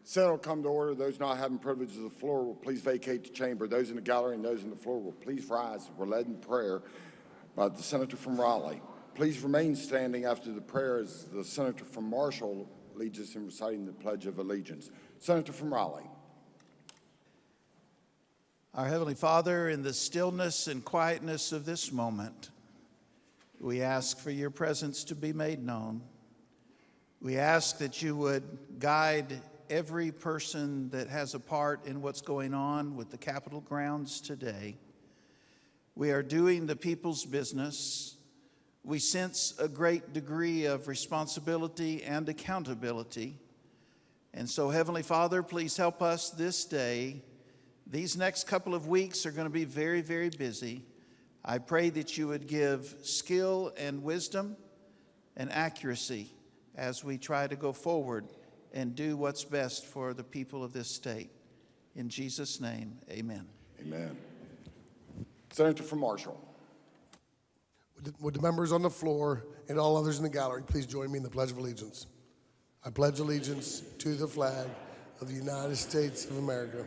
Senate will come to order. Those not having privilege of the floor will please vacate the chamber. Those in the gallery and those on the floor will please rise. We're led in prayer by the senator from Raleigh. Please remain standing after the prayer as the senator from Marshall leads us in reciting the Pledge of Allegiance. Senator from Raleigh. Our Heavenly Father, in the stillness and quietness of this moment, we ask for your presence to be made known. We ask that you would guide every person that has a part in what's going on with the Capitol grounds today. We are doing the people's business. We sense a great degree of responsibility and accountability. And so, Heavenly Father, please help us this day. These next couple of weeks are going to be very, very busy. I pray that you would give skill and wisdom and accuracy as we try to go forward and do what's best for the people of this state. In Jesus' name, amen. Amen. Senator from Marshall. Would the members on the floor and all others in the gallery please join me in the Pledge of Allegiance? I pledge allegiance to the flag of the United States of America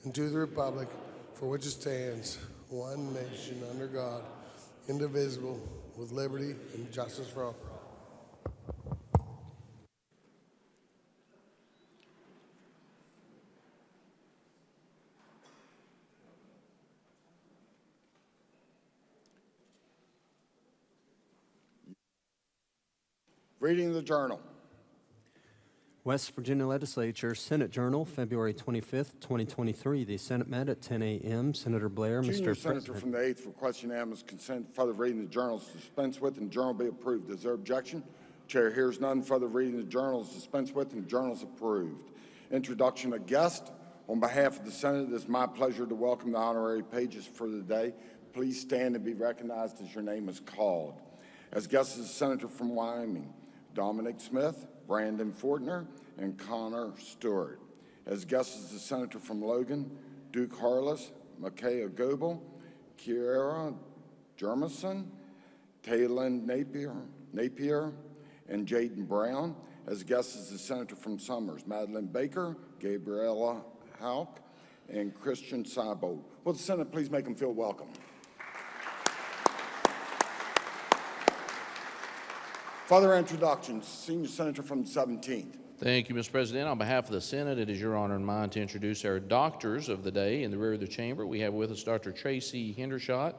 and to the republic for which it stands, one nation under God, indivisible, with liberty and justice for all. Reading the journal. West Virginia Legislature, Senate Journal, February 25th, 2023. The Senate met at 10 a.m. Senator Blair, Junior Mr. Senator President. from the 8th requests unanimous consent. Further reading the journal is dispensed with and the journal be approved. Is there objection? Chair hears none. Further reading the journal is dispensed with and the journal is approved. Introduction of guest. On behalf of the Senate, it is my pleasure to welcome the honorary pages for the day. Please stand and be recognized as your name is called. As guests is the Senator from Wyoming, Dominic Smith, Brandon Fortner, and Connor Stewart. As guests is the Senator from Logan, Duke Harless, Micaiah Goebel, Kiera Jermison, Taylin Napier, and Jaden Brown. As guests is the Senator from Summers, Madeline Baker, Gabriella Houck, and Christian Seibold. Will the Senate please make them feel welcome? Further introductions, Senior Senator from the 17th. Thank you, Mr. President. On behalf of the Senate, it is your honor and mine to introduce our doctors of the day. In the rear of the chamber, we have with us Dr. Tracy Hendershot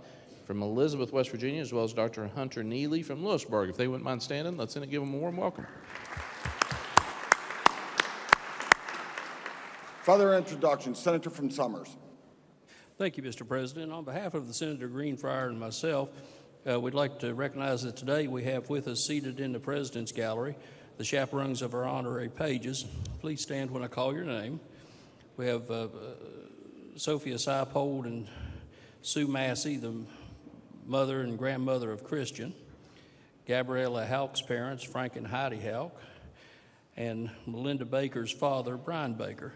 from Elizabeth, West Virginia, as well as Dr. Hunter Neely from Lewisburg. If they wouldn't mind standing, let's give them a warm welcome. Further introductions, Senator from Summers. Thank you, Mr. President. On behalf of the Senator Greenfriar and myself, we'd like to recognize that today we have with us seated in the President's Gallery the chaperones of our honorary pages. Please stand when I call your name. We have Sophia Seibold and Sue Massey, the mother and grandmother of Christian, Gabriella Houck's parents, Frank and Heidi Houck, and Melinda Baker's father, Brian Baker.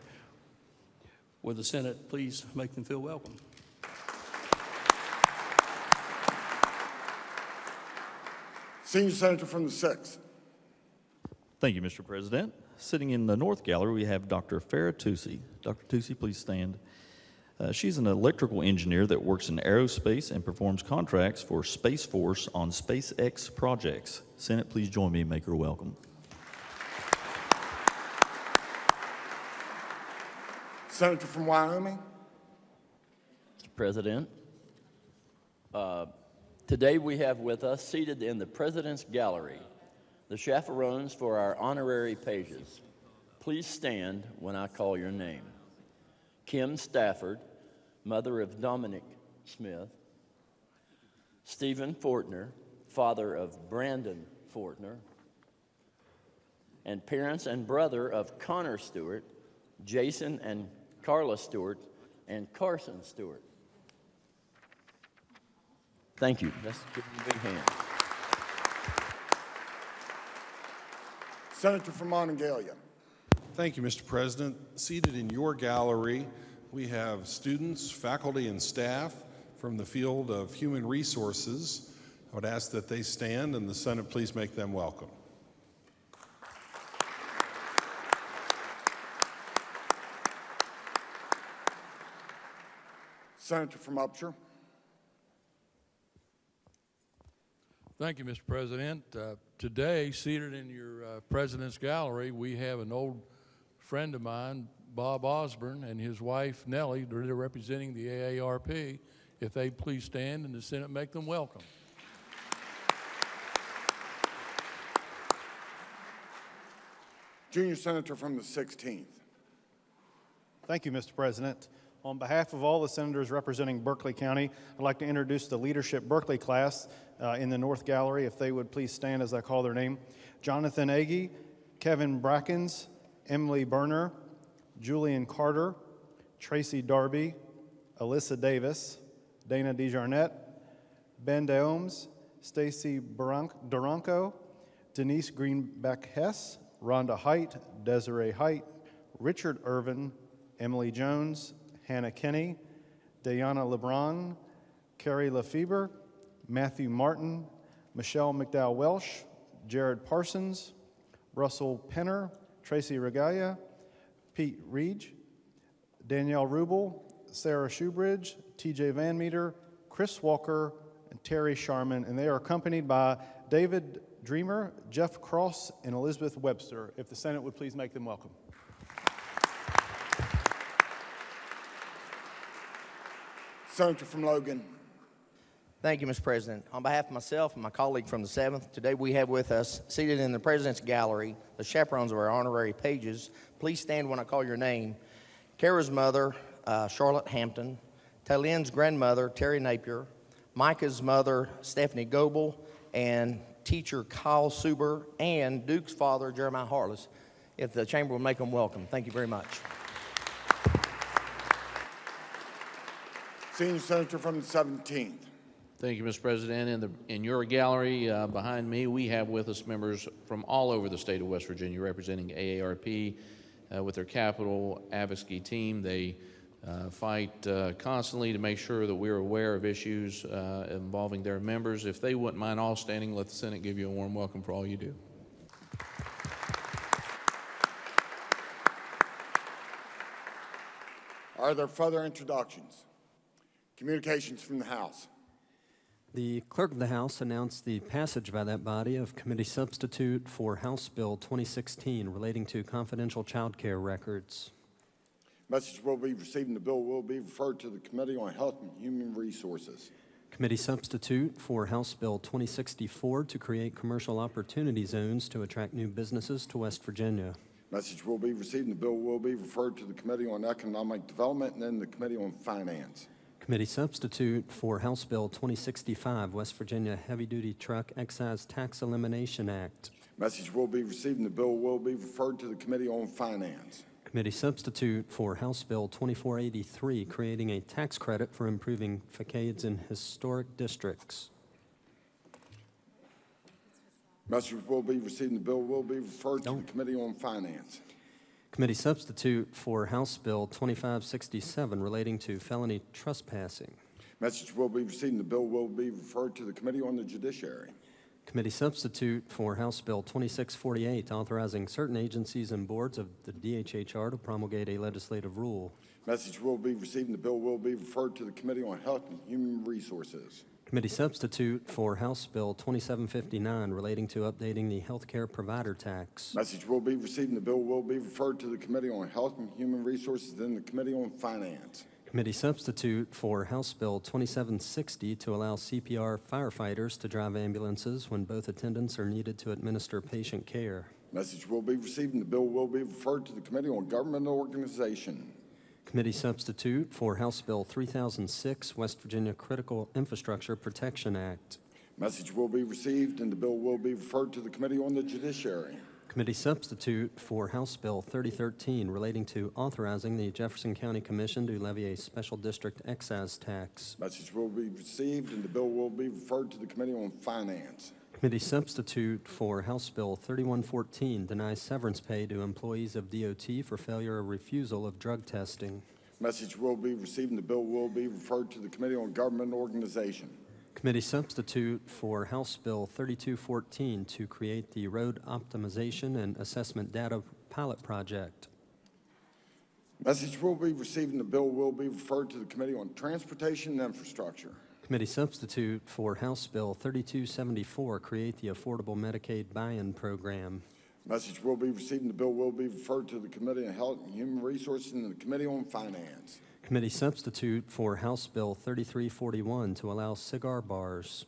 Would the Senate please make them feel welcome? Senior Senator from the 6th. Thank you, Mr. President. Sitting in the North Gallery, we have Dr. Farah Tusi. Dr. Tusi, please stand. She's an electrical engineer that works in aerospace and performs contracts for Space Force on SpaceX projects. Senate, please join me and make her welcome. Senator from Wyoming. Mr. President, today we have with us, seated in the President's Gallery, the chaperones for our honorary pages. Please stand when I call your name. Kim Stafford, mother of Dominic Smith. Stephen Fortner, father of Brandon Fortner. And parents and brother of Connor Stewart, Jason and Carla Stewart, and Carson Stewart. Thank you. Let's give them a big hand. Senator from Monongalia. Thank you, Mr. President. Seated in your gallery, we have students, faculty, and staff from the field of human resources. I would ask that they stand and the Senate please make them welcome. Senator from Upshur. Thank you, Mr. President. Today, seated in your President's Gallery, we have an old friend of mine, Bob Osborne, and his wife, Nellie. They're representing the AARP. If they'd please stand and the Senate make them welcome. Junior Senator from the 16th. Thank you, Mr. President. On behalf of all the senators representing Berkeley County, I'd like to introduce the Leadership Berkeley class in the North Gallery, if they would please stand as I call their name. Jonathan Agee, Kevin Brackens, Emily Berner, Julian Carter, Tracy Darby, Alyssa Davis, Dana DeJarnette, Ben Deoms, Stacy Duranco, Denise Greenback-Hess, Rhonda Height, Desiree Height, Richard Irvin, Emily Jones, Hannah Kinney, Diana LeBron, Carrie Lefebvre, Matthew Martin, Michelle McDowell Welsh, Jared Parsons, Russell Penner, Tracy Regalia, Pete Reed, Danielle Rubel, Sarah Shoebridge, TJ Van Meter, Chris Walker, and Terry Sharman, and they are accompanied by David Dreamer, Jeff Cross, and Elizabeth Webster. If the Senate would please make them welcome. Senator from Logan. Thank you, Mr. President. On behalf of myself and my colleague from the 7th, today we have with us, seated in the President's Gallery, the chaperones of our honorary pages. Please stand when I call your name. Kara's mother, Charlotte Hampton, Talynn's grandmother, Terry Napier, Micah's mother, Stephanie Goebel, and teacher Kyle Suber, and Duke's father, Jeremiah Harless. If the chamber will make them welcome. Thank you very much. Senior Senator from the 17th. Thank you, Mr. President. In your gallery behind me, we have with us members from all over the state of West Virginia representing AARP with their capital advocacy team. They fight constantly to make sure that we're aware of issues involving their members. If they wouldn't mind all standing, let the Senate give you a warm welcome for all you do. Are there further introductions? Communications from the House. The Clerk of the House announced the passage by that body of committee substitute for House Bill 2016 relating to confidential child care records. Message will be received and the bill will be referred to the Committee on Health and Human Resources. Committee substitute for House Bill 2064 to create commercial opportunity zones to attract new businesses to West Virginia. Message will be received and the bill will be referred to the Committee on Economic Development and then the Committee on Finance. Committee substitute for House Bill 2065, West Virginia Heavy-Duty Truck Excise Tax Elimination Act. Message will be received and the bill will be referred to the Committee on Finance. Committee substitute for House Bill 2483, creating a tax credit for improving facades in historic districts. Message will be received and the bill will be referred to the Committee on Finance. Committee substitute for House Bill 2567 relating to felony trespassing. Message will be received and the bill will be referred to the Committee on the Judiciary. Committee substitute for House Bill 2648 authorizing certain agencies and boards of the DHHR to promulgate a legislative rule. Message will be received and the bill will be referred to the Committee on Health and Human Resources. Committee substitute for House Bill 2759 relating to updating the healthcare provider tax. Message will be received and the bill will be referred to the Committee on Health and Human Resources, then the Committee on Finance. Committee substitute for House Bill 2760 to allow CPR firefighters to drive ambulances when both attendants are needed to administer patient care. Message will be received and the bill will be referred to the Committee on Government Organization. Committee substitute for House Bill 3006, West Virginia Critical Infrastructure Protection Act. Message will be received and the bill will be referred to the Committee on the Judiciary. Committee substitute for House Bill 3013 relating to authorizing the Jefferson County Commission to levy a special district excise tax. Message will be received and the bill will be referred to the Committee on Finance. Committee substitute for House Bill 3114 denies severance pay to employees of DOT for failure or refusal of drug testing. Message will be received and the bill will be referred to the Committee on Government Organization. Committee substitute for House Bill 3214 to create the Road Optimization and Assessment Data Pilot Project. Message will be received and the bill will be referred to the Committee on Transportation and Infrastructure. Committee substitute for House Bill 3274, create the Affordable Medicaid Buy-in Program. Message will be received and the bill will be referred to the Committee on Health and Human Resources and the Committee on Finance. Committee substitute for House Bill 3341 to allow cigar bars.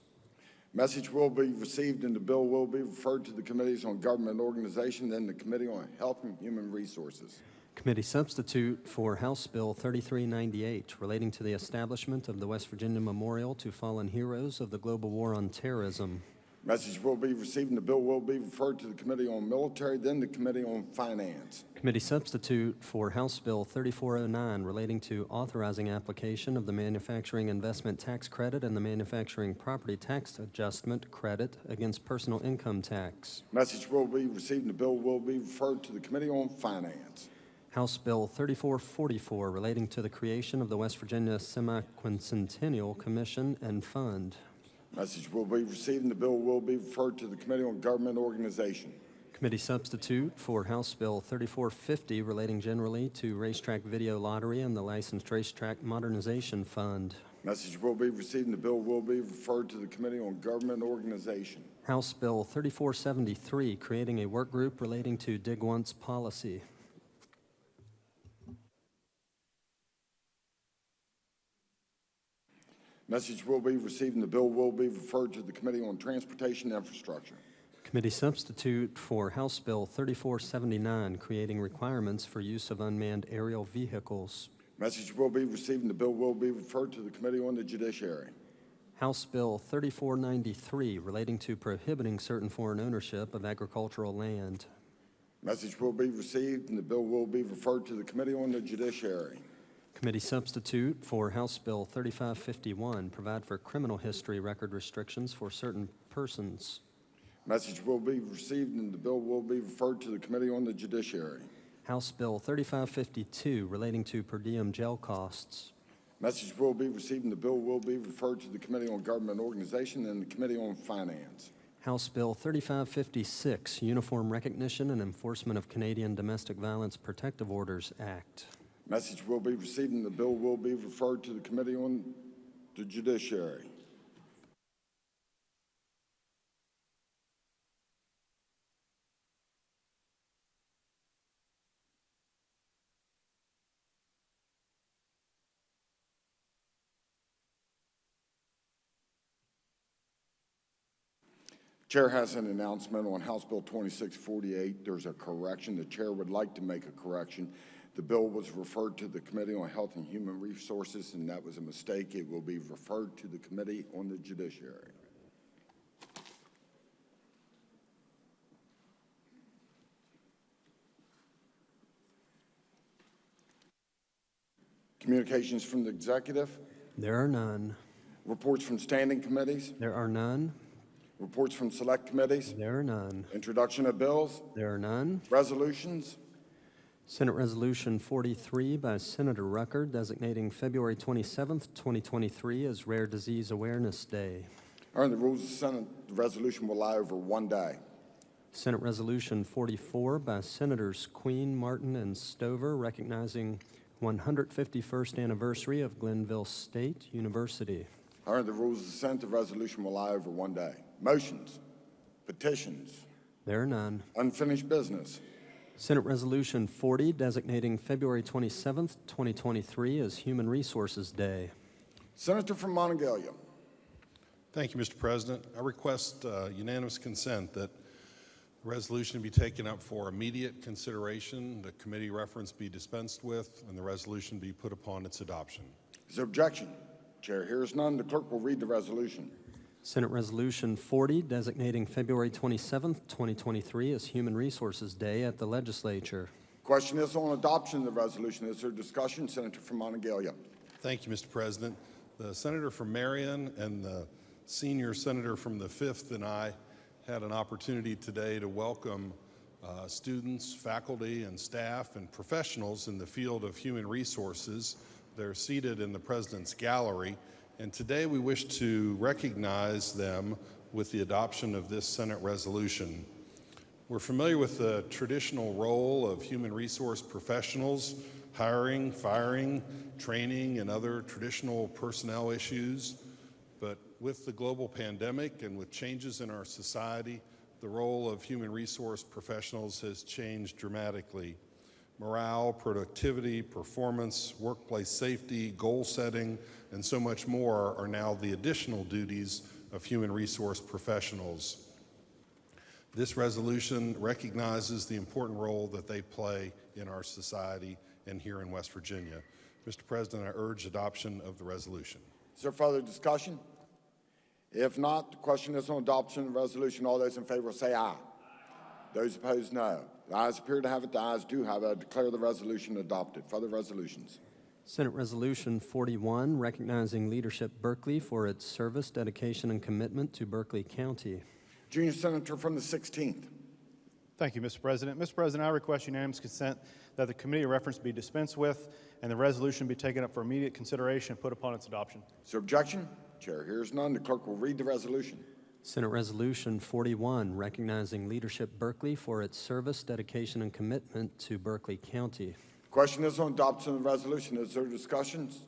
Message will be received and the bill will be referred to the Committees on Government Organization and the Committee on Health and Human Resources. Committee substitute for House Bill 3398 relating to the establishment of the West Virginia Memorial to Fallen Heroes of the Global War on Terrorism. Message will be received and the bill will be referred to the Committee on Military, then the Committee on Finance. Committee substitute for House Bill 3409 relating to authorizing application of the Manufacturing Investment Tax Credit and the Manufacturing Property Tax Adjustment Credit against personal income tax. Message will be received and the bill will be referred to the Committee on Finance. House Bill 3444 relating to the creation of the West Virginia Semi-Quincentennial Commission and Fund. Message will be received and the bill will be referred to the Committee on Government Organization. Committee substitute for House Bill 3450 relating generally to racetrack video lottery and the Licensed Racetrack Modernization Fund. Message will be received and the bill will be referred to the Committee on Government Organization. House Bill 3473 creating a work group relating to Dig Once policy. Message will be received and the bill will be referred to the Committee on Transportation and Infrastructure. Committee substitute for House Bill 3479 creating requirements for use of unmanned aerial vehicles. Message will be received and the bill will be referred to the Committee on the Judiciary. House Bill 3493 relating to prohibiting certain foreign ownership of agricultural land. Message will be received and the bill will be referred to the Committee on the Judiciary. Committee substitute for House Bill 3551 provide for criminal history record restrictions for certain persons. Message will be received and the bill will be referred to the Committee on the Judiciary. House Bill 3552 relating to per diem jail costs. Message will be received and the bill will be referred to the Committee on Government Organization and the Committee on Finance. House Bill 3556 Uniform Recognition and Enforcement of Canadian Domestic Violence Protective Orders Act. Message will be received and the bill will be referred to the Committee on the Judiciary. Chair has an announcement on House Bill 2648. There's a correction. The chair would like to make a correction. The bill was referred to the Committee on Health and Human Resources, and that was a mistake. It will be referred to the Committee on the Judiciary. Communications from the executive? There are none. Reports from standing committees? There are none. Reports from select committees? There are none. Introduction of bills? There are none. Resolutions? Senate Resolution 43 by Senator Rucker designating February 27th, 2023 as Rare Disease Awareness Day. Under the rules of the Senate, the resolution will lie over 1 day. Senate Resolution 44 by Senators Queen, Martin, and Stover recognizing 151st anniversary of Glenville State University. Under the rules of the Senate, the resolution will lie over 1 day. Motions, petitions, There are none. unfinished business. Senate Resolution 40 designating February 27th, 2023 as Human Resources Day. Senator from Monongalia. Thank you, Mr. President. I request unanimous consent that the resolution be taken up for immediate consideration, the committee reference be dispensed with, and the resolution be put upon its adoption. Is there objection? Chair hears none. The clerk will read the resolution. Senate Resolution 40 designating February 27th, 2023 as Human Resources Day at the Legislature. Question is on adoption of the resolution. Is there discussion? Senator from Monongalia. Thank you, Mr. President. The senator from Marion and the senior senator from the 5th and I had an opportunity today to welcome students, faculty, and staff and professionals in the field of human resources. They're seated in the President's Gallery, and today we wish to recognize them with the adoption of this Senate resolution. We're familiar with the traditional role of human resource professionals, hiring, firing, training, and other traditional personnel issues. But with the global pandemic and with changes in our society, the role of human resource professionals has changed dramatically. Morale, productivity, performance, workplace safety, goal setting, and so much more are now the additional duties of human resource professionals. This resolution recognizes the important role that they play in our society and here in West Virginia. Mr. President, I urge adoption of the resolution. Is there further discussion? If not, the question is on adoption of the resolution. All those in favor say aye. Those opposed, no. The ayes appear to have it. The ayes do have it. I declare the resolution adopted. Further resolutions. Senate Resolution 41, recognizing Leadership Berkeley for its service, dedication, and commitment to Berkeley County. Junior Senator from the 16th. Thank you, Mr. President. Mr. President, I request unanimous consent that the committee reference be dispensed with and the resolution be taken up for immediate consideration and put upon its adoption. Is there objection? Chair hears none. The clerk will read the resolution. Senate Resolution 41, recognizing Leadership Berkeley for its service, dedication, and commitment to Berkeley County. Question is on adoption of the resolution. Is there discussions?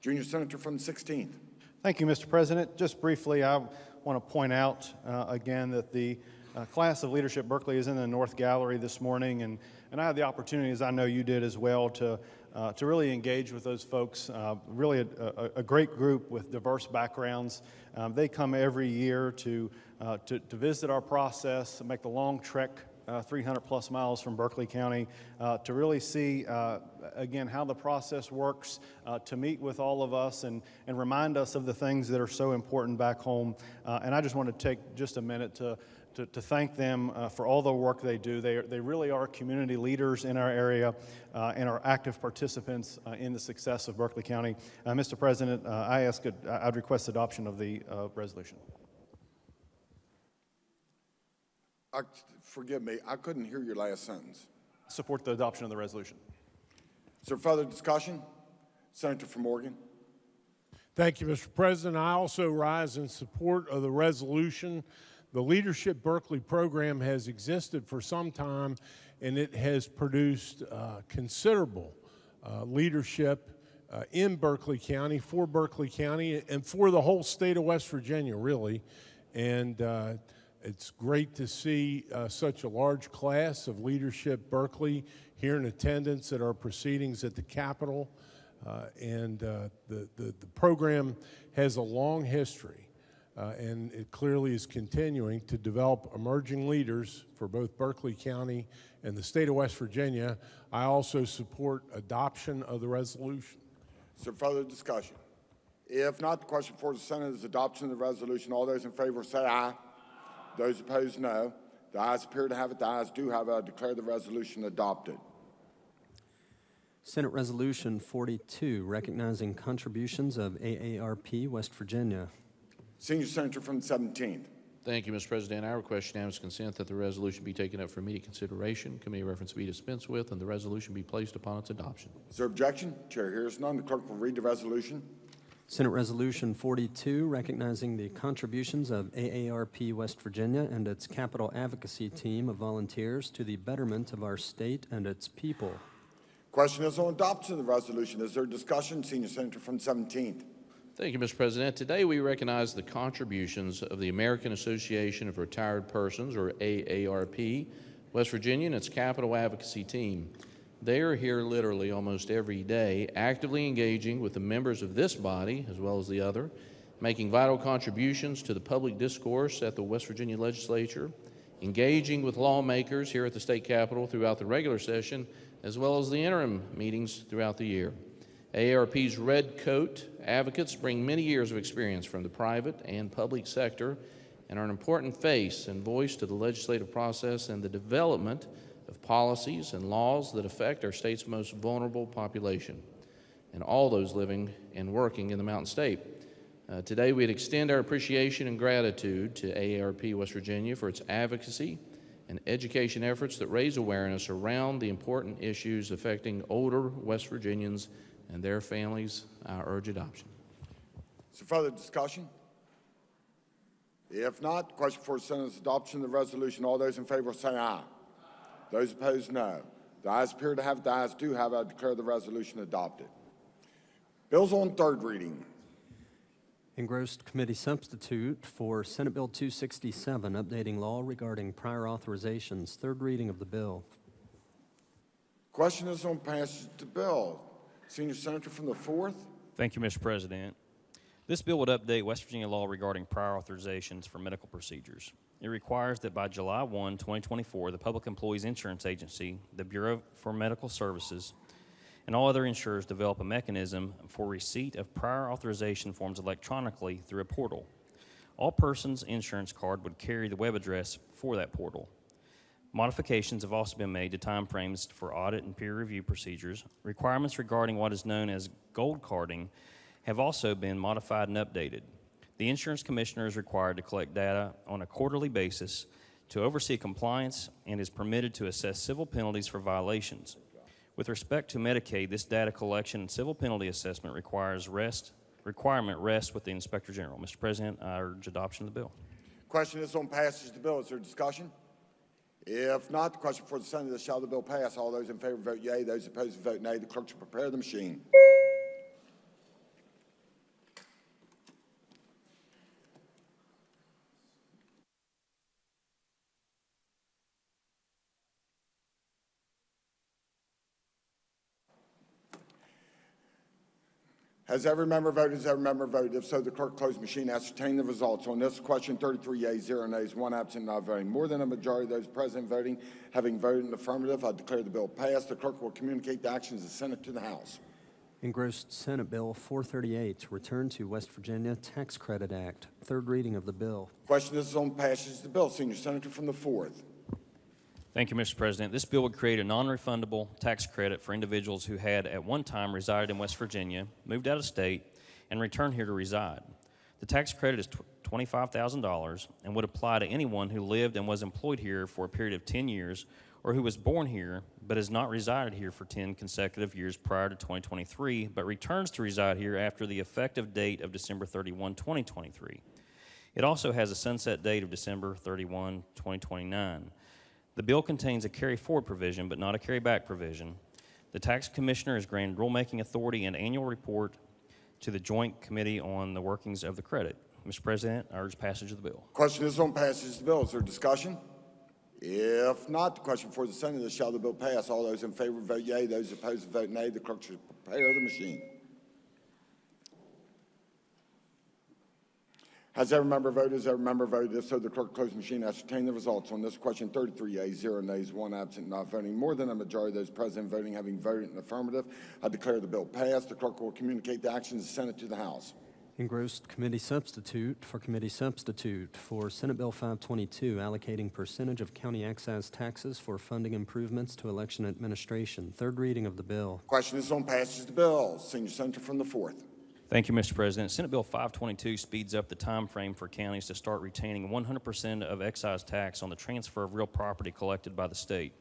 Junior Senator from the 16th. Thank you, Mr. President. Just briefly, I want to point out again that the class of Leadership Berkeley is in the North Gallery this morning, and I had the opportunity, as I know you did as well, to really engage with those folks. Really a great group with diverse backgrounds. They come every year to visit our process, make the long trek 300 plus miles from Berkeley County to really see, again, how the process works, to meet with all of us and remind us of the things that are so important back home. And I just want to take just a minute to thank them for all the work they do. They really are community leaders in our area and are active participants in the success of Berkeley County. Mr. President, I'd request adoption of the resolution. Forgive me, I couldn't hear your last sentence. Support the adoption of the resolution. Is there further discussion? Senator from Oregon. Thank you, Mr. President. I also rise in support of the resolution. The Leadership Berkeley program has existed for some time, and it has produced considerable leadership in Berkeley County, for Berkeley County, and for the whole state of West Virginia, really. And it's great to see such a large class of Leadership Berkeley here in attendance at our proceedings at the Capitol. The program has a long history, and it clearly is continuing to develop emerging leaders for both Berkeley County and the state of West Virginia. I also support adoption of the resolution. Is there further discussion? If not, the question for the Senate is adoption of the resolution. All those in favor say aye. Those opposed, no. The ayes appear to have it. The ayes do have it. I declare the resolution adopted. Senate Resolution 42, recognizing contributions of AARP West Virginia. Senior Senator from the 17th. Thank you, Mr. President. I request unanimous consent that the resolution be taken up for immediate consideration, committee reference be dispensed with, and the resolution be placed upon its adoption. Is there objection? Chair hears none. The clerk will read the resolution. Senate Resolution 42, recognizing the contributions of AARP West Virginia and its capital advocacy team of volunteers to the betterment of our state and its people. Question is on adoption of the resolution. Is there discussion? Senior Senator from the 17th. Thank you, Mr. President. Today we recognize the contributions of the American Association of Retired Persons, or AARP, West Virginia, and its capital advocacy team. They are here literally almost every day, actively engaging with the members of this body as well as the other, making vital contributions to the public discourse at the West Virginia Legislature, engaging with lawmakers here at the state capitol throughout the regular session, as well as the interim meetings throughout the year. AARP's Red Coat advocates bring many years of experience from the private and public sector and are an important face and voice to the legislative process and the development of policies and laws that affect our state's most vulnerable population and all those living and working in the Mountain State. Today, we'd extend our appreciation and gratitude to AARP West Virginia for its advocacy and education efforts that raise awareness around the important issues affecting older West Virginians and their families. I urge adoption. Is there further discussion? If not, the question for the Senate is adoption of the resolution. All those in favor say aye. Those opposed, no. The ayes appear to have it. The ayes do have it. I declare the resolution adopted. Bills on third reading. Engrossed committee substitute for Senate Bill 267, updating law regarding prior authorizations. Third reading of the bill. Question is on passage of the bill. Senior Senator from the 4th. Thank you, Mr. President. This bill would update West Virginia law regarding prior authorizations for medical procedures. It requires that by July 1, 2024, the Public Employees Insurance Agency, the Bureau for Medical Services, and all other insurers develop a mechanism for receipt of prior authorization forms electronically through a portal. All persons' insurance card would carry the web address for that portal. Modifications have also been made to timeframes for audit and peer review procedures. Requirements regarding what is known as gold carding have also been modified and updated. The insurance commissioner is required to collect data on a quarterly basis to oversee compliance and is permitted to assess civil penalties for violations. With respect to Medicaid, this data collection and civil penalty assessment requirement rests with the Inspector General. Mr. President, I urge adoption of the bill. Question is on passage of the bill. Is there discussion? If not, the question for the Senate is, shall the bill pass? All those in favor vote yea. Those opposed vote nay. The clerk shall prepare the machine. Has every member voted? Has every member voted? If so, the clerk close the machine. Ascertain the results. On this question, 33 yeas, 0 nays, 1 absent, not voting. More than a majority of those present voting having voted in the affirmative, I declare the bill passed. The clerk will communicate the actions of the Senate to the House. Engrossed Senate Bill 438, return to West Virginia Tax Credit Act. Third reading of the bill. Question is on passage of the bill. Senior Senator from the 4th. Thank you, Mr. President. This bill would create a non-refundable tax credit for individuals who had at one time resided in West Virginia, moved out of state, and returned here to reside. The tax credit is $25,000 and would apply to anyone who lived and was employed here for a period of 10 years or who was born here but has not resided here for 10 consecutive years prior to 2023 but returns to reside here after the effective date of December 31, 2023. It also has a sunset date of December 31, 2029. The bill contains a carry-forward provision, but not a carry-back provision. The tax commissioner is granted rulemaking authority and annual report to the Joint Committee on the Workings of the Credit. Mr. President, I urge passage of the bill. Question is on passage of the bill. Is there discussion? If not, the question for the Senate is, shall the bill pass? All those in favor vote yea. Those opposed vote nay. The clerk should prepare the machine. Has every member voted? Has every member voted? If so, the clerk close the machine. Ascertain the results. On this question, 33 yeas, 0 nays, 1 absent, not voting. More than a majority of those present voting having voted in the affirmative, I declare the bill passed. The clerk will communicate the actions of the Senate to the House. Engrossed committee substitute for Senate Bill 522, allocating percentage of county excise taxes for funding improvements to election administration. Third reading of the bill. Question is on passage of the bill. Senior Senator from the 4th. Thank you, Mr. President. Senate Bill 522 speeds up the time frame for counties to start retaining 100% of excise tax on the transfer of real property collected by the state.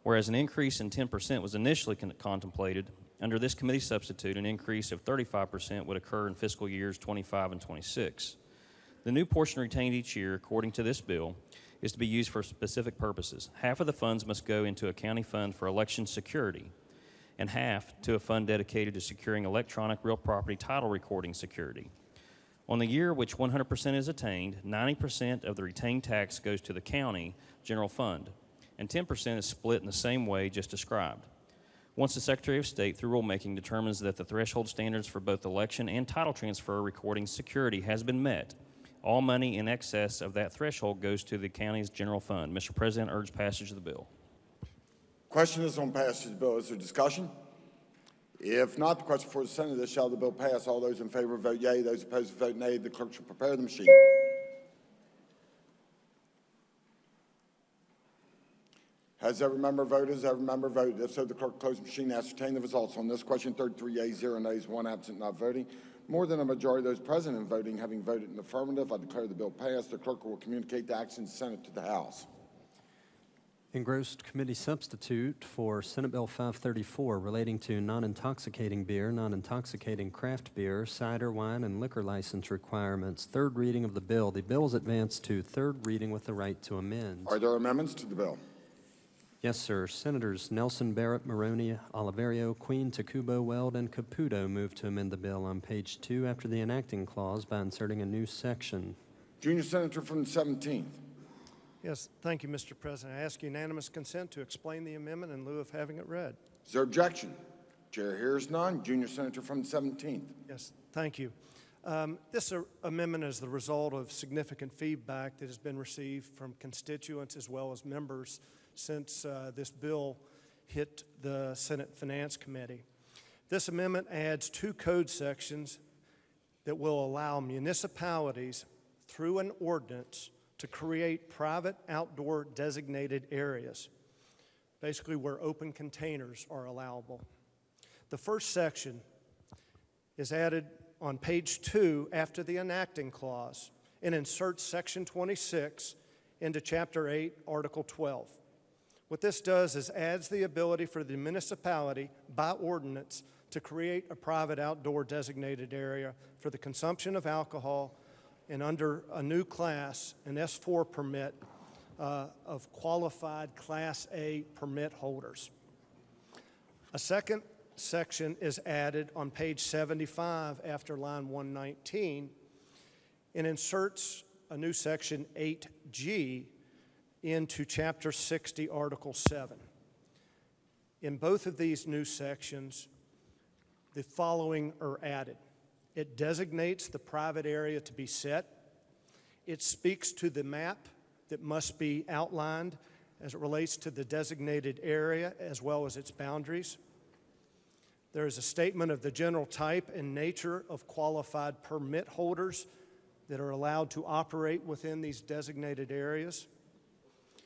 Whereas an increase in 10% was initially contemplated, under this committee substitute, an increase of 35% would occur in fiscal years 25 and 26. The new portion retained each year, according to this bill, is to be used for specific purposes. Half of the funds must go into a county fund for election security, and half to a fund dedicated to securing electronic real property title recording security. On the year which 100% is attained, 90% of the retained tax goes to the county general fund, and 10% is split in the same way just described. Once the Secretary of State, through rulemaking, determines that the threshold standards for both election and title transfer recording security has been met, all money in excess of that threshold goes to the county's general fund. Mr. President, I urge passage of the bill. Question is on passage of the bill. Is there discussion? If not, the question for the Senate is, shall the bill pass? All those in favor vote yea. Those opposed vote nay. The clerk shall prepare the machine. Has every member voted? Has every member voted? If so, the clerk close the machine. Ascertain the results. On this question, 33 yeas, 0 nays, 1 absent, not voting. More than a majority of those present and voting having voted in the affirmative, I declare the bill passed. The clerk will communicate the action of the Senate to the House. Engrossed committee substitute for Senate Bill 534 relating to non-intoxicating beer, non-intoxicating craft beer, cider, wine, and liquor license requirements. Third reading of the bill. The bill is advanced to third reading with the right to amend. Are there amendments to the bill? Yes, sir. Senators Nelson, Barrett, Maroney, Oliverio, Queen, Tacubo, Weld, and Caputo move to amend the bill on page 2 after the enacting clause by inserting a new section. Junior Senator from the 17th. Yes, thank you, Mr. President. I ask unanimous consent to explain the amendment in lieu of having it read. Is there objection? Chair hears none. Junior Senator from the 17th. Yes, thank you. This amendment is the result of significant feedback that has been received from constituents as well as members since this bill hit the Senate Finance Committee. This amendment adds 2 code sections that will allow municipalities through an ordinance to create private outdoor designated areas, basically where open containers are allowable. The first section is added on page 2 after the enacting clause and inserts section 26 into chapter 8, article 12. What this does is adds the ability for the municipality by ordinance to create a private outdoor designated area for the consumption of alcohol and under a new class, an S4 permit of qualified Class A permit holders. A second section is added on page 75 after line 119 and inserts a new section 8G into chapter 60, article 7. In both of these new sections, the following are added. It designates the private area to be set. It speaks to the map that must be outlined as it relates to the designated area as well as its boundaries. There is a statement of the general type and nature of qualified permit holders that are allowed to operate within these designated areas.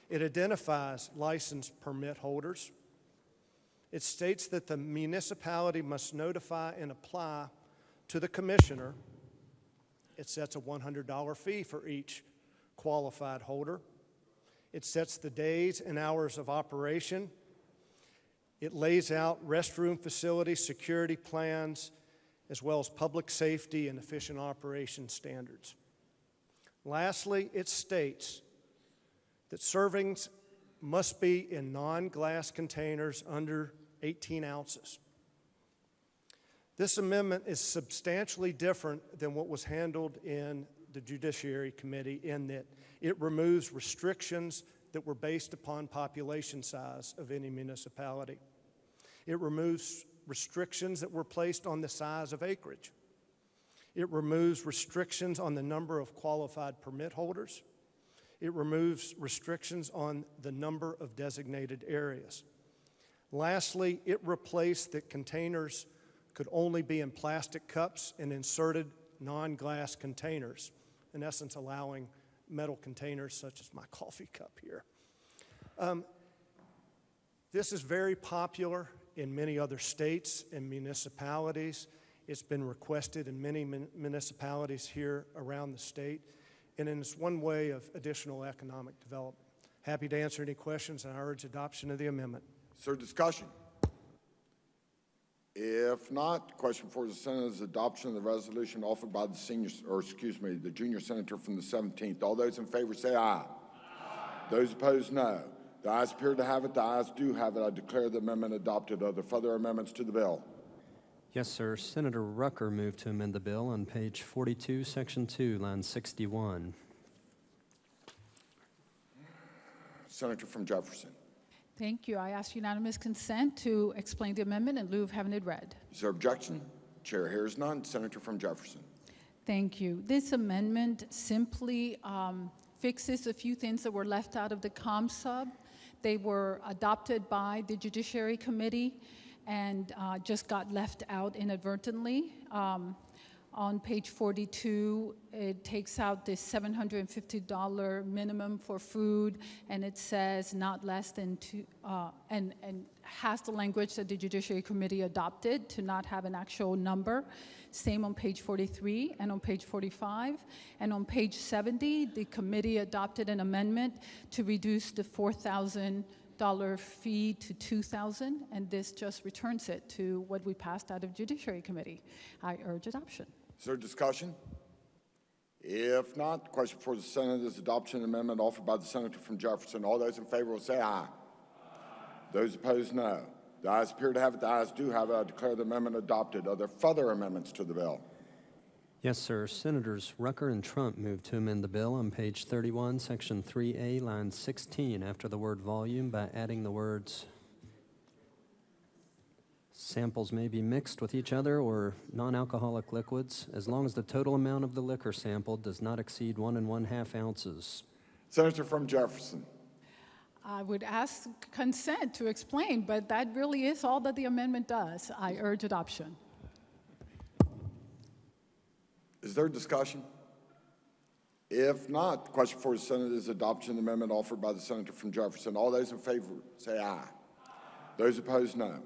It identifies licensed permit holders. It states that the municipality must notify and apply to the commissioner. It sets a $100 fee for each qualified holder. It sets the days and hours of operation. It lays out restroom facility security plans as well as public safety and efficient operation standards. Lastly, it states that servings must be in non-glass containers under 18 ounces. This amendment is substantially different than what was handled in the Judiciary Committee in that it removes restrictions that were based upon population size of any municipality. It removes restrictions that were placed on the size of acreage. It removes restrictions on the number of qualified permit holders. It removes restrictions on the number of designated areas. Lastly, it replaced that containers could only be in plastic cups and inserted non-glass containers, in essence allowing metal containers such as my coffee cup here. This is very popular in many other states and municipalities. It's been requested in many municipalities here around the state, and it's one way of additional economic development. Happy to answer any questions, and I urge adoption of the amendment. Sir, discussion? If not, the question before the Senate is adoption of the resolution offered by the junior senator from the 17th. All those in favor say aye. Aye. Those opposed, no. The ayes appear to have it. The ayes do have it. I declare the amendment adopted. Are there further amendments to the bill? Yes, sir. Senator Rucker moved to amend the bill on page 42, section 2, line 61. Senator from Jefferson. Thank you. I ask unanimous consent to explain the amendment in lieu of having it read. Is there objection? Chair hears none. Senator from Jefferson. Thank you. This amendment simply fixes a few things that were left out of the ComSub. They were adopted by the Judiciary Committee and just got left out inadvertently. On page 42, it takes out the $750 minimum for food, and it says not less than two, and has the language that the Judiciary Committee adopted to not have an actual number. Same on page 43 and on page 45. And on page 70, the committee adopted an amendment to reduce the $4,000 fee to $2,000, and this just returns it to what we passed out of Judiciary Committee. I urge adoption. Is there discussion? If not, the question for the Senate is adoption of the amendment offered by the senator from Jefferson. All those in favor will say aye. Those opposed, no. The ayes appear to have it. The ayes do have it. I declare the amendment adopted. Are there further amendments to the bill? Yes, sir. Senators Rucker and Trump move to amend the bill on page 31, section 3A, line 16, after the word volume by adding the words samples may be mixed with each other or non-alcoholic liquids as long as the total amount of the liquor sampled does not exceed 1 1/2 ounces. Senator from Jefferson. I would ask consent to explain, but that really is all that the amendment does. I urge adoption. Is there discussion? If not, the question for the Senate is adoption of the amendment offered by the senator from Jefferson. All those in favor say aye. Those opposed, no.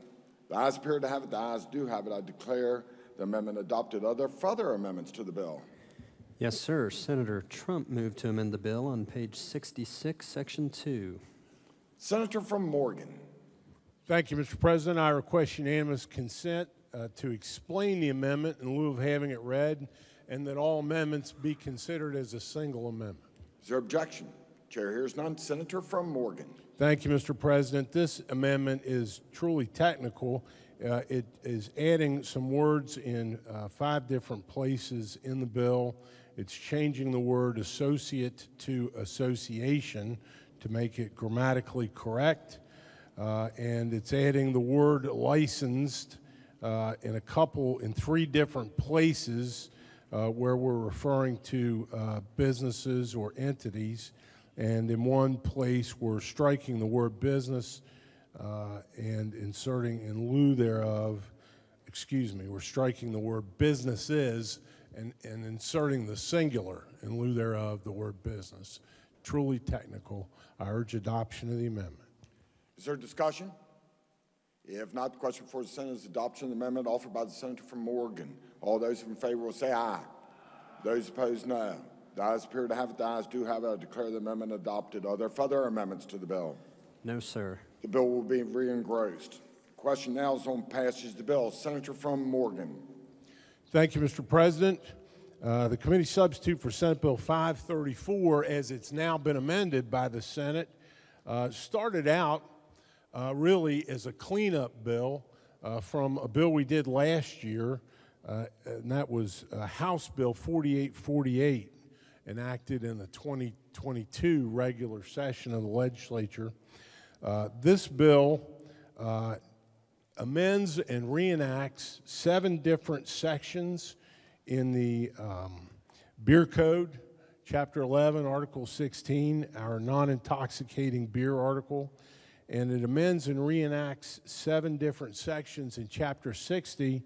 The ayes appear to have it. The ayes do have it. I declare the amendment adopted. Are there further amendments to the bill? Yes, sir. Senator Trump moved to amend the bill on page 66, section 2. Senator from Morgan. Thank you, Mr. President. I request unanimous consent to explain the amendment in lieu of having it read, and that all amendments be considered as a single amendment. Is there objection? Chair hears none. Senator from Morgan. Thank you, Mr. President. This amendment is truly technical. It is adding some words in 5 different places in the bill. It's changing the word associate to association to make it grammatically correct. And it's adding the word licensed in 3 different places where we're referring to businesses or entities. And in one place, we're striking the word business and inserting in lieu thereof, we're striking the word businesses and inserting the singular in lieu thereof, the word business. Truly technical. I urge adoption of the amendment. Is there discussion? If not, the question for the Senate is adoption of the amendment offered by the senator from Morgan. All those in favor will say aye. Those opposed, no. The ayes appear to have it. The ayes do have it. I declare the amendment adopted. Are there further amendments to the bill? No, sir. The bill will be re-engrossed. The question now is on passage of the bill. Senator from Morgan. Thank you, Mr. President. The committee substitute for Senate Bill 534, as it's now been amended by the Senate, started out really as a cleanup bill from a bill we did last year, and that was House Bill 4848, enacted in the 2022 regular session of the legislature. This bill amends and reenacts 7 different sections in the Beer Code, Chapter 11, Article 16, our non-intoxicating beer article, and it amends and reenacts 7 different sections in Chapter 60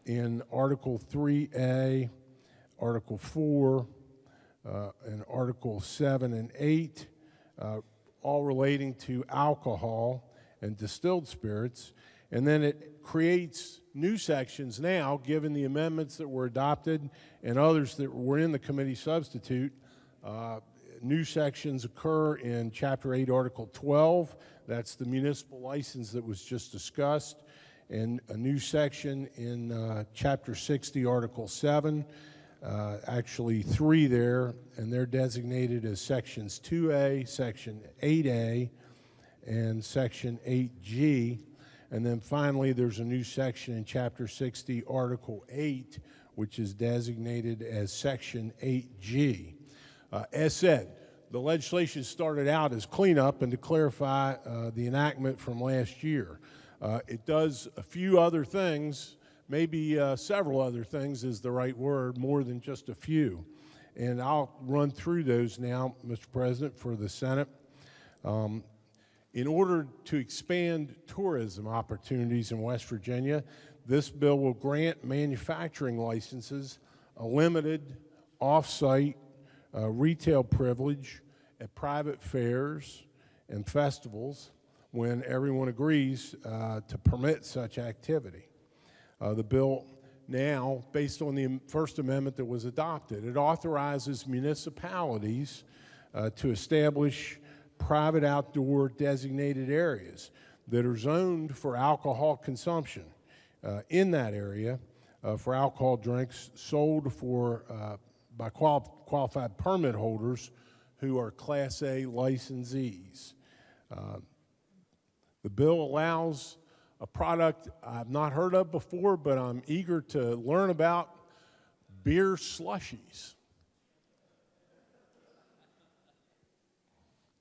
in Article 3A, Article 4, and Article 7 and 8, all relating to alcohol and distilled spirits. And then it creates new sections now, given the amendments that were adopted and others that were in the committee substitute. New sections occur in Chapter 8, Article 12. That's the municipal license that was just discussed. And a new section in Chapter 60, Article 7. Actually 3 there, and they're designated as Sections 2A, Section 8A, and Section 8G. And then finally, there's a new section in Chapter 60, Article 8, which is designated as Section 8G. As said, the legislation started out as cleanup and to clarify the enactment from last year. It does a few other things, maybe several other things is the right word, more than just a few. And I'll run through those now, Mr. President, for the Senate. In order to expand tourism opportunities in West Virginia, this bill will grant manufacturing licenses a limited off-site retail privilege at private fairs and festivals when everyone agrees to permit such activity. The bill now, based on the First Amendment that was adopted, it authorizes municipalities to establish private outdoor designated areas that are zoned for alcohol consumption in that area for alcohol drinks sold by qualified permit holders who are Class A licensees. The bill allows a product I've not heard of before, but I'm eager to learn about: beer slushies.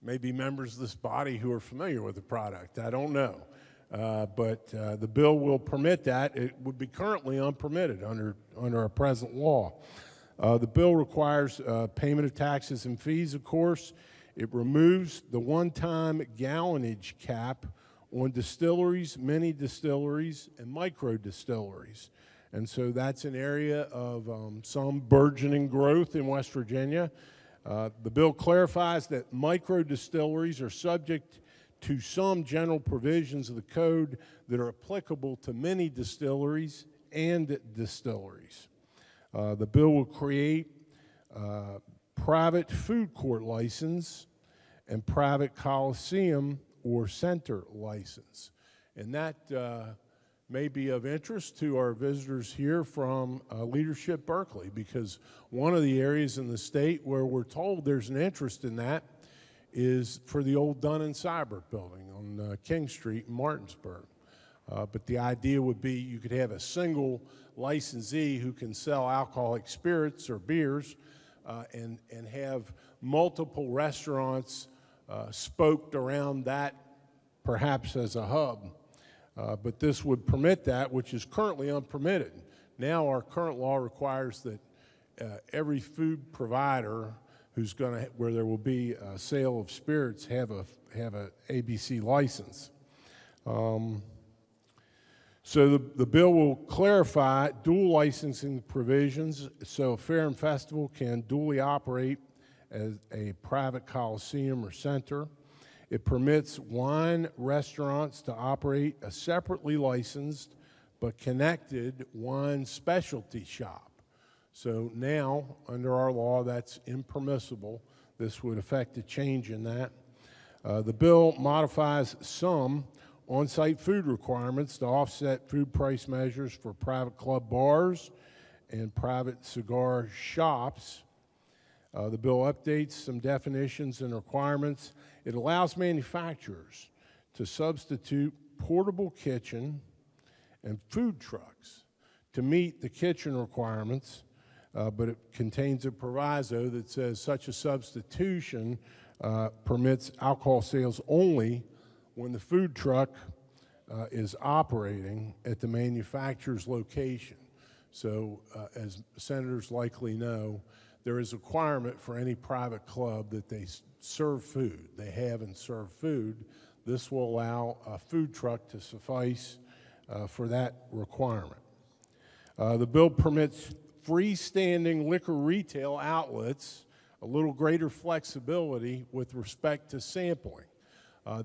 Maybe members of this body who are familiar with the product, I don't know. But the bill will permit that. It would be currently unpermitted under our present law. The bill requires payment of taxes and fees, of course. It removes the one-time gallonage cap on distilleries, mini distilleries, and micro distilleries. And so that's an area of some burgeoning growth in West Virginia. The bill clarifies that micro distilleries are subject to some general provisions of the code that are applicable to many distilleries and distilleries. The bill will create private food court license and private coliseum or center license. And that may be of interest to our visitors here from Leadership Berkeley, because one of the areas in the state where we're told there's an interest in that is for the old Dunn and Seibert building on King Street in Martinsburg. But the idea would be you could have a single licensee who can sell alcoholic spirits or beers and have multiple restaurants spoked around that, perhaps as a hub. But this would permit that, which is currently unpermitted. Now our current law requires that every food provider who's going to, where there will be a sale of spirits, have a ABC license. So the bill will clarify dual licensing provisions, so a fair and festival can duly operate as a private coliseum or center. It permits wine restaurants to operate a separately licensed but connected wine specialty shop. So now, under our law, that's impermissible. This would affect a change in that. The bill modifies some on-site food requirements to offset food price measures for private club bars and private cigar shops. The bill updates some definitions and requirements. It allows manufacturers to substitute portable kitchen and food trucks to meet the kitchen requirements, but it contains a proviso that says such a substitution permits alcohol sales only when the food truck is operating at the manufacturer's location. So as senators likely know, there is a requirement for any private club that they serve food. They have and serve food. This will allow a food truck to suffice for that requirement. The bill permits freestanding liquor retail outlets a little greater flexibility with respect to sampling.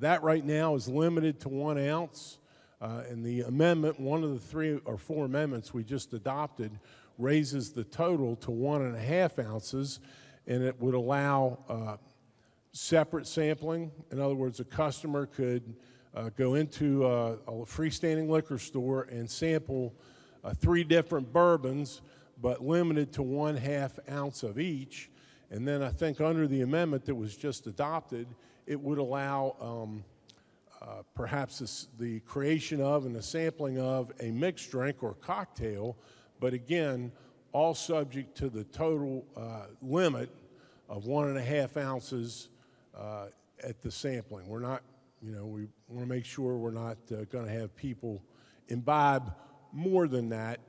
That right now is limited to 1 ounce. And the amendment, one of the 3 or 4 amendments we just adopted, raises the total to 1.5 ounces, and it would allow separate sampling. In other words, a customer could go into a freestanding liquor store and sample 3 different bourbons, but limited to 1/2 ounce of each. And then I think under the amendment that was just adopted, it would allow perhaps the creation of and the sampling of a mixed drink or cocktail, but again, all subject to the total limit of 1.5 ounces at the sampling. We're not, we want to make sure we're not going to have people imbibe more than that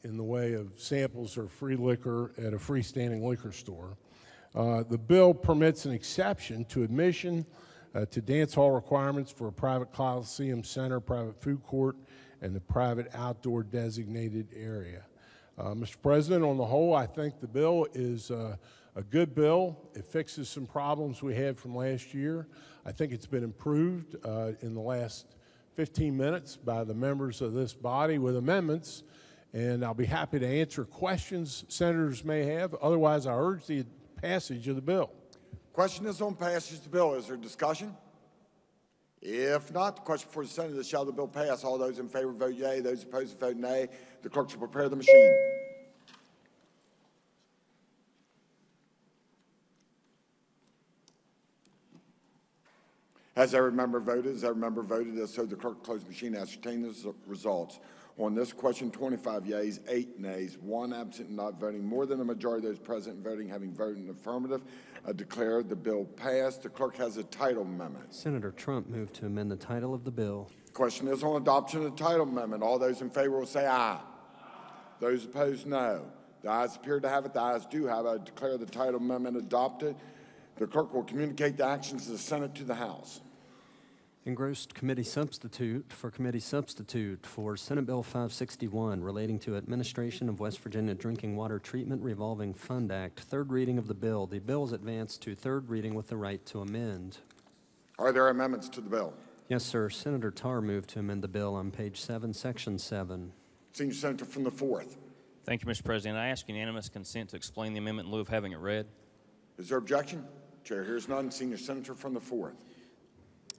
in the way of samples or free liquor at a freestanding liquor store. The bill permits an exception to admission to dance hall requirements for a private coliseum center, private food court, and the private outdoor designated area. Mr. President, on the whole, I think the bill is a good bill. It fixes some problems we had from last year. I think it's been improved in the last 15 minutes by the members of this body with amendments, and I'll be happy to answer questions senators may have. Otherwise, I urge the passage of the bill. Question is on passage of the bill. Is there discussion? If not, the question before the Senate is, shall the bill pass? All those in favor vote yea. Those opposed vote nay. The clerk shall prepare the machine. Has every member voted? Has every member voted? If so, the clerk will close the machine and ascertain the results. On this question, 25 yeas, 8 nays, 1 absent and not voting. More than a majority of those present and voting having voted in the affirmative, I declare the bill passed. The clerk has a title amendment. Senator Trump moved to amend the title of the bill. The question is on adoption of the title amendment. All those in favor will say aye. Those opposed, no. The ayes appear to have it. The ayes do have it. I declare the title amendment adopted. The clerk will communicate the actions of the Senate to the House. Engrossed committee substitute for Senate Bill 561 relating to administration of West Virginia Drinking Water Treatment Revolving Fund Act. Third reading of the bill. The bill is advanced to third reading with the right to amend. Are there amendments to the bill? Yes, sir. Senator Tarr moved to amend the bill on page 7, section 7. Senior Senator from the 4th. Thank you, Mr. President. I ask unanimous consent to explain the amendment in lieu of having it read. Is there objection? Chair hears none. Senior Senator from the 4th.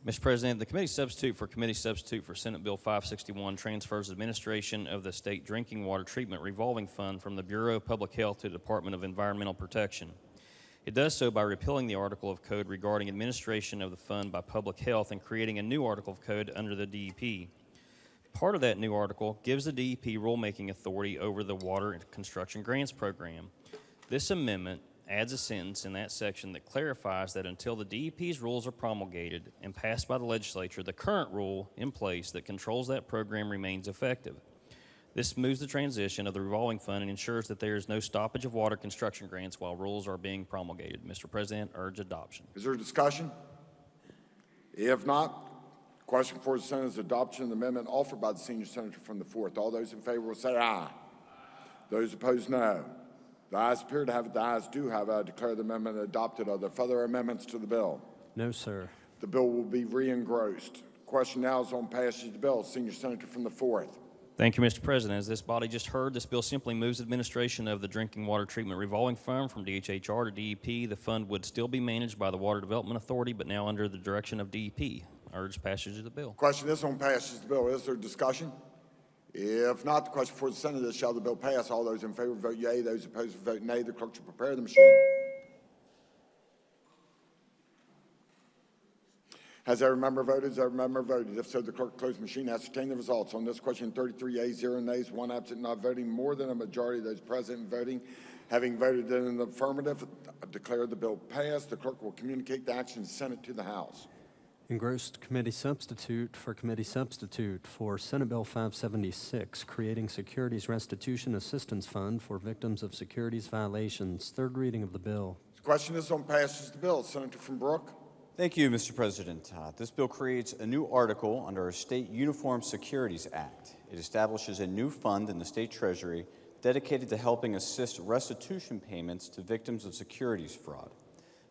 Mr. President, the committee substitute for Senate Bill 561 transfers administration of the State Drinking Water Treatment Revolving Fund from the Bureau of Public Health to the Department of Environmental Protection. It does so by repealing the article of code regarding administration of the fund by public health and creating a new article of code under the DEP. Part of that new article gives the DEP rulemaking authority over the Water and Construction Grants Program. This amendment adds a sentence in that section that clarifies that until the DEP's rules are promulgated and passed by the legislature, the current rule in place that controls that program remains effective. This smooths the transition of the revolving fund and ensures that there is no stoppage of water construction grants while rules are being promulgated. Mr. President, urge adoption. Is there discussion? If not, question for the Senate is adoption of the amendment offered by the senior senator from the 4th. All those in favor will say aye. Those opposed, no. The ayes appear to have it. The ayes do have it. I declare the amendment adopted. Are there further amendments to the bill? No, sir. The bill will be re-engrossed. Question now is on passage of the bill. Senior Senator from the 4th. Thank you, Mr. President. As this body just heard, this bill simply moves administration of the Drinking Water Treatment Revolving Fund from DHHR to DEP. The fund would still be managed by the Water Development Authority, but now under the direction of DEP. I urge passage of the bill. Question is on passage of the bill. Is there discussion? If not, the question for the Senate is, shall the bill pass? All those in favor vote yea. Those opposed vote nay. The clerk shall prepare the machine. Has every member voted? Has every member voted? If so, the clerk close the machine. Ascertain the results. On this question, 33 yeas, 0 nays, 1 absent, not voting. More than a majority of those present and voting having voted in the affirmative, I declare the bill passed. The clerk will communicate the action of the Senate to the House. Engrossed committee substitute for Senate Bill 576, creating Securities Restitution Assistance Fund for victims of securities violations. Third reading of the bill. The question is on passage of the bill. Senator from Brooke. Thank you, Mr. President. This bill creates a new article under our State Uniform Securities Act. It establishes a new fund in the state treasury dedicated to helping assist restitution payments to victims of securities fraud.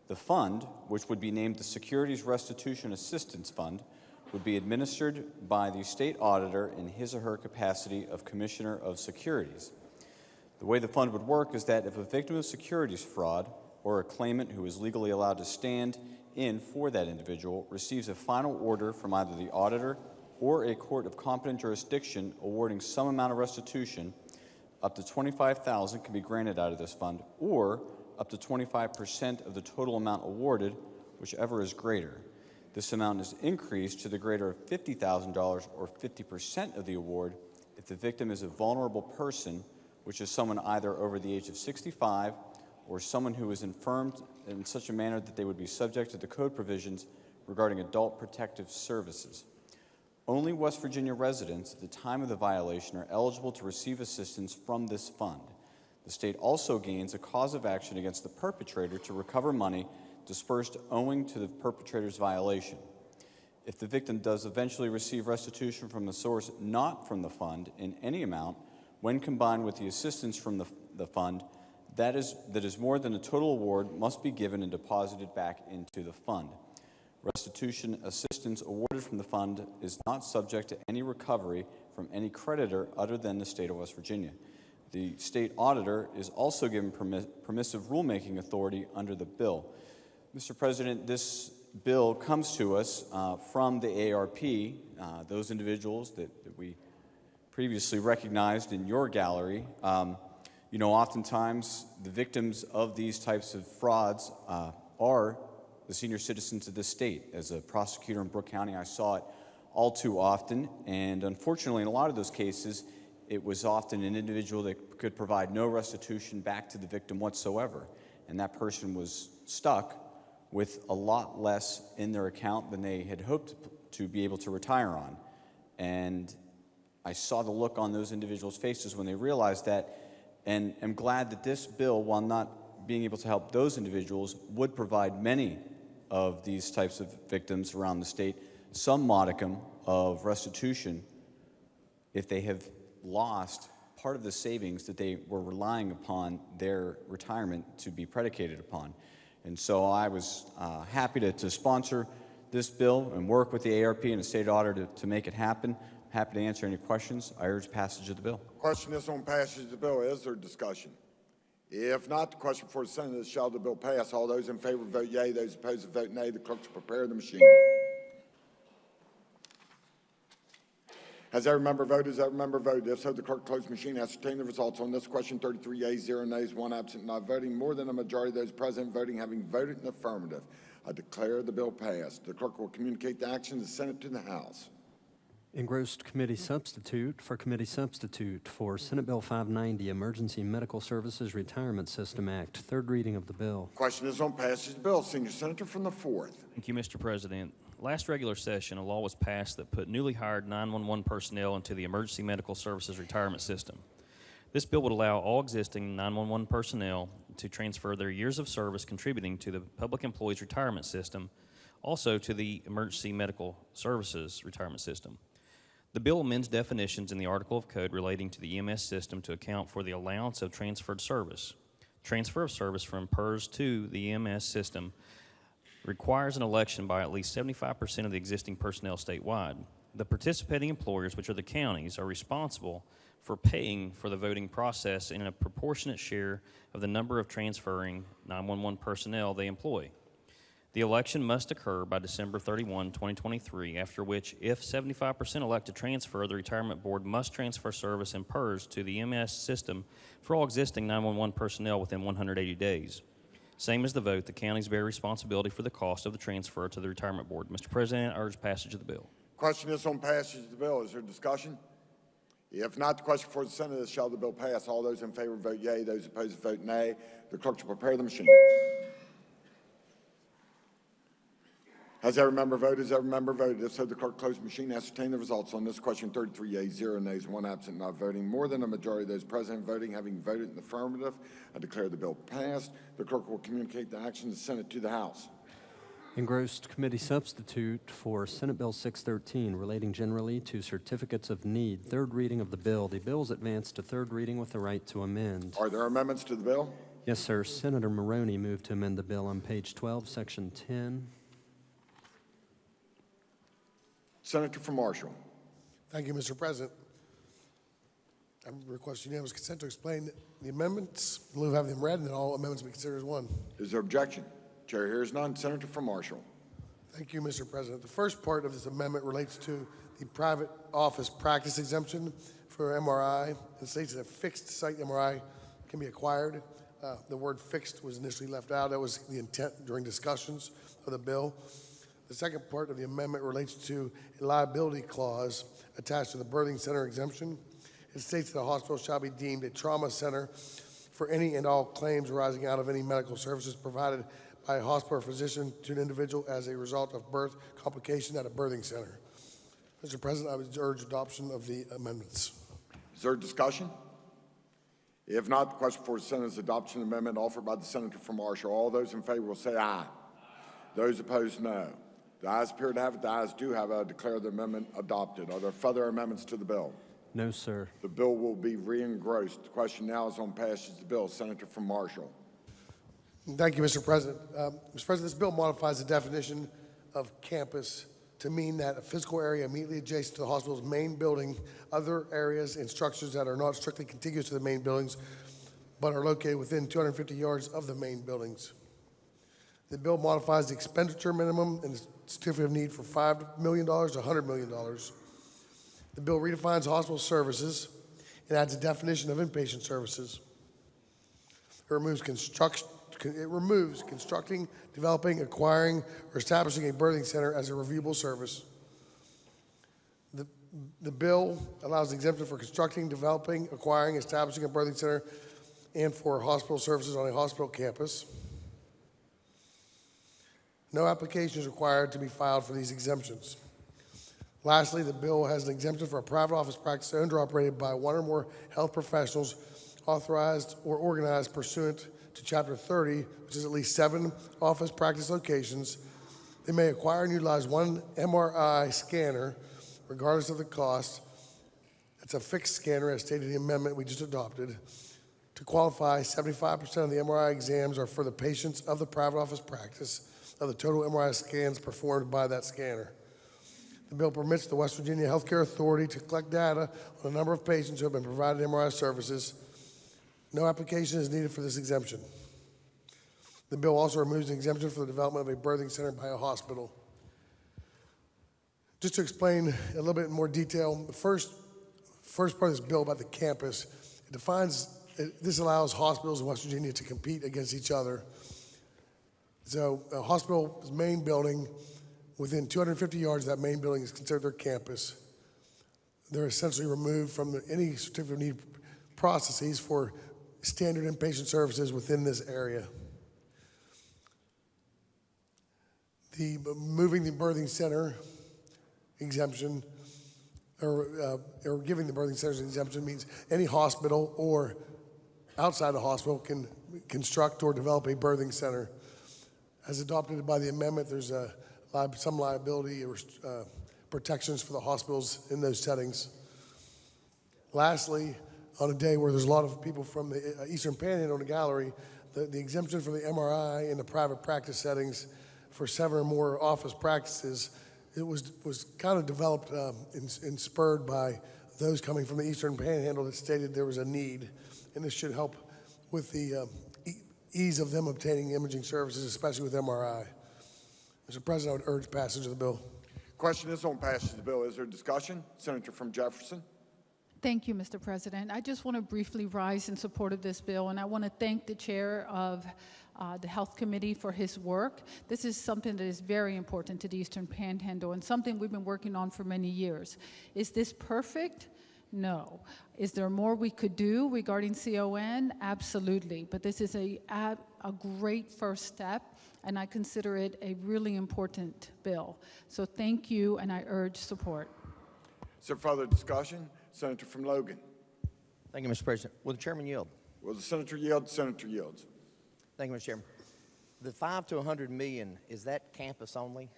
The fund, which would be named the Securities Restitution Assistance Fund, would be administered by the state auditor in his or her capacity of Commissioner of Securities. The way the fund would work is that if a victim of securities fraud or a claimant who is legally allowed to stand in for that individual receives a final order from either the auditor or a court of competent jurisdiction awarding some amount of restitution, up to $25,000 can be granted out of this fund, or up to 25% of the total amount awarded, whichever is greater. This amount is increased to the greater of $50,000 or 50% of the award if the victim is a vulnerable person, which is someone either over the age of 65 or someone who is infirmed in such a manner that they would be subject to the code provisions regarding adult protective services. Only West Virginia residents at the time of the violation are eligible to receive assistance from this fund. The state also gains a cause of action against the perpetrator to recover money dispersed owing to the perpetrator's violation. If the victim does eventually receive restitution from a source not from the fund in any amount, when combined with the assistance from the fund, that is more than the total award must be given and deposited back into the fund. Restitution assistance awarded from the fund is not subject to any recovery from any creditor other than the state of West Virginia. The state auditor is also given permissive rulemaking authority under the bill. Mr. President, this bill comes to us from the ARP, those individuals that we previously recognized in your gallery. You know, oftentimes the victims of these types of frauds are the senior citizens of this state. As a prosecutor in Brooke County, I saw it all too often, and unfortunately in a lot of those cases, it was often an individual that could provide no restitution back to the victim whatsoever, and that person was stuck with a lot less in their account than they had hoped to be able to retire on. And I saw the look on those individuals' faces when they realized that, and am glad that this bill, while not being able to help those individuals, would provide many of these types of victims around the state some modicum of restitution if they have lost part of the savings that they were relying upon their retirement to be predicated upon. And so I was happy to sponsor this bill and work with the ARP and the state auditor to make it happen. Happy to answer any questions. I urge passage of the bill. Question is on passage of the bill. Is there discussion? If not, the question before the Senate is, shall the bill pass? All those in favor vote yea. Those opposed vote nay. The clerk will prepare the machine. Has every member voted? Has every member voted? If so, the clerk close the machine. Ascertain the results on this question. 33 yeas, 0 nays, 1 absent, not voting. More than a majority of those present voting having voted in the affirmative. I declare the bill passed. The clerk will communicate the action of the Senate to the House. Engrossed committee substitute for Senate Bill 590, Emergency Medical Services Retirement System Act. Third reading of the bill. Question is on passage of the bill. Senior Senator from the 4th. Thank you, Mr. President. Last regular session, a law was passed that put newly hired 911 personnel into the Emergency Medical Services Retirement System. This bill would allow all existing 911 personnel to transfer their years of service contributing to the Public Employees Retirement System, also to the Emergency Medical Services Retirement System. The bill amends definitions in the Article of Code relating to the EMS system to account for the allowance of transferred service. Transfer of service from PERS to the EMS system requires an election by at least 75% of the existing personnel statewide. The participating employers, which are the counties, are responsible for paying for the voting process in a proportionate share of the number of transferring 911 personnel they employ. The election must occur by December 31, 2023, after which, if 75% elect to transfer, the Retirement Board must transfer service in PERS to the EMS system for all existing 911 personnel within 180 days. Same as the vote, the counties bear responsibility for the cost of the transfer to the Retirement Board. Mr. President, I urge passage of the bill. Question is on passage of the bill. Is there discussion? If not, the question before the Senate is, shall the bill pass? All those in favor vote yea. Those opposed vote nay. The clerk will prepare the machine. Has every member voted? Has every member voted? If so, the clerk close the machine. Ascertain the results on this question. 33 yeas, 0 nays, 1 absent, not voting. More than a majority of those present voting having voted in the affirmative, I declare the bill passed. The clerk will communicate the action of the Senate to the House. Engrossed committee substitute for Senate Bill 613 relating generally to certificates of need. Third reading of the bill. The bill is advanced to third reading with the right to amend. Are there amendments to the bill? Yes, sir. Senator Maroney moved to amend the bill on page 12, section 10. Senator from Marshall. Thank you, Mr. President. I request unanimous consent to explain the amendments, in lieu of having them read, and then all amendments be considered as one. Is there objection? Chair hears none. Senator from Marshall. Thank you, Mr. President. The first part of this amendment relates to the private office practice exemption for MRI. It states that a fixed site MRI can be acquired. The word fixed was initially left out. That was the intent during discussions of the bill. The second part of the amendment relates to a liability clause attached to the birthing center exemption. It states that a hospital shall be deemed a trauma center for any and all claims arising out of any medical services provided by a hospital or physician to an individual as a result of birth complication at a birthing center. Mr. President, I would urge adoption of the amendments. Is there discussion? If not, the question for the Senate is adoption of the amendment offered by the Senator from Marshall. All those in favor will say aye. Those opposed, no. The ayes appear to have it. The ayes do have it. I declare the amendment adopted. Are there further amendments to the bill? No, sir. The bill will be re-engrossed. The question now is on passage of the bill. Senator from Marshall. Thank you, Mr. President. Mr. President, this bill modifies the definition of campus to mean that a physical area immediately adjacent to the hospital's main building, other areas and structures that are not strictly contiguous to the main buildings, but are located within 250 yards of the main buildings. The bill modifies the expenditure minimum and the certificate of need for $5 million to $100 million. The bill redefines hospital services and adds a definition of inpatient services. It removes constructing, developing, acquiring, or establishing a birthing center as a reviewable service. The bill allows exemption for constructing, developing, acquiring, establishing a birthing center, and for hospital services on a hospital campus. No application is required to be filed for these exemptions. Lastly, the bill has an exemption for a private office practice owned or operated by one or more health professionals authorized or organized pursuant to Chapter 30, which is at least 7 office practice locations. They may acquire and utilize one MRI scanner, regardless of the cost. It's a fixed scanner, as stated in the amendment we just adopted. To qualify, 75% of the MRI exams are for the patients of the private office practice of the total MRI scans performed by that scanner. The bill permits the West Virginia Healthcare Authority to collect data on the number of patients who have been provided MRI services. No application is needed for this exemption. The bill also removes an exemption for the development of a birthing center by a hospital. Just to explain a little bit in more detail, the first part of this bill about the campus, this allows hospitals in West Virginia to compete against each other. So a hospital's main building, within 250 yards of that main building is considered their campus. They're essentially removed from any certificate of need processes for standard inpatient services within this area. Moving the birthing center exemption, or giving the birthing centers an exemption, means any hospital or outside the hospital can construct or develop a birthing center. As adopted by the amendment, there's some liability protections for the hospitals in those settings. Lastly, on a day where there's a lot of people from the Eastern Panhandle in the gallery, the exemption for the MRI in the private practice settings for 7 or more office practices, it was kind of developed and spurred by those coming from the Eastern Panhandle that stated there was a need, and this should help with the ease of them obtaining imaging services, especially with MRI. Mr. President, I would urge passage of the bill. Question is on passage of the bill. Is there discussion? Senator from Jefferson. Thank you, Mr. President. I just want to briefly rise in support of this bill, and I want to thank the chair of the Health Committee for his work. This is something that is very important to the Eastern Panhandle and something we've been working on for many years. Is this perfect? No. Is there more we could do regarding CON? Absolutely. But this is a great first step, and I consider it a really important bill. So thank you, and I urge support. Is there further discussion? Senator from Logan. Thank you, Mr. President. Will the chairman yield? Will the senator yield? Senator yields. Thank you, Mr. Chairman. The $5 to $100 million, is that campus only?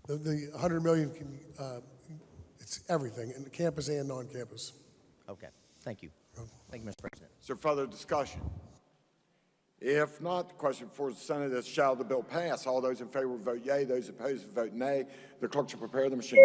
The $100 million it's everything, and campus and non-campus. Okay. Thank you. Thank you, Mr. President. Is there further discussion? If not, the question before the Senate is, shall the bill pass? All those in favor vote yea. Those opposed vote nay. The clerk shall prepare the machine.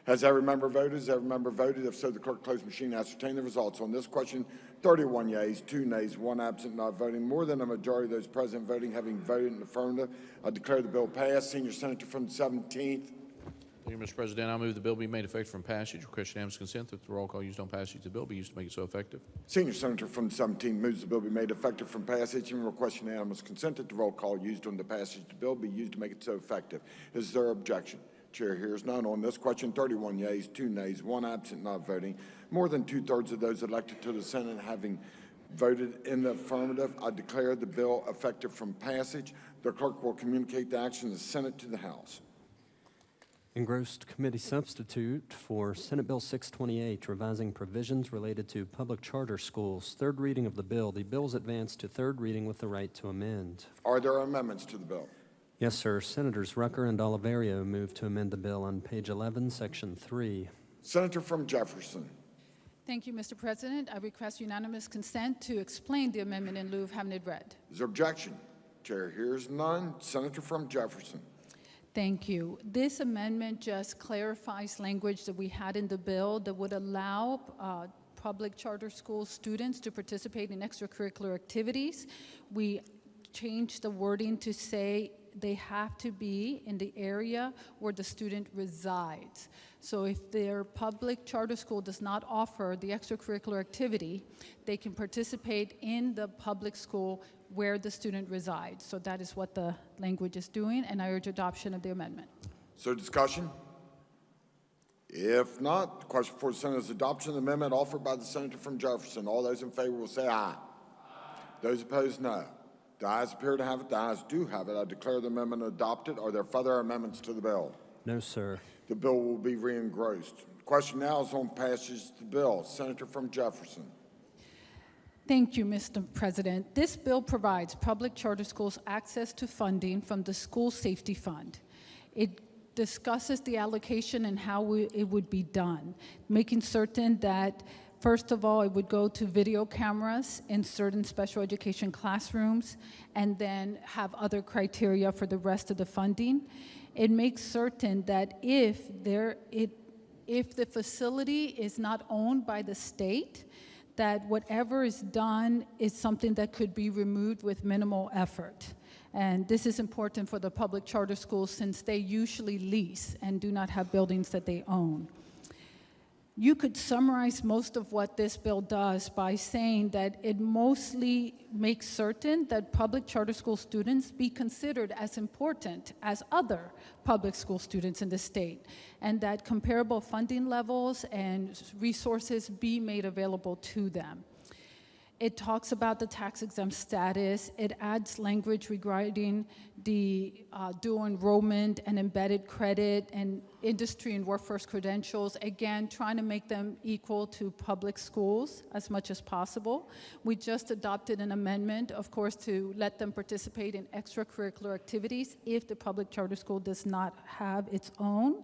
Has every member voted? Has every member voted? If so, the clerk close the machine and ascertain the results. On this question, 31 yeas, 2 nays, 1 absent, not voting. More than a majority of those present voting having voted in the affirmative, I declare the bill passed. Senior Senator from the 17th. Thank you, Mr. President. I move the bill be made effective from passage. Request unanimous consent that the roll call used on passage of the bill be used to make it so effective. Senior Senator from the 17th moves the bill be made effective from passage and request unanimous consent that the roll call used on the passage of the bill be used to make it so effective. Is there objection? Chair hears none. On this question, 31 yeas, 2 nays, 1 absent, not voting. More than 2/3 of those elected to the Senate having voted in the affirmative, I declare the bill effective from passage. The clerk will communicate the action of the Senate to the House. Engrossed committee substitute for Senate Bill 628, revising provisions related to public charter schools. Third reading of the bill. The bill is advanced to third reading with the right to amend. Are there amendments to the bill? Yes, sir. Senators Rucker and Oliverio move to amend the bill on page 11, section 3. Senator from Jefferson. Thank you, Mr. President. I request unanimous consent to explain the amendment in lieu of having it read. Is there objection? Chair hears none. Senator from Jefferson. Thank you. This amendment just clarifies language that we had in the bill that would allow public charter school students to participate in extracurricular activities. We changed the wording to say they have to be in the area where the student resides. So if their public charter school does not offer the extracurricular activity, they can participate in the public school where the student resides. So that is what the language is doing, and I urge adoption of the amendment. So discussion? If not, the question for the Senate is adoption of the amendment offered by the Senator from Jefferson. All those in favor will say aye. Those opposed, no. The ayes appear to have it. The ayes do have it. I declare the amendment adopted. Are there further amendments to the bill? No, sir. The bill will be re-engrossed. The question now is on passage of the bill. Senator from Jefferson. Thank you, Mr. President. This bill provides public charter schools access to funding from the School Safety Fund. It discusses the allocation and how it would be done, making certain that, first of all, it would go to video cameras in certain special education classrooms, and then have other criteria for the rest of the funding. It makes certain that if the facility is not owned by the state, that whatever is done is something that could be removed with minimal effort. And this is important for the public charter schools since they usually lease and do not have buildings that they own. You could summarize most of what this bill does by saying that it mostly makes certain that public charter school students be considered as important as other public school students in the state, and that comparable funding levels and resources be made available to them. It talks about the tax-exempt status. It adds language regarding the dual enrollment and embedded credit and industry and workforce credentials, again, trying to make them equal to public schools as much as possible. We just adopted an amendment, of course, to let them participate in extracurricular activities if the public charter school does not have its own.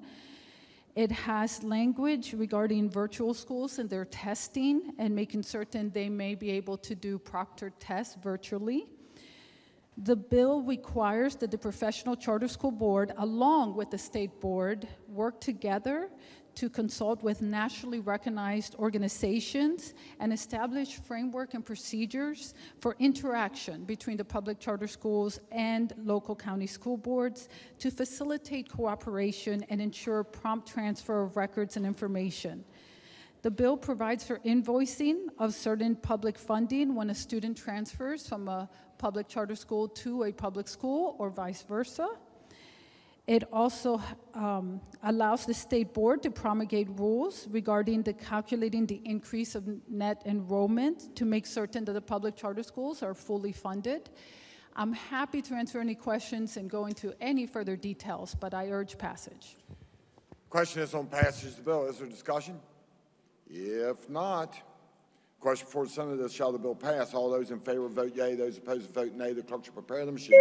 It has language regarding virtual schools and their testing and making certain they may be able to do proctored tests virtually. The bill requires that the Professional Charter School Board, along with the State Board, work together to consult with nationally recognized organizations and establish framework and procedures for interaction between the public charter schools and local county school boards to facilitate cooperation and ensure prompt transfer of records and information. The bill provides for invoicing of certain public funding when a student transfers from a public charter school to a public school or vice versa. It also allows the state board to promulgate rules regarding the calculating the increase of net enrollment to make certain that the public charter schools are fully funded. I'm happy to answer any questions and go into any further details, but I urge passage. Question is on passage of the bill. Is there discussion? If not, question for the Senate is, shall the bill pass? All those in favor vote yea, those opposed vote nay. The clerk shall prepare the machine.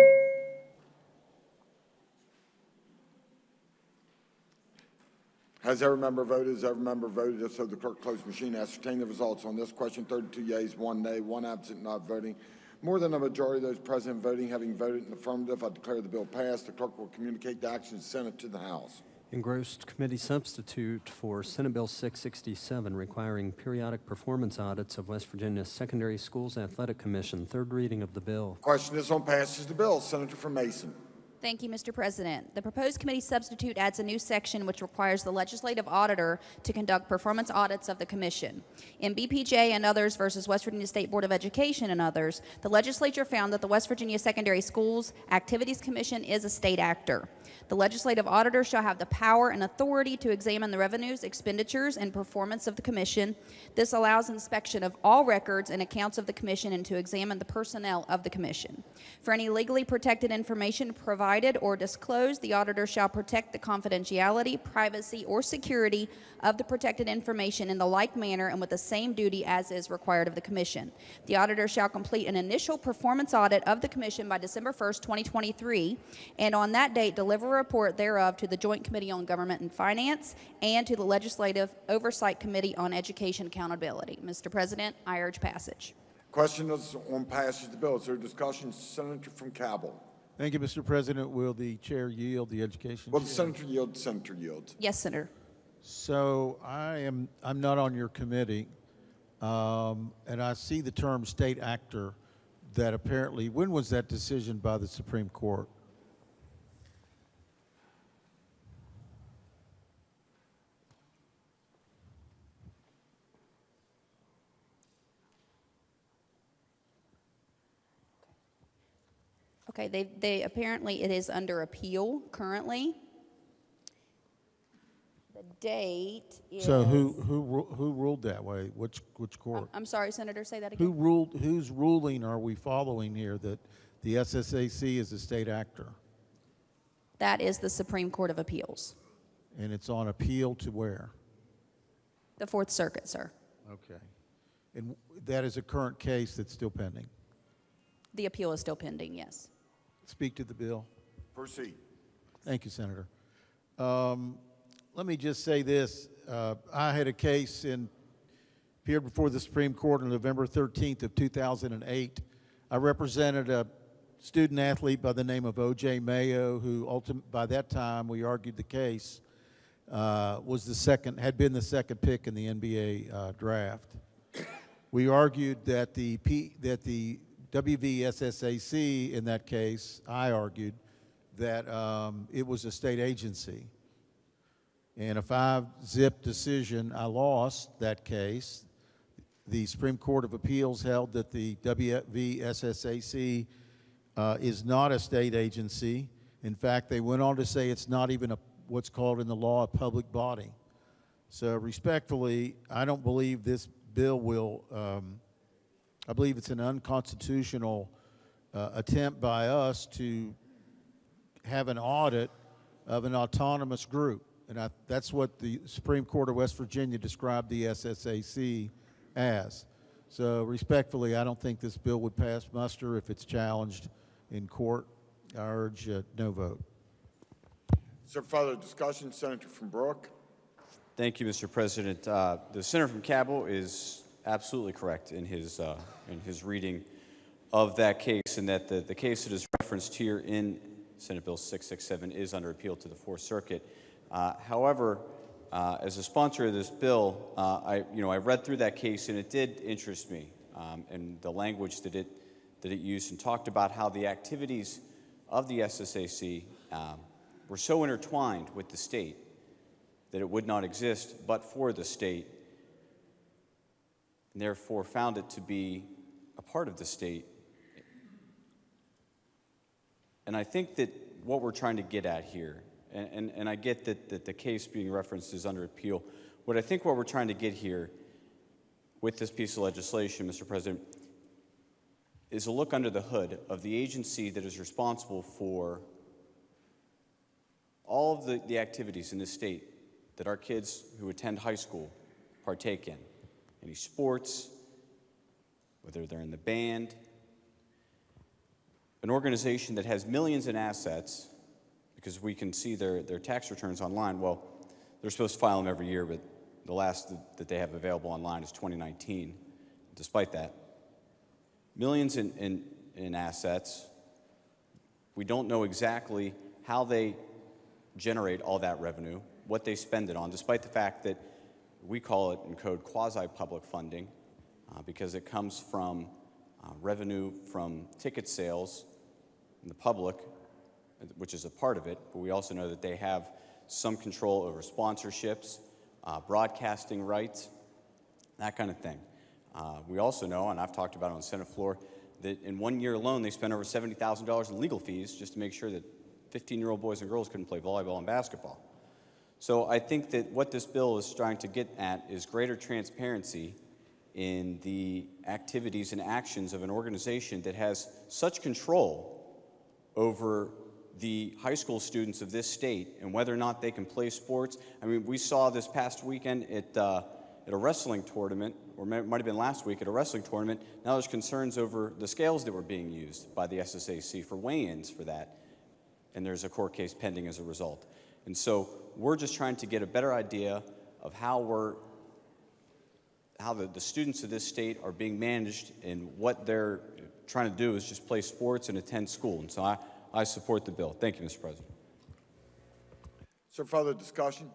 Has every member voted? Has every member voted? If so, the clerk close the machine. Ascertain the results on this question. 32 yeas, 1 nay, 1 absent, not voting. More than a majority of those present voting having voted in the affirmative, I declare the bill passed. The clerk will communicate the action of the Senate to the House. Engrossed committee substitute for Senate Bill 667, requiring periodic performance audits of West Virginia Secondary Schools Athletic Commission. Third reading of the bill. Question is on passage of the bill. Senator from Mason. Thank you, Mr. President. The proposed committee substitute adds a new section which requires the legislative auditor to conduct performance audits of the commission. In BPJ and others versus West Virginia State Board of Education and others, the legislature found that the West Virginia Secondary Schools Activities Commission is a state actor. The legislative auditor shall have the power and authority to examine the revenues, expenditures, and performance of the commission. This allows inspection of all records and accounts of the commission and to examine the personnel of the commission. For any legally protected information provided provided or disclosed, the auditor shall protect the confidentiality, privacy, or security of the protected information in the like manner and with the same duty as is required of the Commission. The auditor shall complete an initial performance audit of the Commission by December 1st, 2023, and on that date deliver a report thereof to the Joint Committee on Government and Finance and to the Legislative Oversight Committee on Education Accountability. Mr. President, I urge passage. Question is on passage of the bill. Is there discussion? Senator from Cabell. Thank you, Mr. President. Will the chair yield the education? Will the senator yield? Senator yields. Yes, Senator. So I'm not on your committee, and I see the term state actor that apparently, when was that decision by the Supreme Court? Okay, they apparently it is under appeal currently. The date is. So who ruled that way? Which court? I'm sorry, Senator, say that again. Whose ruling are we following here that the SSAC is a state actor? That is the Supreme Court of Appeals. And it's on appeal to where? The Fourth Circuit, sir. Okay. And that is a current case that's still pending? The appeal is still pending, yes. Speak to the bill. Proceed. Thank you, Senator. Let me just say this. I had a case appeared before the Supreme Court on November 13th of 2008. I represented a student athlete by the name of O.J. Mayo, who by that time we argued the case, had been the second pick in the NBA draft. We argued that the WVSSAC in that case, I argued that it was a state agency. In a 5-zip decision, I lost that case. The Supreme Court of Appeals held that the WVSSAC is not a state agency. In fact, they went on to say it's not even what's called in the law a public body. So respectfully, I don't believe this bill will, I believe it's an unconstitutional attempt by us to have an audit of an autonomous group. And that's what the Supreme Court of West Virginia described the SSAC as. So respectfully, I don't think this bill would pass muster if it's challenged in court. I urge no vote. Is there further discussion? Senator from Brooke. Thank you, Mr. President. The senator from Cabell is absolutely correct in his reading of that case, and that the case that is referenced here in Senate Bill 667 is under appeal to the Fourth Circuit. However, as a sponsor of this bill, I read through that case, and it did interest me, and the language that it used, and talked about how the activities of the SSAC were so intertwined with the state that it would not exist but for the state, and therefore found it to be a part of the state. And I think that what we're trying to get at here, and I get that the case being referenced is under appeal, what we're trying to get here with this piece of legislation, Mr. President, is a look under the hood of the agency that is responsible for all of the activities in this state that our kids who attend high school partake in. Any sports, whether they're in the band, an organization that has millions in assets, because we can see their tax returns online. Well, they're supposed to file them every year, but the last that they have available online is 2019. Despite that, millions in assets. We don't know exactly how they generate all that revenue, what they spend it on, despite the fact that we call it in code quasi-public funding, because it comes from revenue from ticket sales in the public, which is a part of it, but we also know that they have some control over sponsorships, broadcasting rights, that kind of thing. We also know, and I've talked about it on the Senate floor, that in 1 year alone they spent over $70,000 in legal fees just to make sure that 15-year-old boys and girls couldn't play volleyball and basketball. So I think that what this bill is trying to get at is greater transparency in the activities and actions of an organization that has such control over the high school students of this state and whether or not they can play sports. I mean, we saw this past weekend at a wrestling tournament, or it might have been last week at a wrestling tournament. Now there's concerns over the scales that were being used by the SSAC for weigh-ins for that, and there's a court case pending as a result. And so we're just trying to get a better idea of how the students of this state are being managed, and what they're trying to do is just play sports and attend school. And so I support the bill. Thank you, Mr. President. Is there further discussion?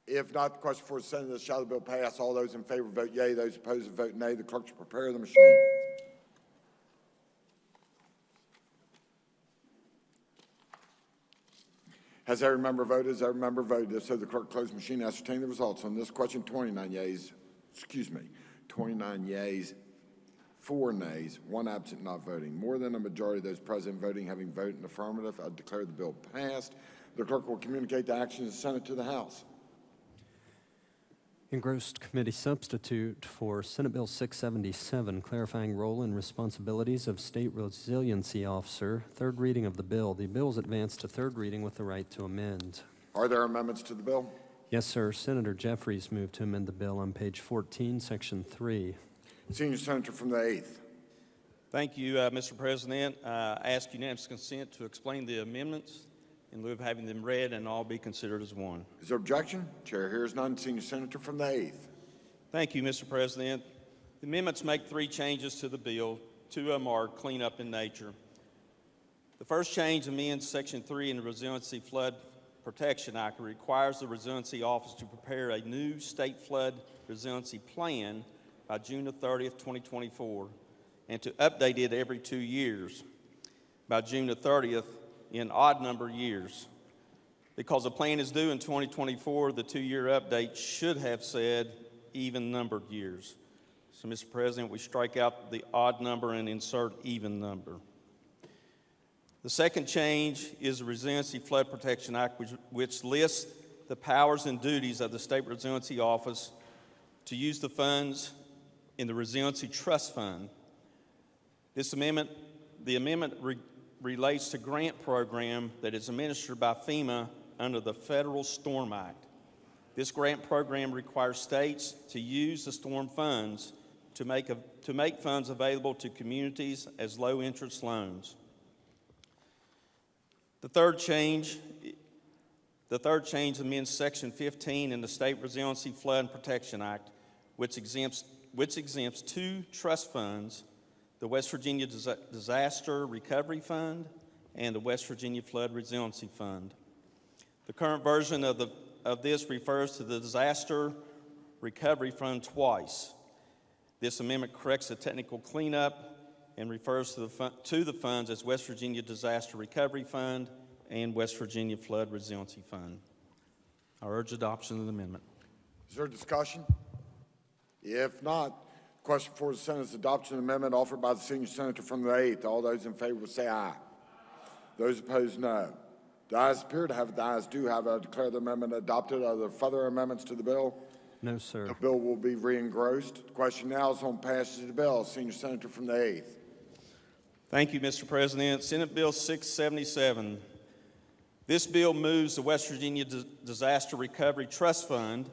If not, the question for the Senate is, shall the bill pass? All those in favor vote yea. Those opposed vote nay. The clerk should prepare the machine. Has every member voted? Has every member voted? If so, the clerk close the machine and ascertain the results. On this question, 29 yeas, 4 nays, 1 absent not voting. More than a majority of those present voting having voted in the affirmative, I declare the bill passed. The clerk will communicate the action of the Senate to the House. Engrossed committee substitute for Senate Bill 677, clarifying role and responsibilities of State Resiliency Officer. Third reading of the bill. The bill is advanced to third reading with the right to amend. Are there amendments to the bill? Yes, sir. Senator Jeffries moved to amend the bill on page 14, section 3. Senior Senator from the 8th. Thank you, Mr. President. I ask unanimous consent to explain the amendments in lieu of having them read and all be considered as one. Is there objection? Chair hears none. Senior Senator from the 8th. Thank you, Mr. President. The amendments make 3 changes to the bill. 2 of them are cleanup in nature. The first change amends Section 3 in the Resiliency Flood Protection Act. It requires the Resiliency Office to prepare a new state flood resiliency plan by June 30th, 2024, and to update it every 2 years by June 30th in odd number years. Because the plan is due in 2024, the 2-year update should have said even numbered years. So, Mr. President, we strike out the odd number and insert even number. The second change is the Resiliency Flood Protection Act, which lists the powers and duties of the State Resiliency Office to use the funds in the Resiliency Trust Fund. The amendment relates to grant program that is administered by FEMA under the Federal Storm Act. This grant program requires states to use the storm funds to make funds available to communities as low-interest loans. The third change amends Section 15 in the State Resiliency Flood and Protection Act, which exempts 2 trust funds, the West Virginia Disaster Recovery Fund and the West Virginia Flood Resiliency Fund. The current version of this refers to the Disaster Recovery Fund twice. This amendment corrects the technical cleanup and refers to the funds as West Virginia Disaster Recovery Fund and West Virginia Flood Resiliency Fund. I urge adoption of the amendment. Is there discussion? If not, question for the Senate is adoption of the amendment offered by the Senior Senator from the 8th. All those in favor will say aye. Those opposed, no. The ayes appear to have it. The ayes do have it. I declare the amendment adopted. Are there further amendments to the bill? No, sir. The bill will be re-engrossed. The question now is on passage of the bill. Senior Senator from the 8th. Thank you, Mr. President. Senate Bill 677. This bill moves the West Virginia Disaster Recovery Trust Fund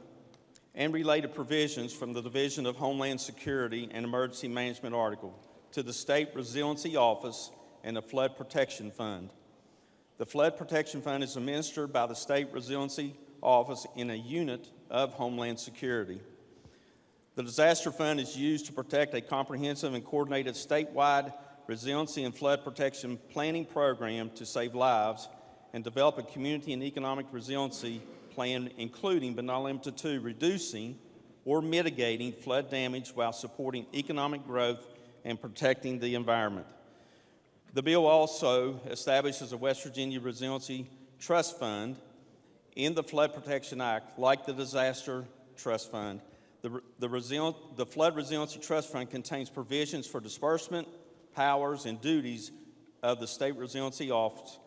and related provisions from the Division of Homeland Security and Emergency Management article to the State Resiliency Office and the Flood Protection Fund. The Flood Protection Fund is administered by the State Resiliency Office in a unit of Homeland Security. The Disaster Fund is used to protect a comprehensive and coordinated statewide resiliency and flood protection planning program to save lives and develop a community and economic resiliency plan, including but not limited to reducing or mitigating flood damage while supporting economic growth and protecting the environment. The bill also establishes a West Virginia Resiliency Trust Fund in the Flood Protection Act, like the Disaster Trust Fund. The Flood Resiliency Trust Fund contains provisions for disbursement, powers, and duties of the State Resiliency Office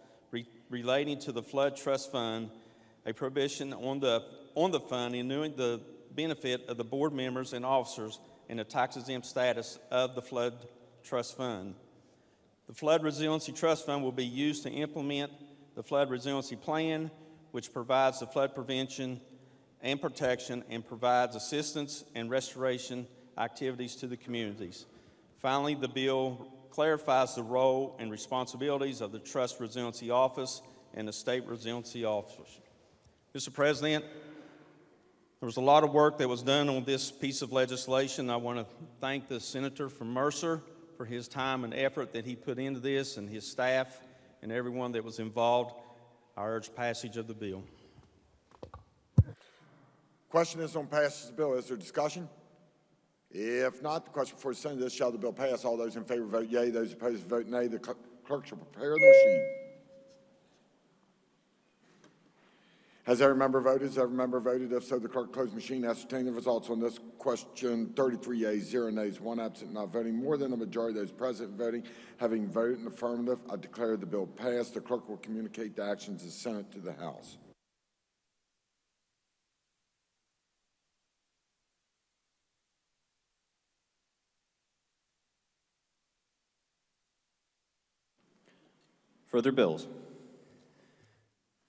relating to the Flood Trust Fund, a prohibition on the fund renewing the benefit of the board members and officers and the tax-exempt status of the Flood Trust Fund. The Flood Resiliency Trust Fund will be used to implement the Flood Resiliency Plan, which provides the flood prevention and protection and provides assistance and restoration activities to the communities. Finally, the bill clarifies the role and responsibilities of the Trust Resiliency Office and the State Resiliency Office. Mr. President, there was a lot of work that was done on this piece of legislation. I want to thank the Senator from Mercer for his time and effort that he put into this, and his staff and everyone that was involved. I urge passage of the bill. Question is on passage of the bill. Is there discussion? If not, the question before the Senate is, shall the bill pass? All those in favor vote yea. Those opposed vote nay. The clerk shall prepare the machine. Has every member voted? Has every member voted? If so, the clerk close the machine. Ascertain the results on this question. 33 yeas, 0 nays, 1 absent, not voting. More than a majority of those present voting. Having voted in the affirmative, I declare the bill passed. The clerk will communicate the actions of the Senate to the House. Further bills.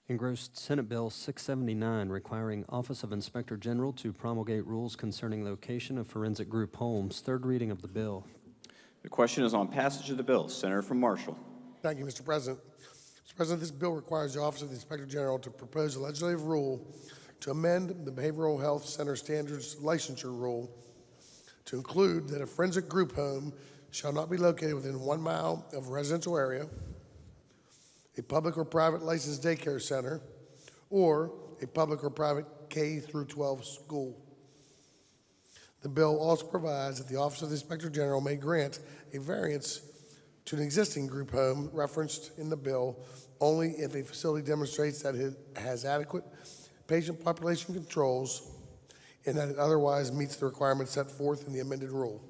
Engrossed Senate Bill 679, requiring Office of Inspector General to promulgate rules concerning location of forensic group homes. Third reading of the bill. The question is on passage of the bill. Senator from Marshall. Thank you, Mr. President. Mr. President, this bill requires the Office of the Inspector General to propose a legislative rule to amend the Behavioral Health Center Standards Licensure Rule to include that a forensic group home shall not be located within 1 mile of a residential area, a public or private licensed daycare center, or a public or private K through 12 school. The bill also provides that the Office of the Inspector General may grant a variance to an existing group home referenced in the bill only if a facility demonstrates that it has adequate patient population controls and that it otherwise meets the requirements set forth in the amended rule.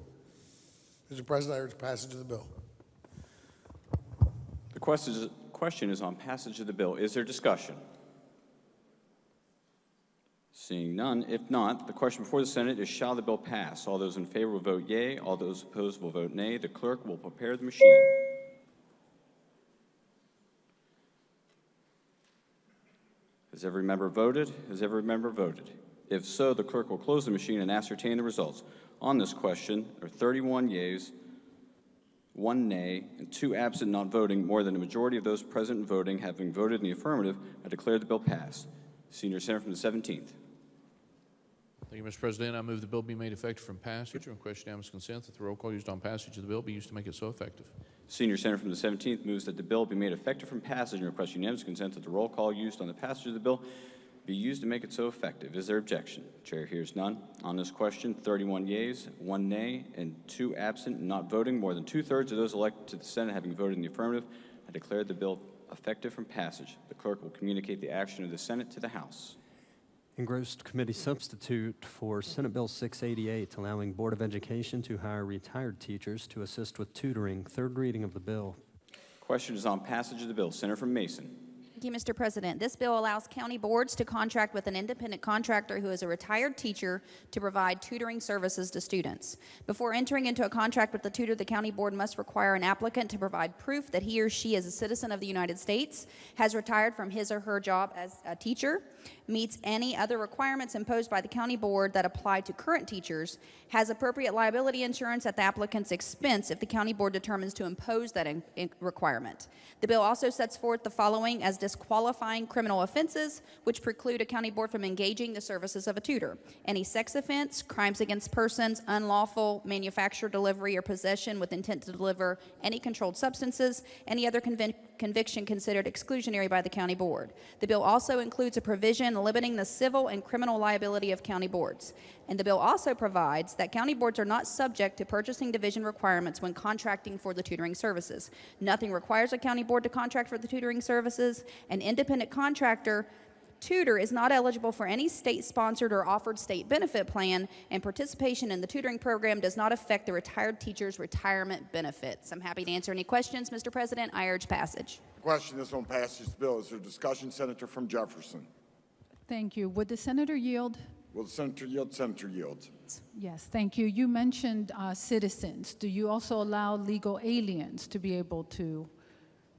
Mr. President, I urge passage of the bill. The question is on passage of the bill. Is there discussion? Seeing none, if not, the question before the Senate is, shall the bill pass? All those in favor will vote yea. All those opposed will vote nay. The clerk will prepare the machine. Has every member voted? Has every member voted? If so, the clerk will close the machine and ascertain the results. On this question, there are 31 yeas, 1 nay, and 2 absent not voting. More than a majority of those present and voting having voted in the affirmative, I declare the bill passed. Senior Senator from the 17th. Thank you, Mr. President. I move the bill be made effective from passage. On question unanimous consent that the roll call used on passage of the bill be used to make it so effective. Senior Senator from the 17th moves that the bill be made effective from passage and requests unanimous consent that the roll call used on the passage of the bill be used to make it so effective. Is there objection? Chair hears none. On this question, 31 yeas, 1 nay, and 2 absent and not voting. More than 2/3 of those elected to the Senate having voted in the affirmative, I declare the bill effective from passage. The clerk will communicate the action of the Senate to the House. Engrossed committee substitute for Senate Bill 688, allowing Board of Education to hire retired teachers to assist with tutoring. Third reading of the bill. Question is on passage of the bill. Senator from Mason. Thank you, Mr. President. This bill allows county boards to contract with an independent contractor who is a retired teacher to provide tutoring services to students. Before entering into a contract with the tutor, the county board must require an applicant to provide proof that he or she is a citizen of the United States, has retired from his or her job as a teacher, meets any other requirements imposed by the county board that apply to current teachers, has appropriate liability insurance at the applicant's expense if the county board determines to impose that requirement. The bill also sets forth the following as disqualifying criminal offenses which preclude a county board from engaging the services of a tutor: any sex offense, crimes against persons, unlawful manufacture, delivery, or possession with intent to deliver any controlled substances, any other conviction considered exclusionary by the county board. The bill also includes a provision limiting the civil and criminal liability of county boards. And the bill also provides that county boards are not subject to purchasing division requirements when contracting for the tutoring services. Nothing requires a county board to contract for the tutoring services. An independent contractor tutor is not eligible for any state-sponsored or offered state benefit plan, and participation in the tutoring program does not affect the retired teacher's retirement benefits. I'm happy to answer any questions, Mr. President. I urge passage. The question is on passage of the bill. Is there discussion? Senator from Jefferson. Thank you. Would the senator yield? Will the senator yield? Senator yields. Yes, thank you. You mentioned citizens. Do you also allow legal aliens to be able to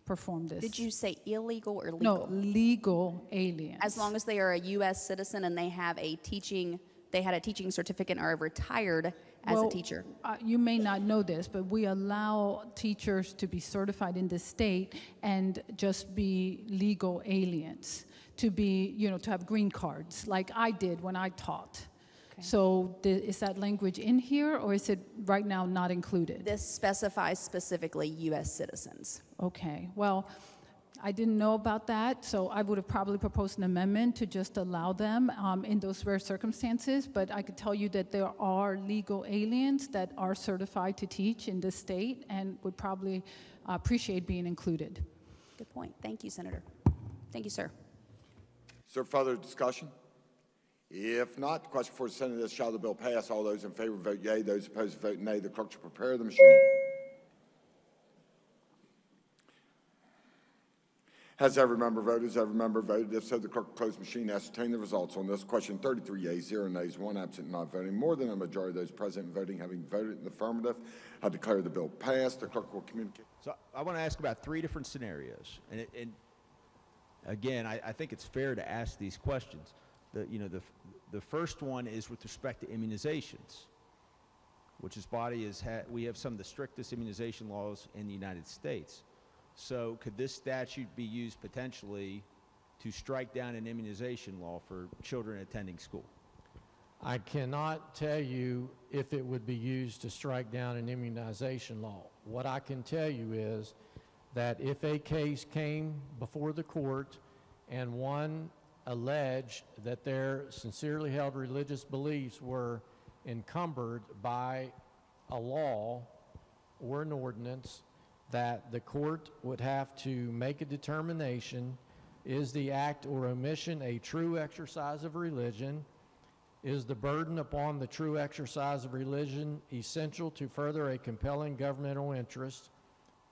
perform this? Did you say illegal or legal? No, legal aliens. As long as they are a U.S. citizen and they have a teaching certificate and are retired as a teacher. You may not know this, but we allow teachers to be certified in the state and just be legal aliens, to be, to have green cards, like I did when I taught. Okay. So is that language in here, or is it right now not included? This specifies specifically U.S. citizens. Okay, well, I didn't know about that, so I would have probably proposed an amendment to just allow them in those rare circumstances, but I could tell you that there are legal aliens that are certified to teach in this state and would probably appreciate being included. Good point. Thank you, Senator. Thank you, sir. Is there further discussion? If not, the question for the Senate is, shall the bill pass? All those in favor vote yea. Those opposed vote nay. The clerk shall prepare the machine. Has every member voted? Has every member voted? If so, the clerk will close the machine, ascertain the results on this question. 33 yeas, 0 nays, 1 absent, not voting. More than a majority of those present voting having voted in the affirmative, I declare the bill passed. The clerk will communicate. So I want to ask about 3 different scenarios. And again, I think it's fair to ask these questions. The first one is with respect to immunizations, which this body we have some of the strictest immunization laws in the United States. So could this statute be used potentially to strike down an immunization law for children attending school? I cannot tell you if it would be used to strike down an immunization law. What I can tell you is that if a case came before the court and one alleged that their sincerely held religious beliefs were encumbered by a law or an ordinance, that the court would have to make a determination: is the act or omission a true exercise of religion? Is the burden upon the true exercise of religion essential to further a compelling governmental interest?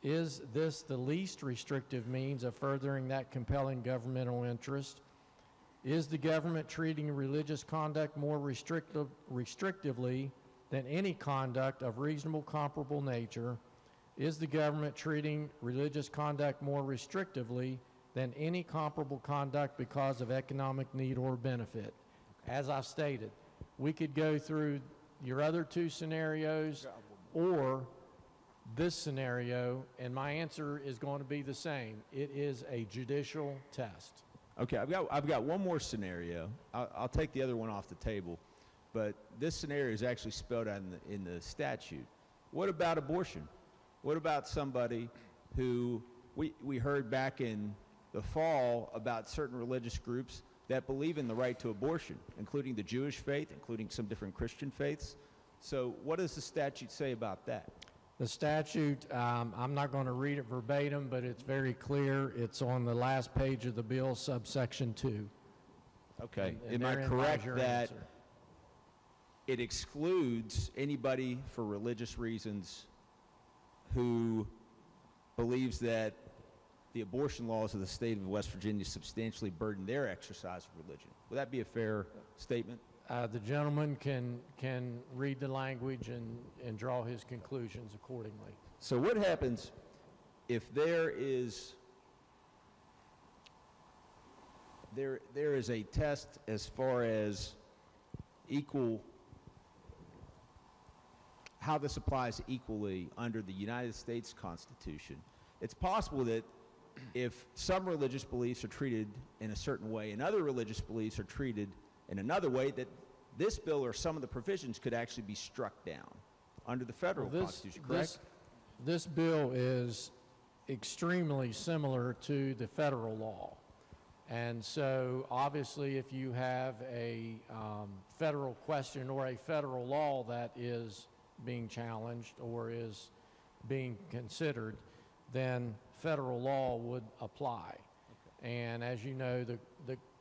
Is this the least restrictive means of furthering that compelling governmental interest? Is the government treating religious conduct more restrictively than any conduct of reasonable comparable nature? Is the government treating religious conduct more restrictively than any comparable conduct because of economic need or benefit? As I stated, we could go through your other 2 scenarios or this scenario, and my answer is going to be the same. It is a judicial test. Okay, I've got one more scenario. I'll take the other one off the table, but this scenario is actually spelled out in the statute. What about abortion? What about somebody who we heard back in the fall about certain religious groups that believe in the right to abortion, including the Jewish faith, including some different Christian faiths? So what does the statute say about that? The statute, I'm not going to read it verbatim, but it's very clear. It's on the last page of the bill, subsection 2. Okay. And Am I correct that answer. It excludes anybody for religious reasons who believes that the abortion laws of the state of West Virginia substantially burden their exercise of religion? Would that be a fair statement? The gentleman can read the language and draw his conclusions accordingly. So what happens if there is a test as far as how this applies equally under the United States Constitution? It's possible that if some religious beliefs are treated in a certain way and other religious beliefs are treated in another way, that this bill or some of the provisions could actually be struck down under the federal Constitution, correct? This bill is extremely similar to the federal law. And so obviously if you have a federal question or a federal law that is being challenged or is being considered, then federal law would apply. Okay. And as you know,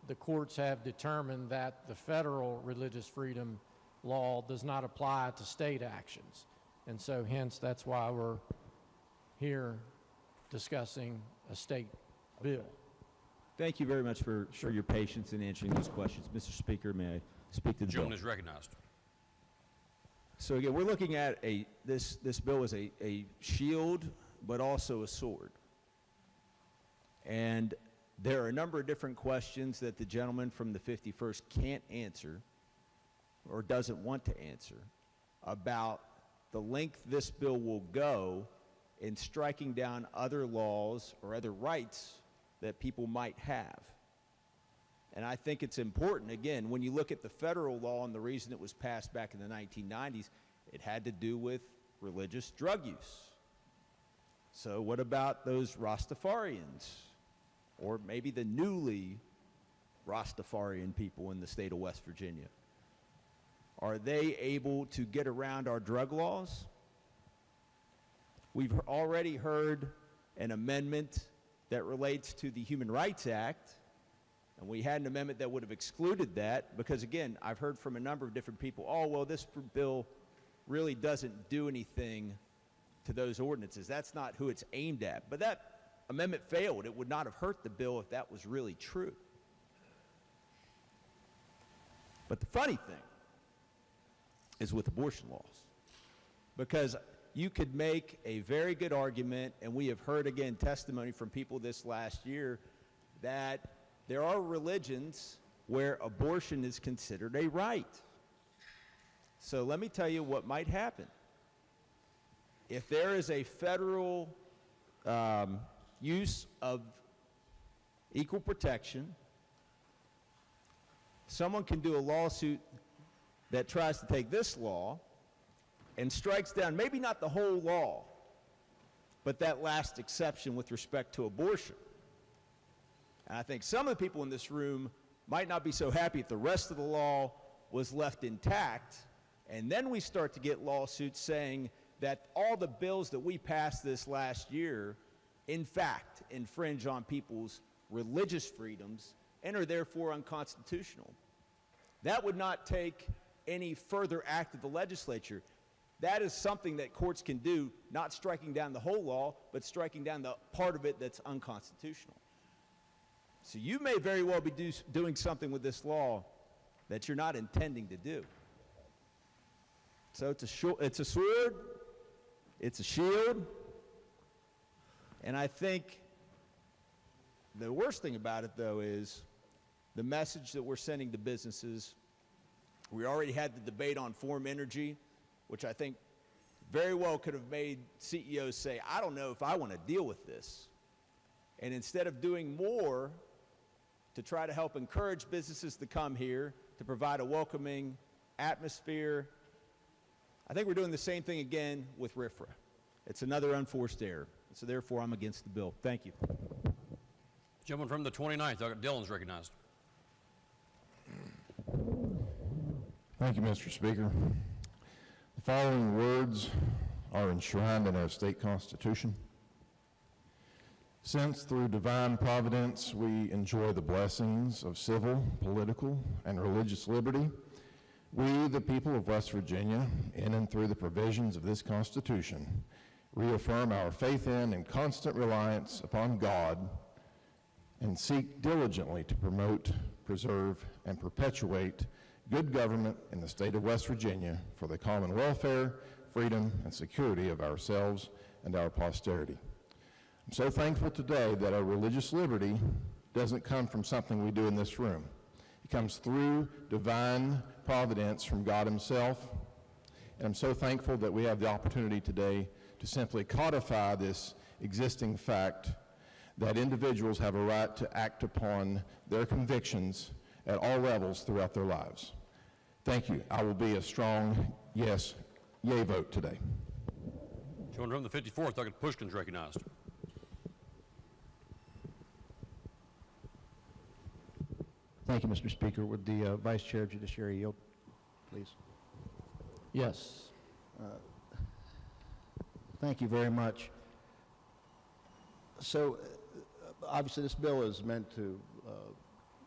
the courts have determined that the federal religious freedom law does not apply to state actions. And so hence that's why we're here discussing a state bill. Thank you very much for your patience in answering those questions. Mr. Speaker, may I speak to the bill. Gentleman is recognized. So again, we're looking at this bill as a shield, but also a sword. And there are a number of different questions that the gentleman from the 51st can't answer or doesn't want to answer about the length this bill will go in striking down other laws or other rights that people might have. And I think it's important, again, when you look at the federal law and the reason it was passed back in the 1990s, it had to do with religious drug use. So what about those Rastafarians? Or maybe the newly Rastafarian people in the state of West Virginia? Are they able to get around our drug laws? We've already heard an amendment that relates to the Human Rights Act, and we had an amendment that would have excluded that because, again, I've heard from a number of different people, oh, well, this bill really doesn't do anything to those ordinances. That's not who it's aimed at. But that amendment failed. It would not have hurt the bill if that was really true. But the funny thing is with abortion laws, because you could make a very good argument, and we have heard, again, testimony from people this last year, that there are religions where abortion is considered a right. So let me tell you what might happen. If there is a federal use of equal protection, someone can do a lawsuit that tries to take this law and strikes down maybe not the whole law, but that last exception with respect to abortion. And I think some of the people in this room might not be so happy if the rest of the law was left intact, and then we start to get lawsuits saying that all the bills that we passed this last year, in fact, infringe on people's religious freedoms and are therefore unconstitutional. That would not take any further act of the legislature. That is something that courts can do, not striking down the whole law, but striking down the part of it that's unconstitutional. So you may very well be doing something with this law that you're not intending to do. So it's a sword, it's a shield, and I think the worst thing about it, though, is the message that we're sending to businesses. We already had the debate on Form Energy, which I think very well could have made CEOs say, I don't know if I want to deal with this. And instead of doing more to try to help encourage businesses to come here, to provide a welcoming atmosphere, I think we're doing the same thing again with RFRA. It's another unforced error. So therefore, I'm against the bill. Thank you. Gentleman from the 29th, Dillon's recognized. Thank you, Mr. Speaker. The following words are enshrined in our state constitution. Since through divine providence we enjoy the blessings of civil, political, and religious liberty, we, the people of West Virginia, in and through the provisions of this Constitution, reaffirm our faith in and constant reliance upon God and seek diligently to promote, preserve, and perpetuate good government in the state of West Virginia for the common welfare, freedom, and security of ourselves and our posterity. I'm so thankful today that our religious liberty doesn't come from something we do in this room. It comes through divine providence from God Himself. And I'm so thankful that we have the opportunity today to simply codify this existing fact that individuals have a right to act upon their convictions at all levels throughout their lives. Thank you. I will be a strong yes, yay vote today. Gentleman from the 54th, Dr. Pushkin's recognized. Thank you, Mr. Speaker. Would the Vice Chair of Judiciary yield, please? Yes. Thank you very much. So, obviously, this bill is meant to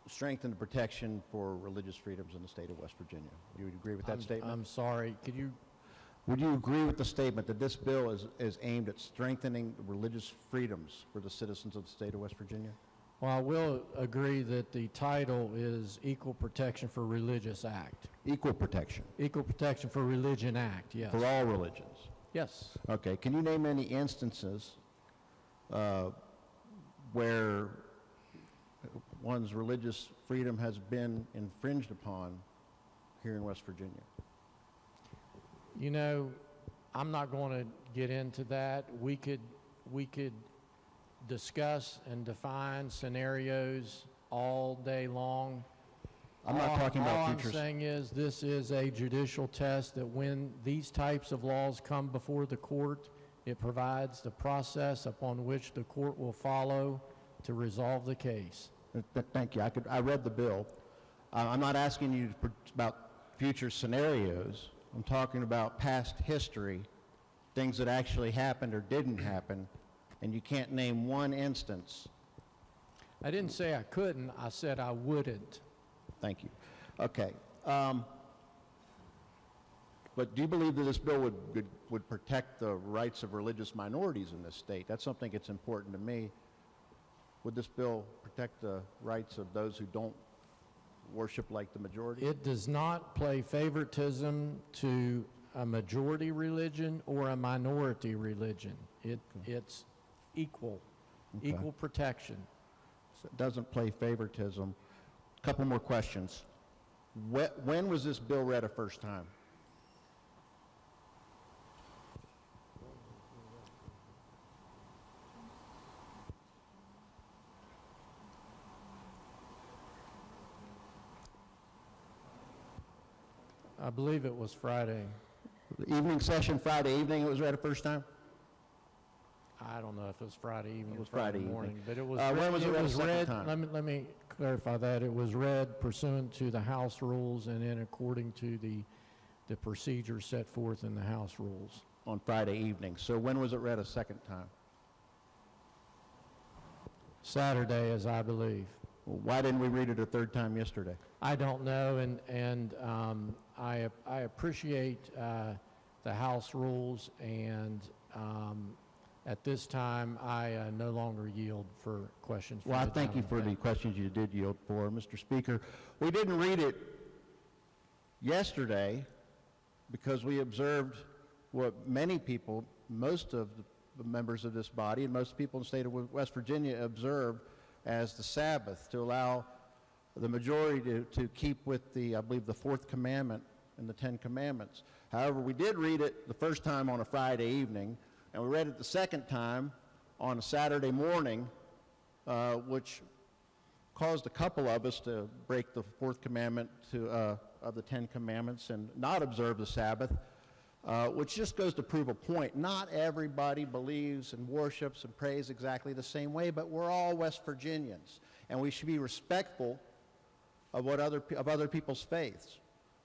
strengthen the protection for religious freedoms in the state of West Virginia. Do you agree with that statement? I'm sorry. Could you? Would you agree with the statement that this bill is aimed at strengthening religious freedoms for the citizens of the state of West Virginia? Well, I will agree that the title is Equal Protection for Religious Act. Equal protection. Equal Protection for Religion Act, yes. For all religions? Yes. Okay. Can you name any instances where one's religious freedom has been infringed upon here in West Virginia? You know, I'm not going to get into that. We could discuss and define scenarios all day long. I'm not talking about all futures. I'm saying is this is a judicial test that when these types of laws come before the court, it provides the process upon which the court will follow to resolve the case. Thank you. I read the bill. I'm not asking you about future scenarios. I'm talking about past history, things that actually happened or didn't happen, and you can't name one instance. I didn't say I couldn't. I said I wouldn't. Thank you. Okay. But do you believe that this bill would protect the rights of religious minorities in this state? That's something that's important to me. Would this bill protect the rights of those who don't worship like the majority? It does not play favoritism to a majority religion or a minority religion. It's equal, equal protection. So it doesn't play favoritism. A couple more questions. When was this bill read a first time? I believe it was Friday. The evening session, Friday evening, it was read a first time? I don't know if it was Friday evening It was or Friday Friday morning, evening. but it was When was it read a second time? Let me clarify that. It was read pursuant to the House rules and then according to the procedures set forth in the House rules. On Friday evening. So when was it read a second time? Saturday, as I believe. Well, why didn't we read it a third time yesterday? I don't know, and I appreciate the House rules, and at this time, I no longer yield for questions. Well, I thank you for the questions you did yield for, Mr. Speaker. We didn't read it yesterday because we observed what many people, most of the members of this body, and most people in the state of West Virginia observe as the Sabbath, to allow the majority to keep with the, I believe, the fourth commandment in the Ten Commandments. However, we did read it the first time on a Friday evening, and we read it the second time on a Saturday morning, which caused a couple of us to break the fourth commandment of the Ten Commandments and not observe the Sabbath, which just goes to prove a point. Not everybody believes and worships and prays exactly the same way, but we're all West Virginians, and we should be respectful of other people's faiths.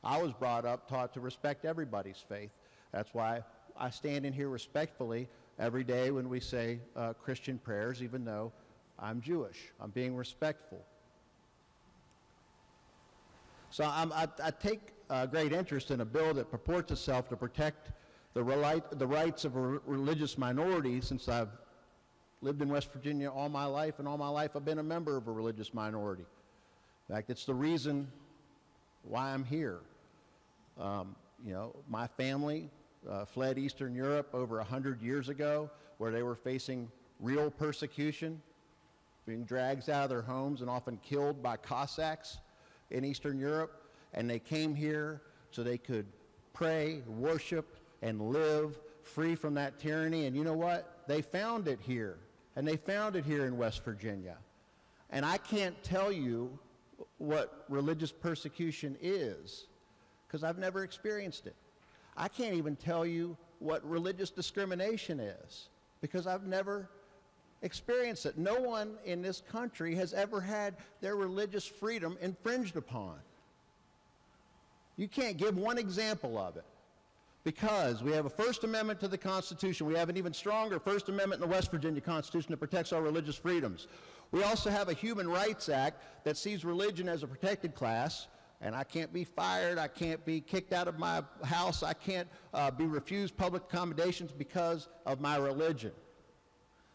I was brought up, taught to respect everybody's faith. That's why I stand in here respectfully every day when we say Christian prayers, even though I'm Jewish. I'm being respectful. So I take great interest in a bill that purports itself to protect the rights of religious minorities, since I've lived in West Virginia all my life, and all my life I've been a member of a religious minority. In fact, it's the reason why I'm here. My family fled Eastern Europe over 100 years ago, where they were facing real persecution, being dragged out of their homes and often killed by Cossacks in Eastern Europe, and they came here so they could pray, worship, and live free from that tyranny. And you know what? They found it here, and they found it here in West Virginia. And I can't tell you what religious persecution is, because I've never experienced it. I can't even tell you what religious discrimination is, because I've never experienced it. No one in this country has ever had their religious freedom infringed upon. You can't give one example of it, because we have a First Amendment to the Constitution. We have an even stronger First Amendment in the West Virginia Constitution that protects our religious freedoms. We also have a Human Rights Act that sees religion as a protected class, and I can't be fired, I can't be kicked out of my house, I can't be refused public accommodations because of my religion.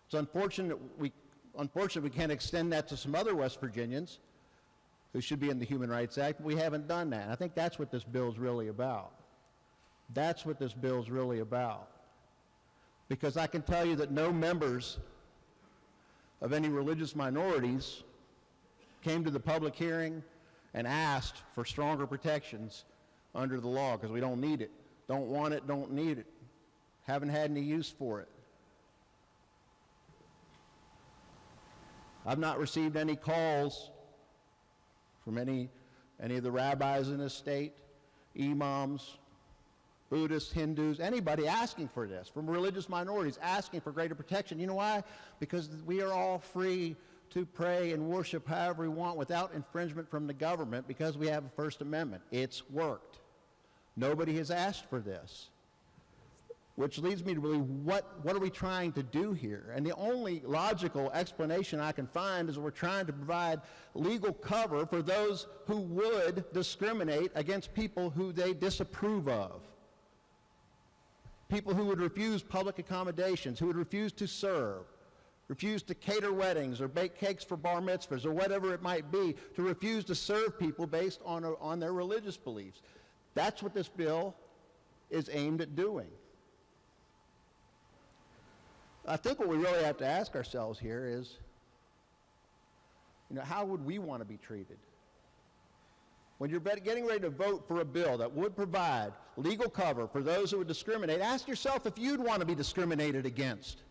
It's unfortunate we Unfortunately, we can't extend that to some other West Virginians who should be in the Human Rights Act. We haven't done that. And I think that's what this bill is really about. That's what this bill is really about. Because I can tell you that no members of any religious minorities came to the public hearing and asked for stronger protections under the law, because we don't need it. Don't want it, don't need it. Haven't had any use for it. I've not received any calls from any of the rabbis in this state, imams, Buddhists, Hindus, anybody asking for this, from religious minorities asking for greater protection. You know why? Because we are all free to pray and worship however we want without infringement from the government, because we have a First Amendment. It's worked. Nobody has asked for this. Which leads me to believe, what are we trying to do here? And the only logical explanation I can find is we're trying to provide legal cover for those who would discriminate against people who they disapprove of. People who would refuse public accommodations, who would refuse to serve, refuse to cater weddings or bake cakes for bar mitzvahs or whatever it might be, to refuse to serve people based on their religious beliefs. That's what this bill is aimed at doing. I think what we really have to ask ourselves here is, how would we want to be treated? When you're getting ready to vote for a bill that would provide legal cover for those who would discriminate, ask yourself if you'd want to be discriminated against.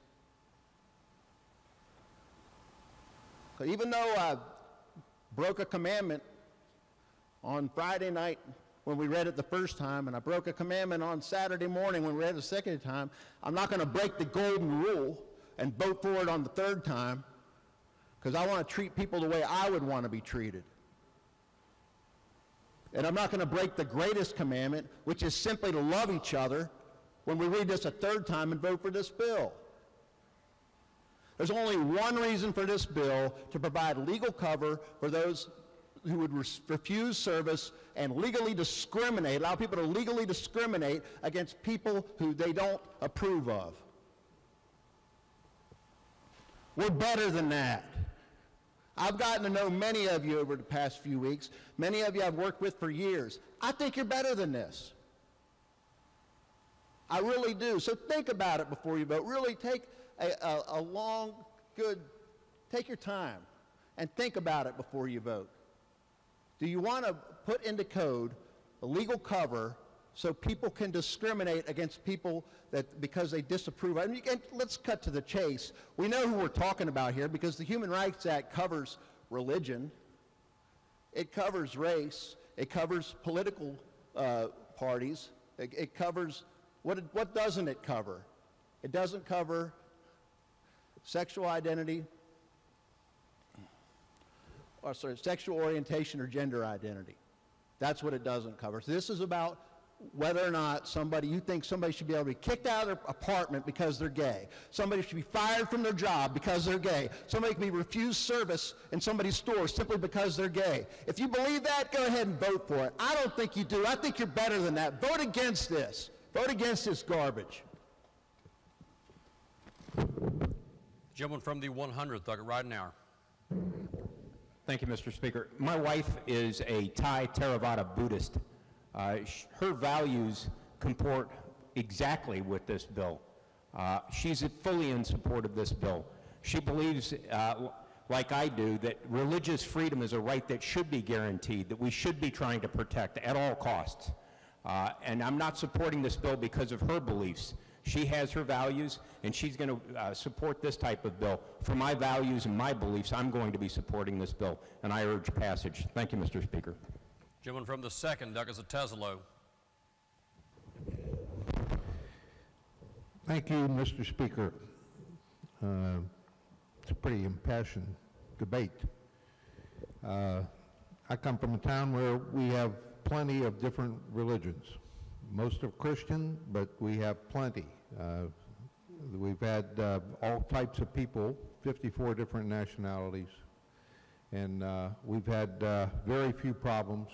Even though I broke a commandment on Friday night when we read it the first time, and I broke a commandment on Saturday morning when we read it the second time, I'm not going to break the golden rule and vote for it on the third time, because I want to treat people the way I would want to be treated. And I'm not going to break the greatest commandment, which is simply to love each other, when we read this a third time and vote for this bill. There's only one reason for this bill: to provide legal cover for those who would refuse service and legally discriminate, allow people to legally discriminate against people who they don't approve of. We're better than that. I've gotten to know many of you over the past few weeks. Many of you I've worked with for years. I think you're better than this. I really do. So think about it before you vote. Really take a long, take your time and think about it before you vote. Do you want to put into code a legal cover so people can discriminate against people because they disapprove? I mean, let's cut to the chase. We know who we're talking about here, because the Human Rights Act covers religion, it covers race, it covers political parties, it covers, what doesn't it cover? It doesn't cover sexual identity, sexual orientation or gender identity. That's what it doesn't cover. So this is about whether or not you think somebody should be able to be kicked out of their apartment because they're gay. Somebody should be fired from their job because they're gay. Somebody can be refused service in somebody's store simply because they're gay. If you believe that, go ahead and vote for it. I don't think you do. I think you're better than that. Vote against this. Vote against this garbage. Gentleman from the 100th, Doug Ridenhour. Thank you, Mr. Speaker. My wife is a Thai Theravada Buddhist. Her values comport exactly with this bill. She's fully in support of this bill. She believes, like I do, that religious freedom is a right that should be guaranteed, that we should be trying to protect at all costs. And I'm not supporting this bill because of her beliefs. She has her values, and she's going to support this type of bill. For my values and my beliefs, I'm going to be supporting this bill, and I urge passage. Thank you, Mr. Speaker. Gentleman from the 2nd, Douglas Teselo. Thank you, Mr. Speaker. It's a pretty impassioned debate. I come from a town where we have plenty of different religions. Most are Christian, but we have plenty. We've had all types of people, 54 different nationalities, and we've had very few problems,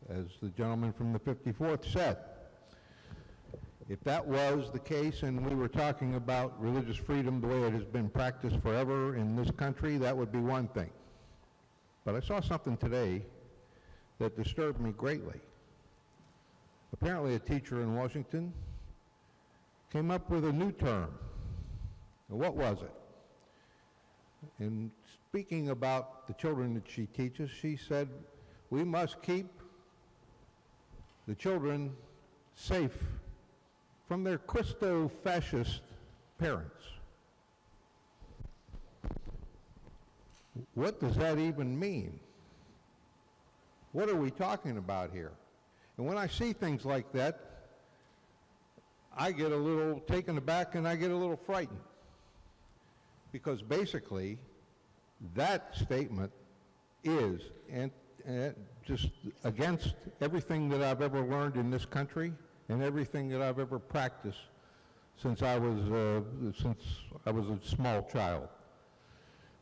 as the gentleman from the 54th said. If that was the case and we were talking about religious freedom the way it has been practiced forever in this country, that would be one thing. But I saw something today that disturbed me greatly. Apparently a teacher in Washington came up with a new term. Now, what was it? In speaking about the children that she teaches, she said, we must keep the children safe from their Christo-fascist parents. What does that even mean? What are we talking about here? And when I see things like that, I get a little taken aback and I get a little frightened. Because basically, that statement is just against everything that I've ever learned in this country and everything that I've ever practiced since I was a small child.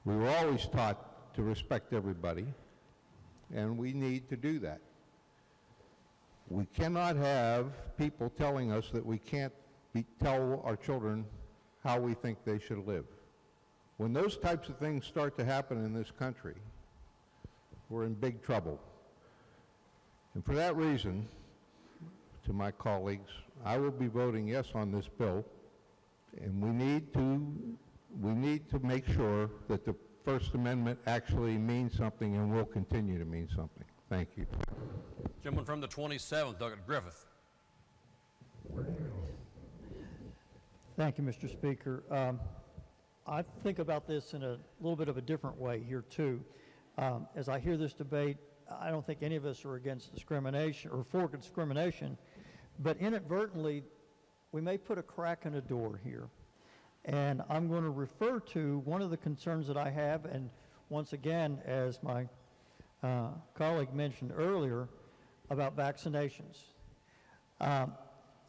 We were always taught to respect everybody, and we need to do that. We cannot have people telling us that we can't tell our children how we think they should live. When those types of things start to happen in this country, we're in big trouble. And for that reason, to my colleagues, I will be voting yes on this bill, and we need to make sure that the First Amendment actually means something and will continue to mean something. Thank you. Gentleman from the 27th, Douglas Griffith. Thank you, Mr. Speaker. I think about this in a little bit of a different way here, too. As I hear this debate, I don't think any of us are against discrimination or for discrimination, but inadvertently, we may put a crack in a door here. And I'm going to refer to one of the concerns that I have, and once again, as my colleague mentioned earlier, about vaccinations.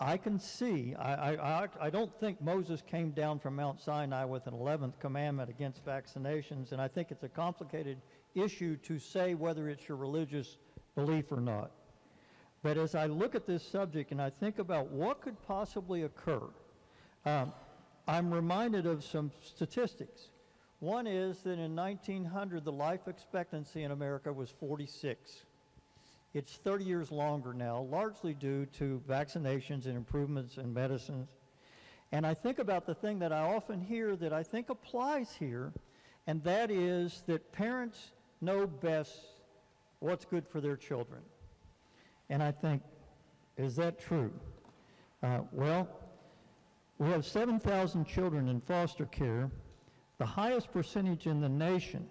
I can see, I don't think Moses came down from Mount Sinai with an 11th commandment against vaccinations, and I think it's a complicated issue to say whether it's your religious belief or not. But as I look at this subject and I think about what could possibly occur, I'm reminded of some statistics. One is that in 1900, the life expectancy in America was 46. It's 30 years longer now, largely due to vaccinations and improvements in medicines. And I think about the thing that I often hear that I think applies here, and that is that parents know best what's good for their children. And I think, is that true? Well, we have 7,000 children in foster care, the highest percentage in the nation,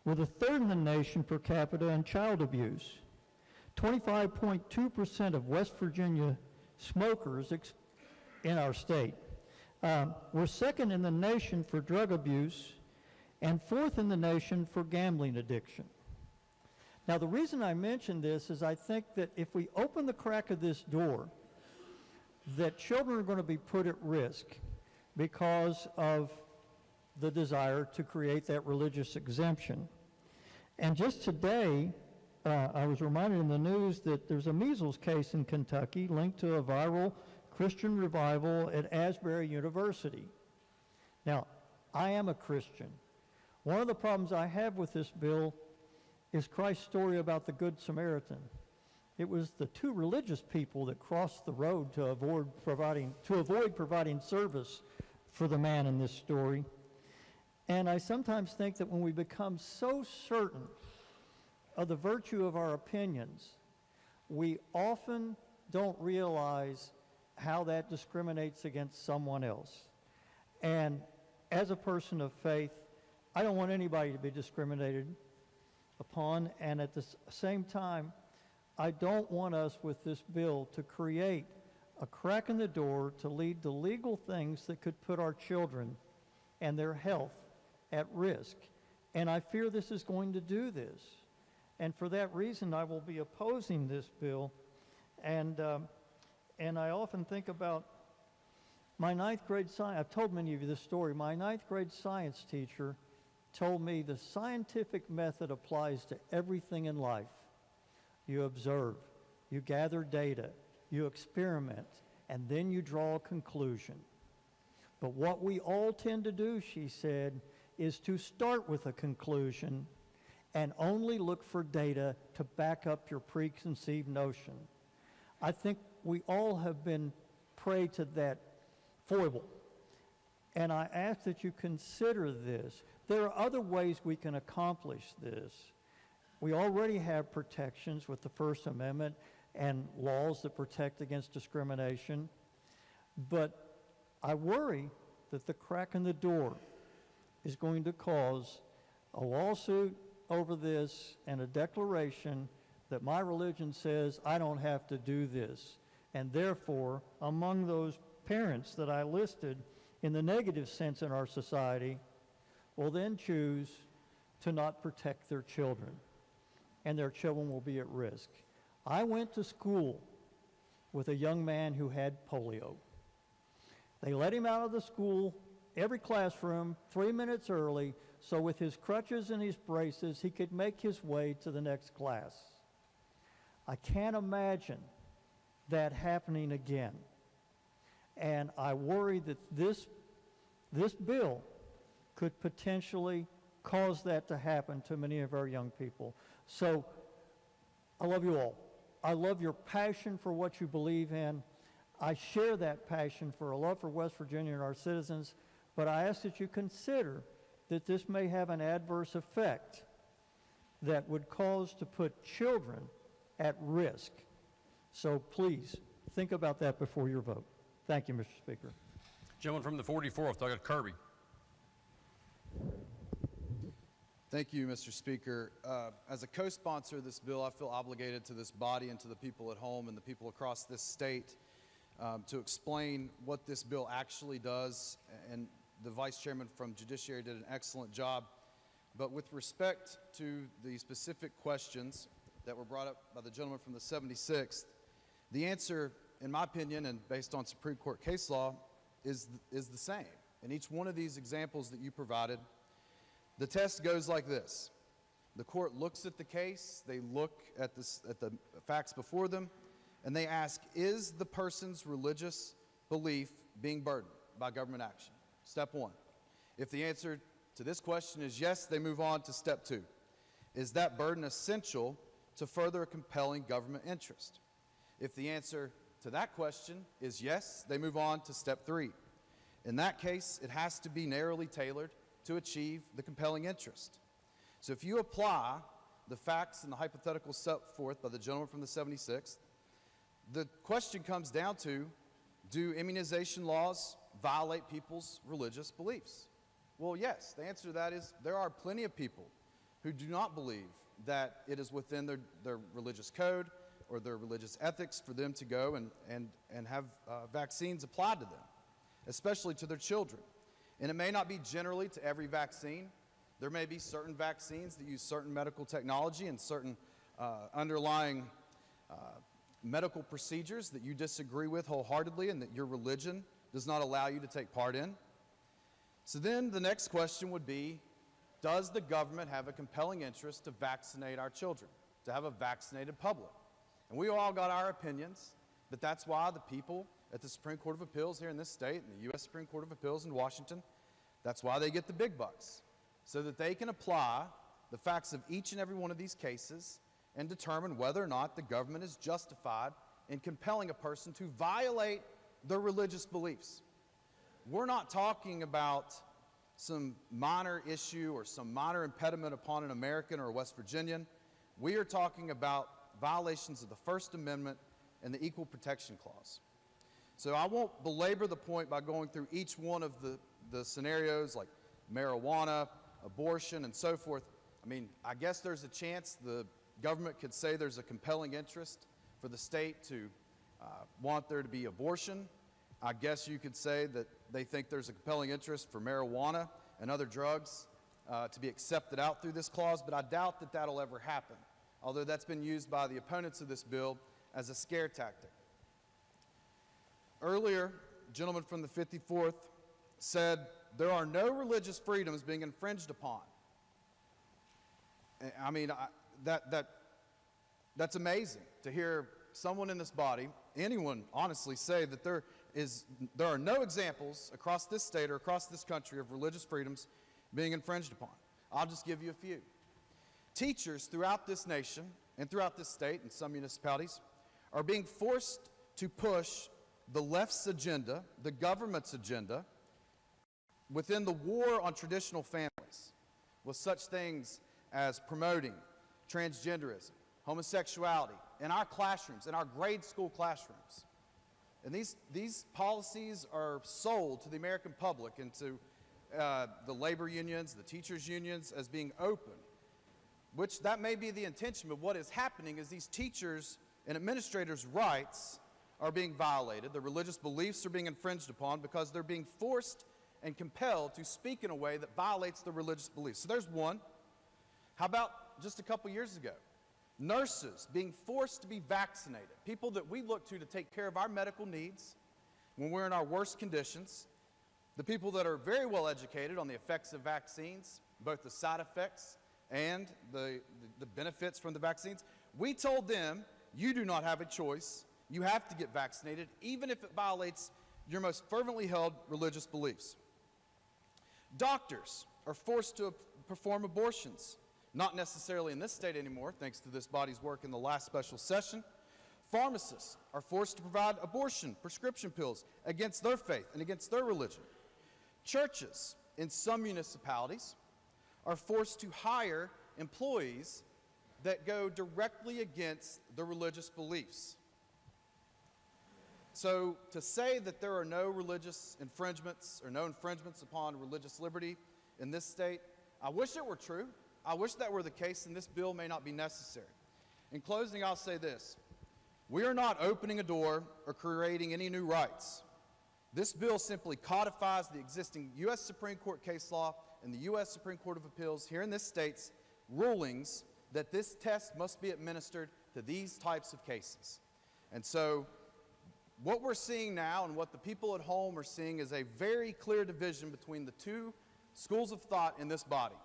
with a third in the nation per capita in child abuse. 25.2% of West Virginia smokers in our state. We're second in the nation for drug abuse and fourth in the nation for gambling addiction. Now, the reason I mention this is I think that if we open the crack of this door, that children are going to be put at risk because of the desire to create that religious exemption. And just today, I was reminded in the news that there's a measles case in Kentucky linked to a viral Christian revival at Asbury University. Now, I am a Christian. One of the problems I have with this bill is Christ's story about the Good Samaritan. It was the two religious people that crossed the road to avoid providing service for the man in this story. And I sometimes think that when we become so certain of the virtue of our opinions, we often don't realize how that discriminates against someone else. And as a person of faith, I don't want anybody to be discriminated upon, and at the same time, I don't want us with this bill to create a crack in the door to lead to legal things that could put our children and their health at risk. And I fear this is going to do this. And for that reason, I will be opposing this bill. And I often think about my ninth grade science. I've told many of you this story. My ninth grade science teacher told me the scientific method applies to everything in life. You observe, you gather data, you experiment, and then you draw a conclusion. But what we all tend to do, she said, is to start with a conclusion and only look for data to back up your preconceived notion. I think we all have been prey to that foible. And I ask that you consider this. There are other ways we can accomplish this. We already have protections with the First Amendment and laws that protect against discrimination. But I worry that the crack in the door is going to cause a lawsuit over this and a declaration that my religion says I don't have to do this. And therefore, among those parents that I listed in the negative sense in our society will then choose to not protect their children, and their children will be at risk. I went to school with a young man who had polio. They let him out of the school, every classroom, 3 minutes early, so with his crutches and his braces, he could make his way to the next class. I can't imagine that happening again. And I worry that this bill could potentially cause that to happen to many of our young people. So I love you all. I love your passion for what you believe in. I share that passion for a love for West Virginia and our citizens, but I ask that you consider that this may have an adverse effect that would cause to put children at risk. So please, think about that before your vote. Thank you, Mr. Speaker. Gentleman from the 44th, Doug Kirby. Thank you, Mr. Speaker. As a co-sponsor of this bill, I feel obligated to this body and to the people at home and the people across this state to explain what this bill actually does, and the Vice Chairman from Judiciary did an excellent job. But with respect to the specific questions that were brought up by the gentleman from the 76th, the answer, in my opinion, and based on Supreme Court case law, is the same. In each one of these examples that you provided, the test goes like this. The court looks at the case, they look at the facts before them, and they ask, is the person's religious belief being burdened by government action? Step one. If the answer to this question is yes, they move on to step two. Is that burden essential to further a compelling government interest? If the answer to that question is yes, they move on to step three. In that case, it has to be narrowly tailored to achieve the compelling interest. So if you apply the facts and the hypotheticals set forth by the gentleman from the 76th, the question comes down to, do immunization laws violate people's religious beliefs? Well, yes. The answer to that is there are plenty of people who do not believe that it is within their religious code or their religious ethics for them to go and have vaccines applied to them, especially to their children. And it may not be generally to every vaccine. There may be certain vaccines that use certain medical technology and certain underlying medical procedures that you disagree with wholeheartedly and that your religion does not allow you to take part in. So then the next question would be, does the government have a compelling interest to vaccinate our children, to have a vaccinated public? And we all got our opinions, but that's why the people at the Supreme Court of Appeals here in this state and the U.S. Supreme Court of Appeals in Washington, that's why they get the big bucks, so that they can apply the facts of each and every one of these cases and determine whether or not the government is justified in compelling a person to violate their religious beliefs. We're not talking about some minor issue or some minor impediment upon an American or a West Virginian. We are talking about violations of the First Amendment and the Equal Protection Clause. So I won't belabor the point by going through each one of the scenarios like marijuana, abortion, and so forth. I mean, I guess there's a chance the government could say there's a compelling interest for the state to want there to be abortion. I guess you could say that they think there's a compelling interest for marijuana and other drugs to be accepted out through this clause, but I doubt that that'll ever happen, although that's been used by the opponents of this bill as a scare tactic. Earlier, a gentleman from the 54th said there are no religious freedoms being infringed upon. I mean, that's amazing to hear someone in this body, anyone honestly, say that there are no examples across this state or across this country of religious freedoms being infringed upon. I'll just give you a few. Teachers throughout this nation and throughout this state and some municipalities are being forced to push the left's agenda, the government's agenda, within the war on traditional families, with such things as promoting transgenderism, homosexuality in our classrooms, in our grade school classrooms. And these policies are sold to the American public and to the labor unions, the teachers' unions, as being open, which that may be the intention, but what is happening is these teachers' and administrators' rights are being violated. Their religious beliefs are being infringed upon because they're being forced and compelled to speak in a way that violates their religious beliefs. So there's one. How about just a couple years ago? Nurses being forced to be vaccinated, people that we look to take care of our medical needs when we're in our worst conditions, the people that are very well educated on the effects of vaccines, both the side effects and the benefits from the vaccines. We told them, you do not have a choice. You have to get vaccinated, even if it violates your most fervently held religious beliefs. Doctors are forced to perform abortions, not necessarily in this state anymore, thanks to this body's work in the last special session. Pharmacists are forced to provide abortion prescription pills against their faith and against their religion. Churches in some municipalities are forced to hire employees that go directly against the religious beliefs. So to say that there are no religious infringements or no infringements upon religious liberty in this state, I wish it were true. I wish that were the case, and this bill may not be necessary. In closing, I'll say this. We are not opening a door or creating any new rights. This bill simply codifies the existing U.S. Supreme Court case law and the U.S. Supreme Court of Appeals here in this state's rulings that this test must be administered to these types of cases. And so what we're seeing now and what the people at home are seeing is a very clear division between the two schools of thought in this body.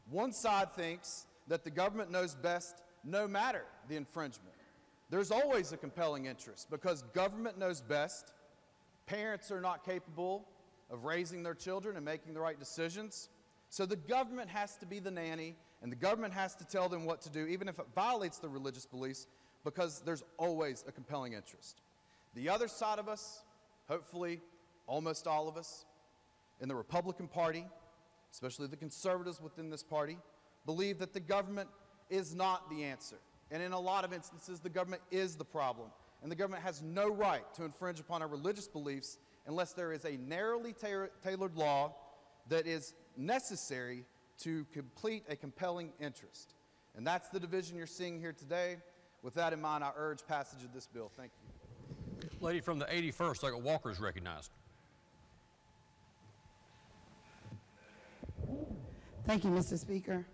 One side thinks that the government knows best no matter the infringement. There's always a compelling interest because government knows best. Parents are not capable of raising their children and making the right decisions. So the government has to be the nanny, and the government has to tell them what to do, even if it violates their religious beliefs, because there's always a compelling interest. The other side of us, hopefully almost all of us, in the Republican Party, especially the conservatives within this party, believe that the government is not the answer. And in a lot of instances, the government is the problem. And the government has no right to infringe upon our religious beliefs unless there is a narrowly tailored law that is necessary to complete a compelling interest. And that's the division you're seeing here today. With that in mind, I urge passage of this bill. Thank you. Lady from the 81st, Second Walker, is recognized. Thank you, Mr. Speaker.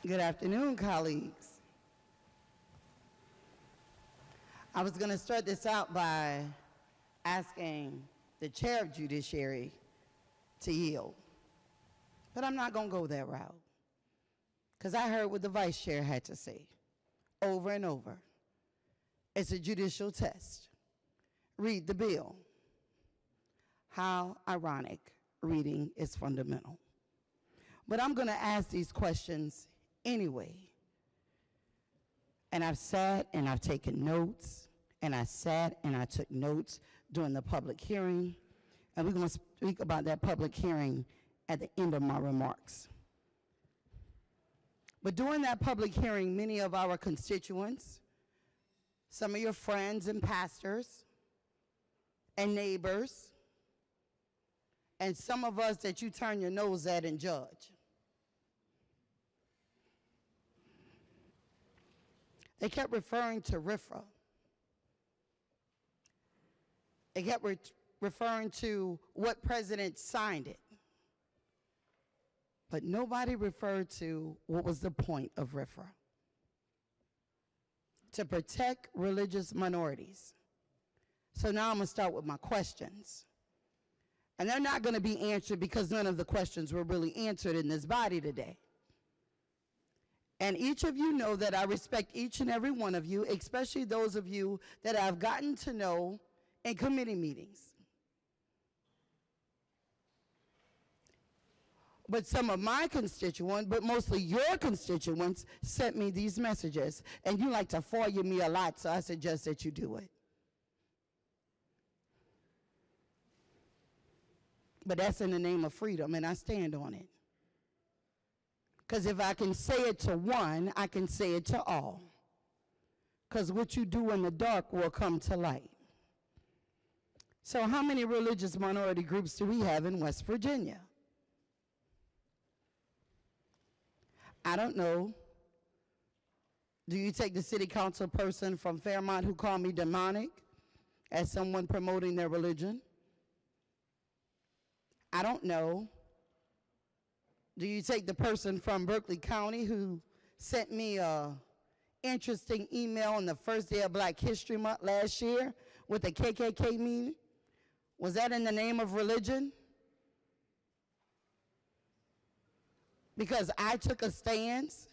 Good afternoon, colleagues. I was going to start this out by asking the chair of Judiciary to yield, but I'm not going to go that route because I heard what the vice chair had to say over and over. It's a judicial test. Read the bill. How ironic. Reading is fundamental. But I'm going to ask these questions anyway. And I've sat and I've taken notes, and I sat and I took notes during the public hearing, and we're going to speak about that public hearing at the end of my remarks. But during that public hearing, many of our constituents, some of your friends and pastors and neighbors, and some of us that you turn your nose at and judge, they kept referring to RFRA. They kept referring to what president signed it. But nobody referred to what was the point of RFRA. To protect religious minorities. So now I'm going to start with my questions. And they're not going to be answered because none of the questions were really answered in this body today. And each of you know that I respect each and every one of you, especially those of you that I've gotten to know in committee meetings. But some of my constituents, but mostly your constituents, sent me these messages. And you like to FOIA me a lot, so I suggest that you do it. But that's in the name of freedom, and I stand on it. Because if I can say it to one, I can say it to all. Because what you do in the dark will come to light. So how many religious minority groups do we have in West Virginia? I don't know. Do you take the city council person from Fairmont who called me demonic as someone promoting their religion? I don't know. Do you take the person from Berkeley County who sent me an interesting email on the first day of Black History Month last year with a KKK meeting? Was that in the name of religion? Because I took a stance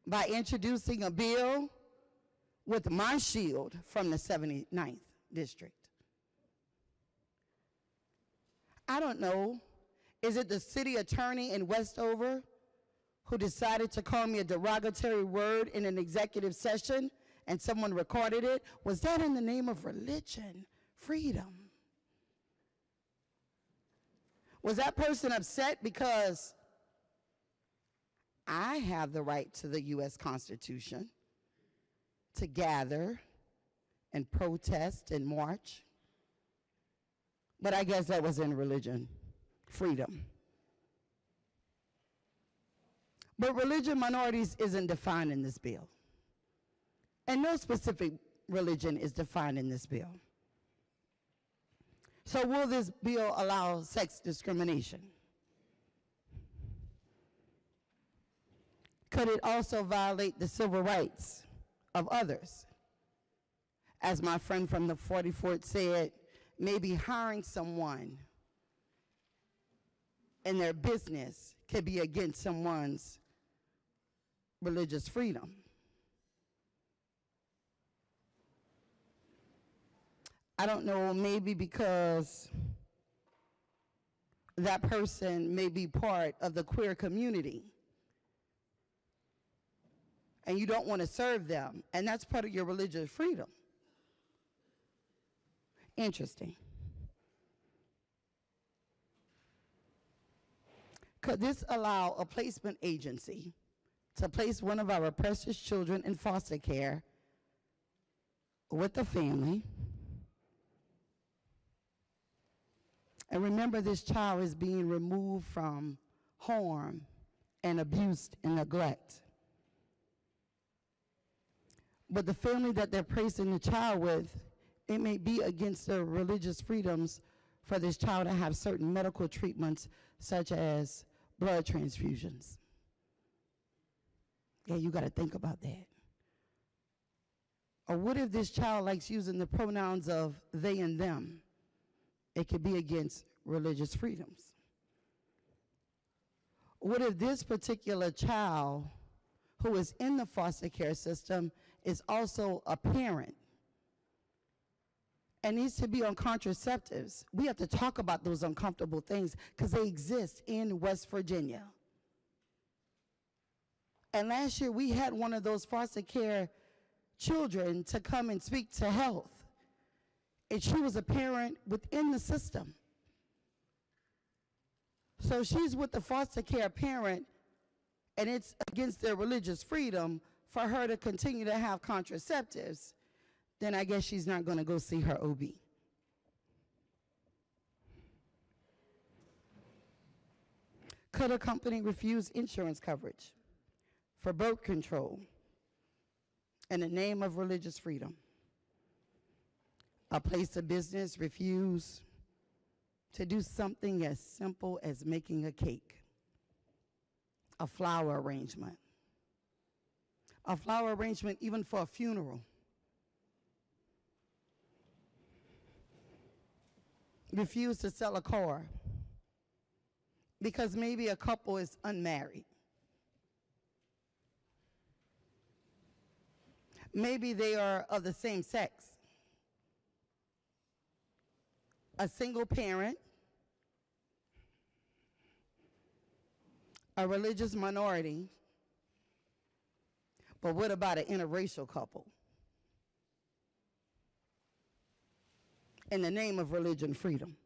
by introducing a bill with my shield from the 79th District. I don't know. Is it the city attorney in Westover who decided to call me a derogatory word in an executive session and someone recorded it? Was that in the name of religion, freedom? Was that person upset because I have the right to the U.S. Constitution to gather and protest and march? But I guess that was in religion, freedom. But religion minorities isn't defined in this bill. And no specific religion is defined in this bill. So will this bill allow sex discrimination? Could it also violate the civil rights of others? As my friend from the 44th said, maybe hiring someone in their business could be against someone's religious freedom. I don't know, maybe because that person may be part of the queer community and you don't want to serve them, and that's part of your religious freedom. Interesting. Could this allow a placement agency to place one of our precious children in foster care with a family? And remember, this child is being removed from harm and abuse and neglect. But the family that they're placing the child with, it may be against their religious freedoms for this child to have certain medical treatments such as blood transfusions. Yeah, you got to think about that. Or what if this child likes using the pronouns of they and them? It could be against religious freedoms. What if this particular child who is in the foster care system is also a parent and needs to be on contraceptives? We have to talk about those uncomfortable things because they exist in West Virginia. And last year we had one of those foster care children to come and speak to health. And she was a parent within the system. So she's with the foster care parent, and it's against their religious freedom for her to continue to have contraceptives. Then I guess she's not going to go see her OB. Could a company refuse insurance coverage for birth control in the name of religious freedom? A place of business refuse to do something as simple as making a cake, a flower arrangement even for a funeral. Refuse to sell a car because maybe a couple is unmarried. Maybe they are of the same sex. A single parent, a religious minority, but what about an interracial couple? In the name of religion freedom.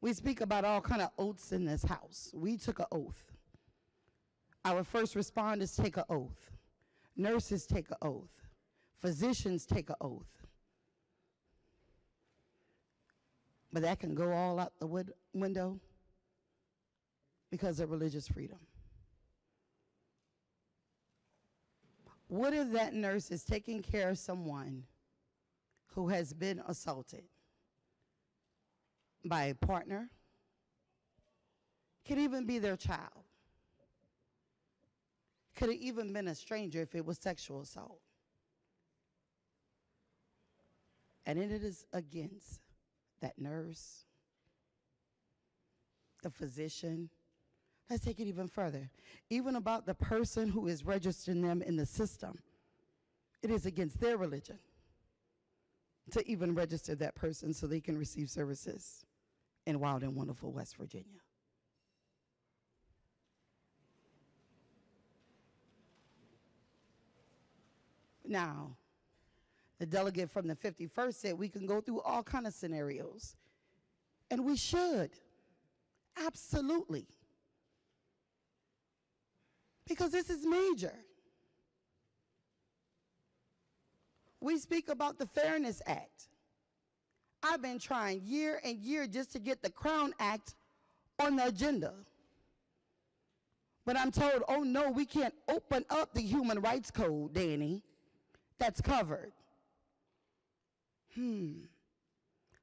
We speak about all kind of oaths in this house. We took an oath. Our first responders take an oath. Nurses take an oath. Physicians take an oath. But that can go all out the window because of religious freedom. What if that nurse is taking care of someone who has been assaulted by a partner? Could even be their child. Could have even been a stranger if it was sexual assault. And it is against that nurse, the physician. Let's take it even further. Even about the person who is registering them in the system. It is against their religion to even register that person so they can receive services in wild and wonderful West Virginia. Now, the delegate from the 51st said we can go through all kinds of scenarios. And we should. Absolutely. Because this is major. We speak about the Fairness Act. I've been trying year and year just to get the Crown Act on the agenda. But I'm told, oh no, we can't open up the Human Rights Code, Danny. That's covered.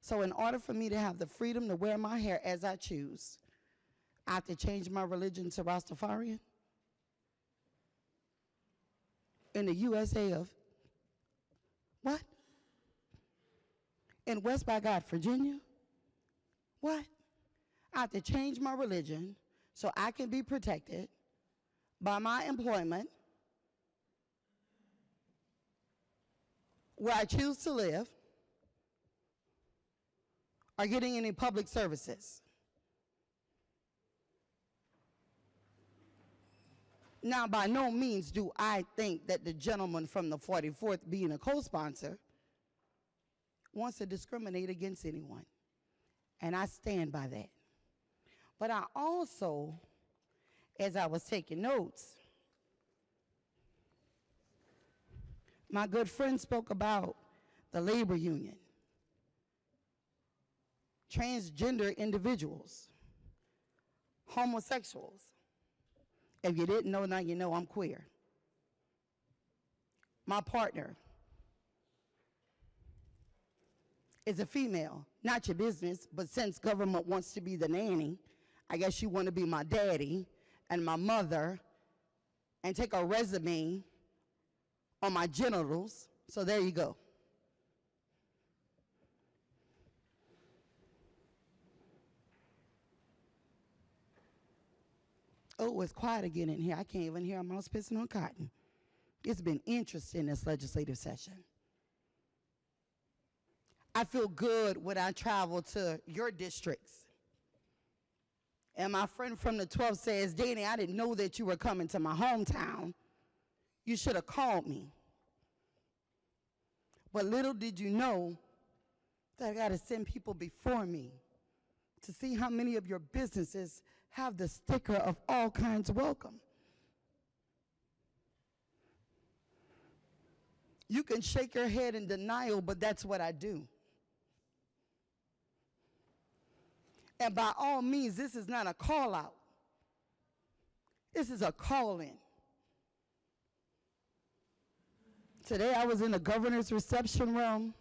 So in order for me to have the freedom to wear my hair as I choose, I have to change my religion to Rastafarian? In the USA of what? In West by God, Virginia? What? I have to change my religion so I can be protected by my employment, where I choose to live, or getting any public services. Now, by no means do I think that the gentleman from the 44th, being a co-sponsor, wants to discriminate against anyone. And I stand by that. But I also, as I was taking notes, my good friend spoke about the labor union, transgender individuals, homosexuals. If you didn't know, now you know I'm queer. My partner is a female, not your business, but since government wants to be the nanny, I guess you want to be my daddy and my mother and take a resume on my genitals, so there you go. Oh, it's quiet again in here. I can't even hear a mouse pissing on cotton. It's been interesting, this legislative session. I feel good when I travel to your districts. And my friend from the 12th says, Danny, I didn't know that you were coming to my hometown. You should have called me. But little did you know that I got to send people before me to see how many of your businesses have the sticker of all kinds welcome. You can shake your head in denial, but that's what I do. And by all means, this is not a call out. This is a call in. Today I was in the governor's reception room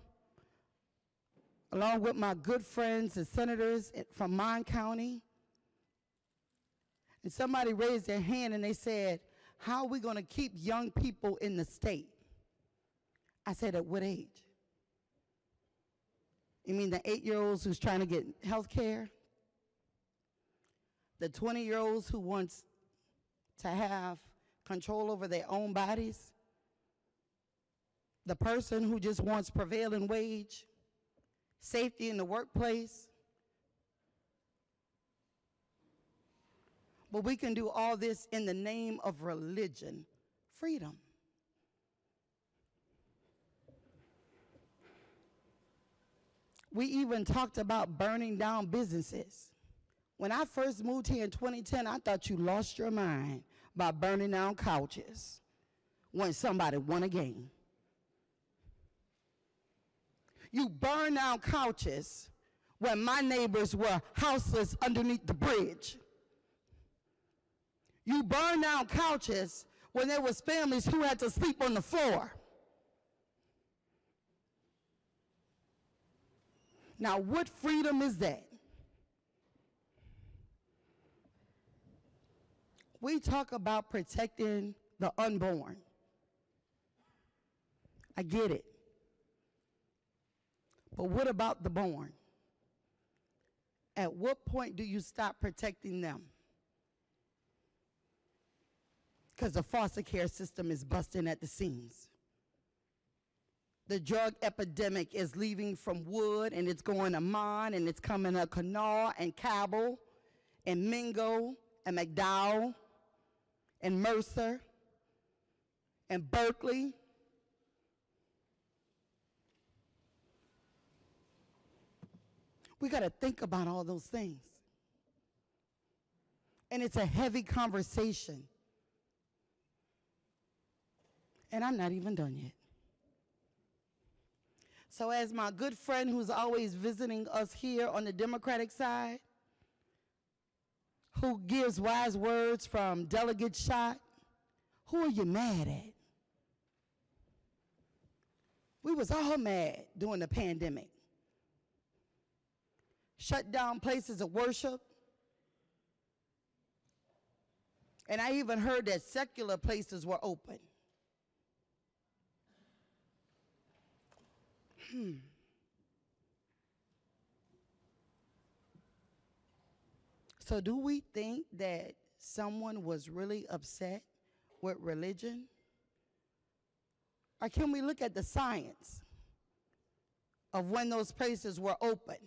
along with my good friends and senators from Mon County. And somebody raised their hand and they said, how are we going to keep young people in the state? I said, at what age? You mean the 8-year-olds who's trying to get health care? The 20-year-olds who wants to have control over their own bodies? the person who just wants prevailing wage, safety in the workplace. But we can do all this in the name of religion, freedom. We even talked about burning down businesses. When I first moved here in 2010, I thought you lost your mind by burning down couches when somebody won a game. You burn down couches when my neighbors were houseless underneath the bridge. You burn down couches when there was families who had to sleep on the floor. Now, what freedom is that? We talk about protecting the unborn. I get it. But what about the born? At what point do you stop protecting them? Because the foster care system is busting at the seams. The drug epidemic is leaving from Wood, and it's going to Mon, and it's coming to Kanawha and Cabell and Mingo and McDowell and Mercer and Berkeley. We got to think about all those things. And it's a heavy conversation. And I'm not even done yet. So as my good friend who's always visiting us here on the Democratic side, who gives wise words from Delegate Schott, who are you mad at? We was all mad during the pandemic. Shut down places of worship. And I even heard that secular places were open. So do we think that someone was really upset with religion? Or can we look at the science of when those places were open?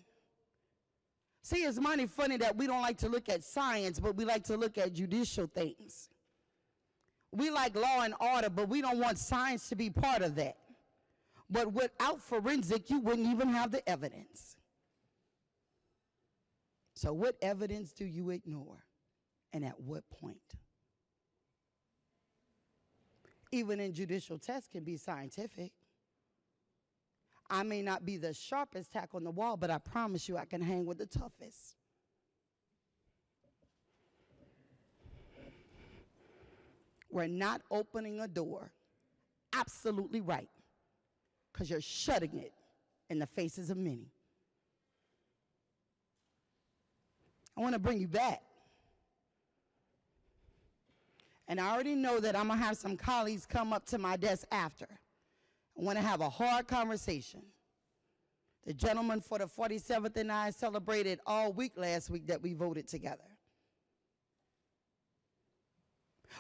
See, it's mighty funny that we don't like to look at science, but we like to look at judicial things. We like law and order, but we don't want science to be part of that. But without forensic, you wouldn't even have the evidence. So what evidence do you ignore, and at what point? Even in judicial tests can be scientific. I may not be the sharpest tack on the wall, but I promise you I can hang with the toughest. We're not opening a door. Absolutely right. Because you're shutting it in the faces of many. I want to bring you back. And I already know that I'm going to have some colleagues come up to my desk after. I want to have a hard conversation. The gentleman for the 47th and I celebrated all week last week that we voted together.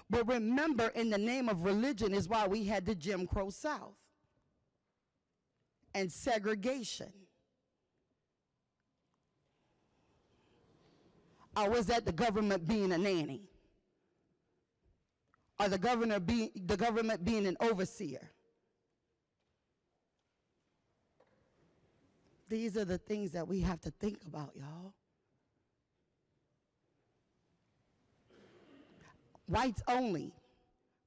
But remember, in the name of religion is why we had the Jim Crow South and segregation. Or was that the government being a nanny? Or the government being an overseer? These are the things that we have to think about, y'all. Whites only,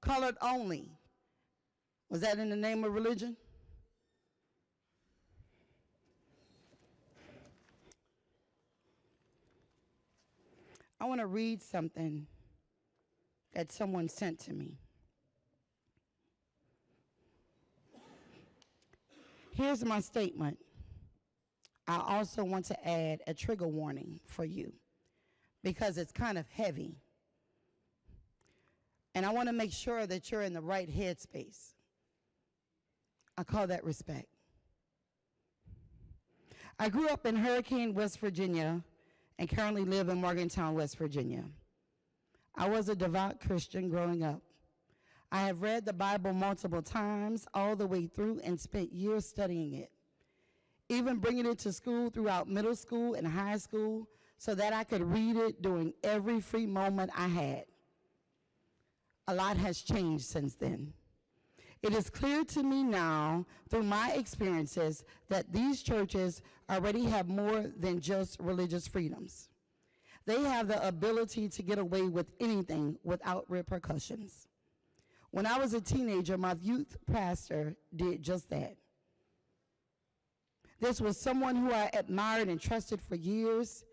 colored only. Was that in the name of religion? I want to read something that someone sent to me. Here's my statement. I also want to add a trigger warning for you because it's kind of heavy. And I want to make sure that you're in the right headspace. I call that respect. I grew up in Hurricane, West Virginia, and currently live in Morgantown, West Virginia. I was a devout Christian growing up. I have read the Bible multiple times, all the way through, and spent years studying it, even bringing it to school throughout middle school and high school so that I could read it during every free moment I had. A lot has changed since then. It is clear to me now, through my experiences, that these churches already have more than just religious freedoms. They have the ability to get away with anything without repercussions. When I was a teenager, my youth pastor did just that. This was someone who I admired and trusted for years,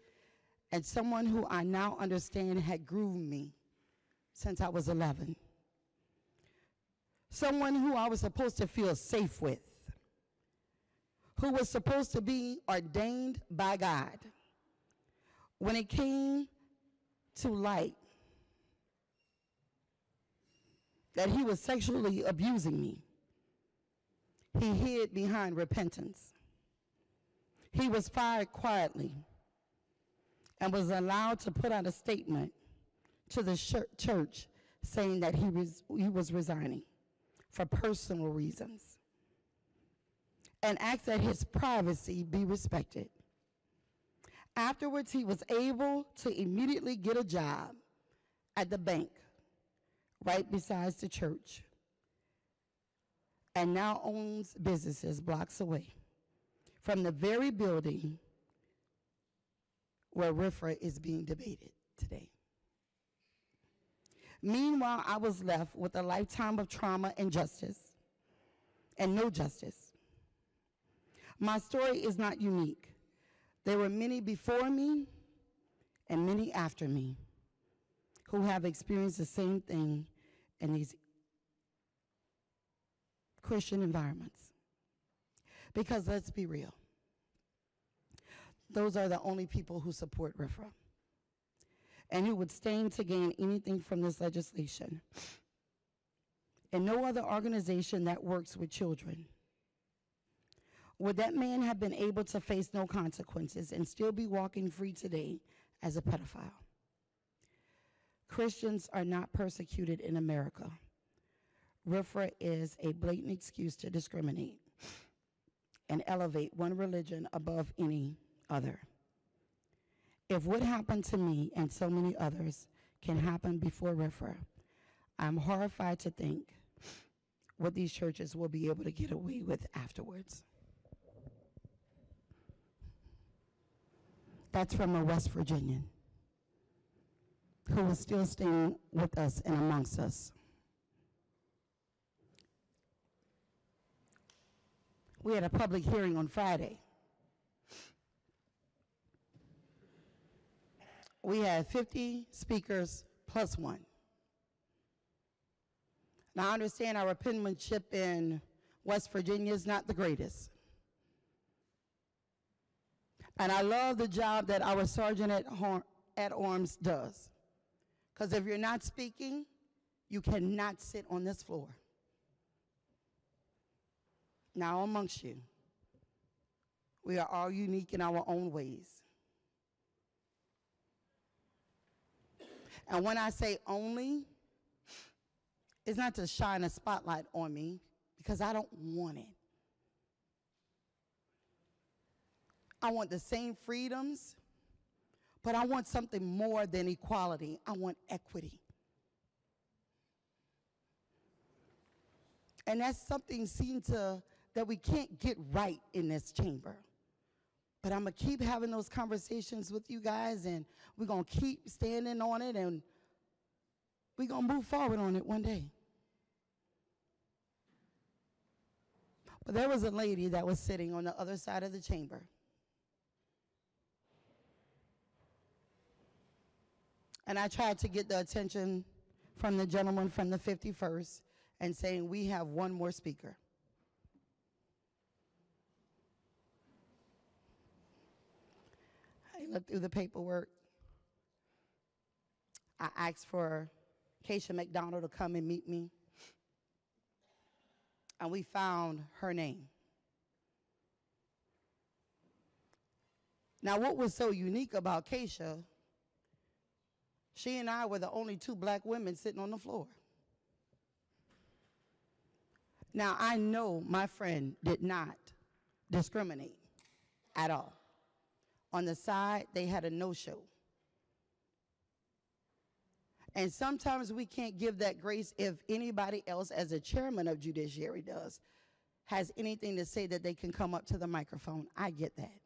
and someone who I now understand had groomed me since I was 11. Someone who I was supposed to feel safe with, who was supposed to be ordained by God. When it came to light that he was sexually abusing me, he hid behind repentance. He was fired quietly and was allowed to put out a statement to the church saying that he was resigning for personal reasons and asked that his privacy be respected. Afterwards, he was able to immediately get a job at the bank right besides the church, and now owns businesses blocks away from the very building where RFRA is being debated today. Meanwhile, I was left with a lifetime of trauma and justice, and no justice. My story is not unique. There were many before me and many after me who have experienced the same thing in these Christian environments. Because let's be real, those are the only people who support RFRA and who would stand to gain anything from this legislation. And no other organization that works with children. Would that man have been able to face no consequences and still be walking free today as a pedophile? Christians are not persecuted in America. RFRA is a blatant excuse to discriminate and elevate one religion above any other. If what happened to me and so many others can happen before RFRA, I'm horrified to think what these churches will be able to get away with afterwards. That's from a West Virginian who is still staying with us and amongst us. We had a public hearing on Friday. We had 50 speakers plus one. Now, I understand our penmanship in West Virginia is not the greatest. And I love the job that our sergeant at arms does. Because if you're not speaking, you cannot sit on this floor. Now, amongst you, we are all unique in our own ways. And when I say only, it's not to shine a spotlight on me, because I don't want it. I want the same freedoms, but I want something more than equality. I want equity. And that's something that we can't get right in this chamber. But I'm going to keep having those conversations with you guys, and we're going to keep standing on it, and we're going to move forward on it one day. But there was a lady that was sitting on the other side of the chamber. And I tried to get the attention from the gentleman from the 51st and saying, we have one more speaker. I looked through the paperwork. I asked for Keisha McDonald to come and meet me. And we found her name. Now, what was so unique about Keisha, she and I were the only two black women sitting on the floor. Now, I know my friend did not discriminate at all. On the side, they had a no-show. And sometimes we can't give that grace if anybody else, as a chairman of Judiciary does, has anything to say that they can come up to the microphone. I get that.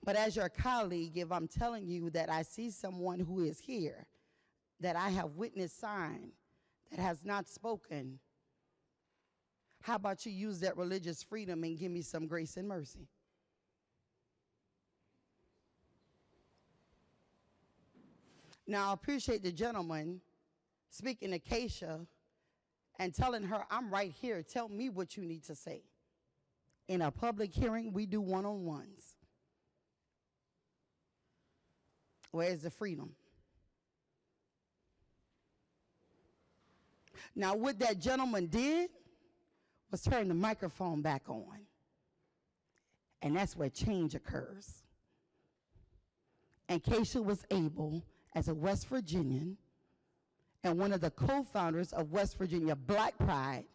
But as your colleague, if I'm telling you that I see someone who is here, that I have witnessed sign, that has not spoken, how about you use that religious freedom and give me some grace and mercy? Now, I appreciate the gentleman speaking to Keisha and telling her, I'm right here, tell me what you need to say. In a public hearing, we do one-on-ones. Where's the freedom? Now, what that gentleman did was turn the microphone back on. And that's where change occurs. And Keisha was able, as a West Virginian and one of the co-founders of West Virginia Black Pride,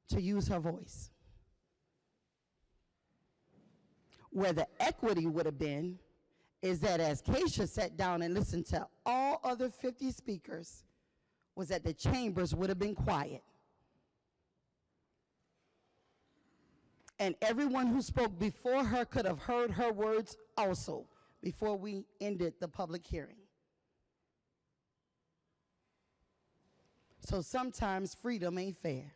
to use her voice. Where the equity would have been is that as Keisha sat down and listened to all other 50 speakers, was that the chambers would have been quiet. And everyone who spoke before her could have heard her words also before we ended the public hearing. So sometimes freedom ain't fair.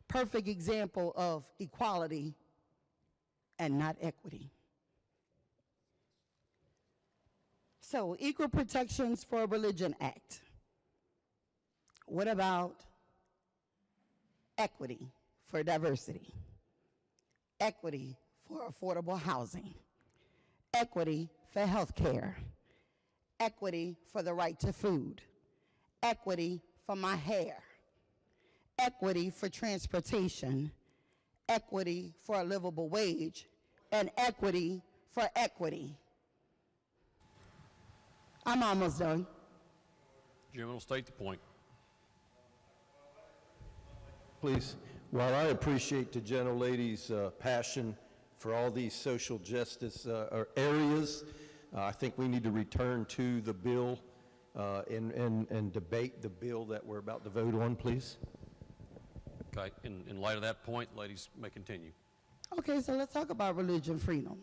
Perfect example of equality and not equity. So, Equal Protections for Religion Act. What about equity for diversity? Equity for affordable housing? Equity for health care? Equity for the right to food? Equity for my hair? Equity for transportation? Equity for a livable wage? And equity for equity? I'm almost done. Jim will state the point. Please. While I appreciate the gentlelady's passion for all these social justice areas, I think we need to return to the bill and debate the bill that we're about to vote on, please. Okay, in light of that point, ladies may continue. Okay, so let's talk about religion freedom.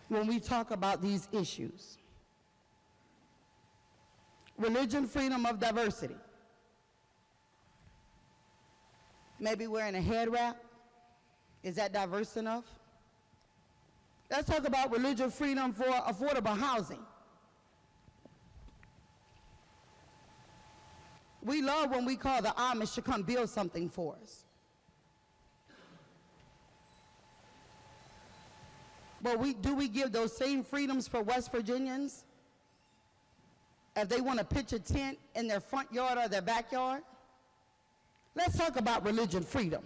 When we talk about these issues, religion freedom of diversity. Maybe wearing a head wrap. Is that diverse enough? Let's talk about religion freedom for affordable housing. We love when we call the Amish to come build something for us. But do we give those same freedoms for West Virginians if they want to pitch a tent in their front yard or their backyard? Let's talk about religion freedom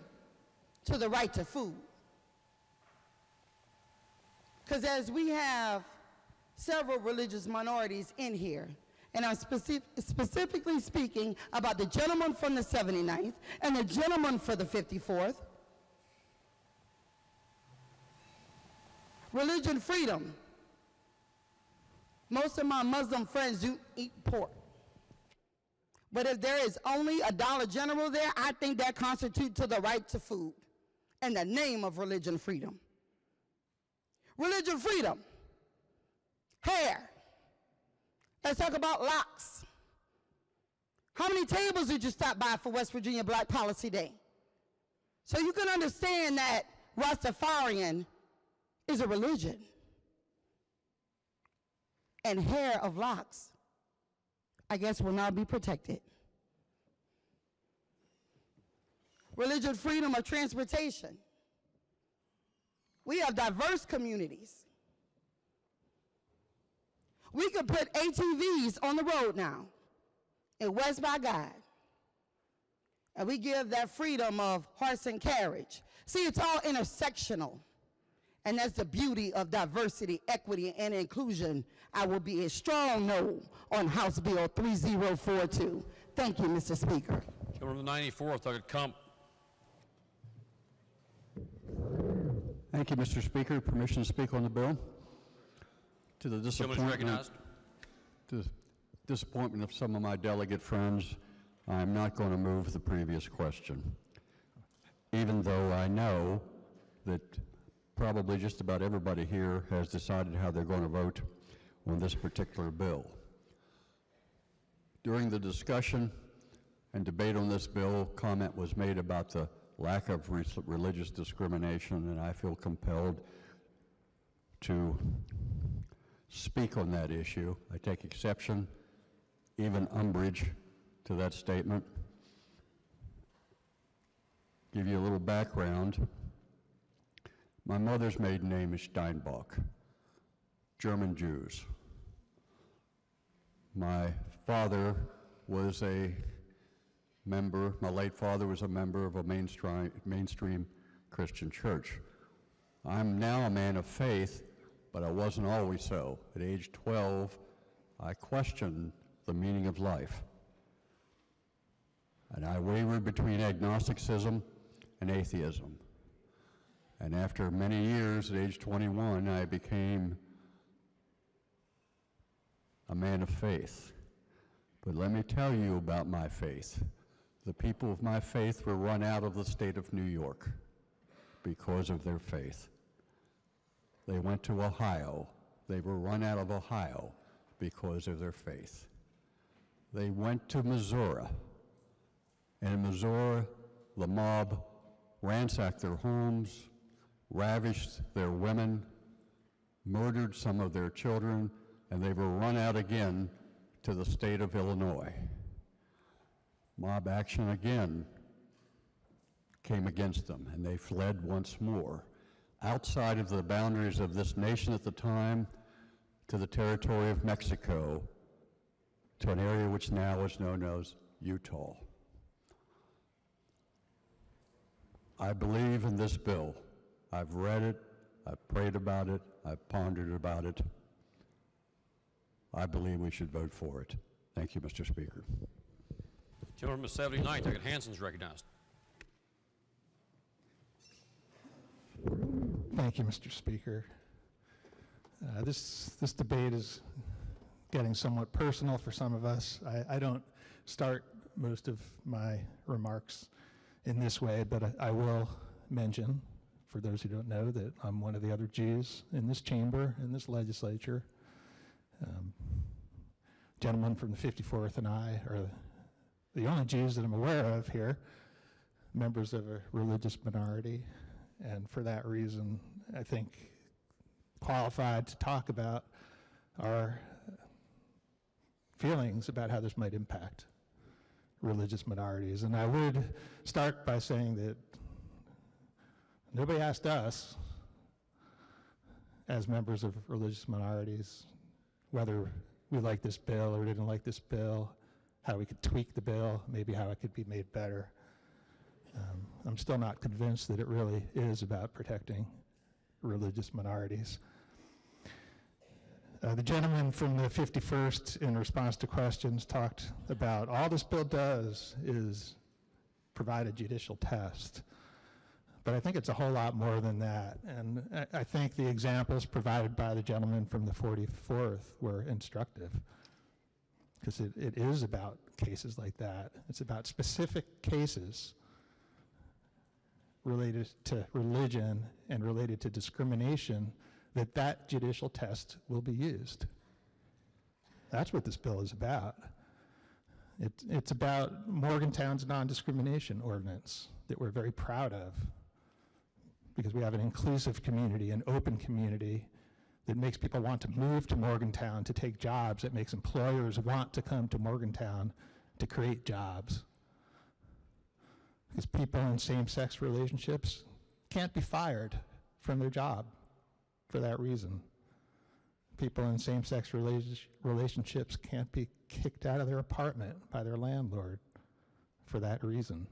to the right to food. Because as we have several religious minorities in here, and I'm specifically speaking about the gentleman from the 79th and the gentleman for the 54th, religion freedom. Most of my Muslim friends do eat pork. But if there is only a Dollar General there, I think that constitutes to the right to food in the name of religion freedom. Religion freedom. Hair. Let's talk about locks. How many tables did you stop by for West Virginia Black Policy Day? So you can understand that Rastafarian is a religion. And hair of locks, I guess, will now be protected. Religion freedom of transportation. We have diverse communities. We could put ATVs on the road now in West by God. And we give that freedom of horse and carriage. See, it's all intersectional. And that's the beauty of diversity, equity, and inclusion. I will be a strong no on House Bill 3042. Thank you, Mr. Speaker. Gentleman from the 94th, Doug Kump. Thank you, Mr. Speaker. Permission to speak on the bill. To the recognized. to the disappointment of some of my delegate friends, I'm not going to move the previous question, even though I know that probably just about everybody here has decided how they're going to vote on this particular bill. During the discussion and debate on this bill, comment was made about the lack of religious discrimination, and I feel compelled to speak on that issue. I take exception, even umbrage, to that statement. Give you a little background. My mother's maiden name is Steinbach, German Jews. My father was a member, my late father was a member of a mainstream Christian church. I'm now a man of faith, but I wasn't always so. At age 12, I questioned the meaning of life. And I wavered between agnosticism and atheism. And after many years, at age 21, I became a man of faith. But let me tell you about my faith. The people of my faith were run out of the state of New York because of their faith. They went to Ohio. They were run out of Ohio because of their faith. They went to Missouri. And in Missouri, the mob ransacked their homes, ravished their women, murdered some of their children, and they were run out again to the state of Illinois. Mob action again came against them, and they fled once more outside of the boundaries of this nation at the time to the territory of Mexico, to an area which now is known as Utah. I believe in this bill. I've read it, I've prayed about it, I've pondered about it. I believe we should vote for it. Thank you, Mr. Speaker. Gentleman from the 79th, Doug Hansen's recognized. Thank you, Mr. Speaker. This debate is getting somewhat personal for some of us. I don't start most of my remarks in this way, but I will mention, for those who don't know, that I'm one of the other Jews in this chamber, in this legislature. Gentleman from the 54th and I are the only Jews that I'm aware of here, members of a religious minority, and for that reason, I think qualified to talk about our feelings about how this might impact religious minorities. And I would start by saying that nobody asked us, as members of religious minorities, whether we like this bill or didn't like this bill, how we could tweak the bill, maybe how it could be made better. I'm still not convinced that it really is about protecting religious minorities. The gentleman from the 51st, in response to questions, talked about all this bill does is provide a judicial test. But I think it's a whole lot more than that. And I think the examples provided by the gentleman from the 44th were instructive, because it is about cases like that. It's about specific cases related to religion and related to discrimination that judicial test will be used. That's what this bill is about. It's about Morgantown's non-discrimination ordinance that we're very proud of, because we have an inclusive community, an open community that makes people want to move to Morgantown to take jobs, that makes employers want to come to Morgantown to create jobs. Because people in same-sex relationships can't be fired from their job for that reason. People in same-sex relationships can't be kicked out of their apartment by their landlord for that reason.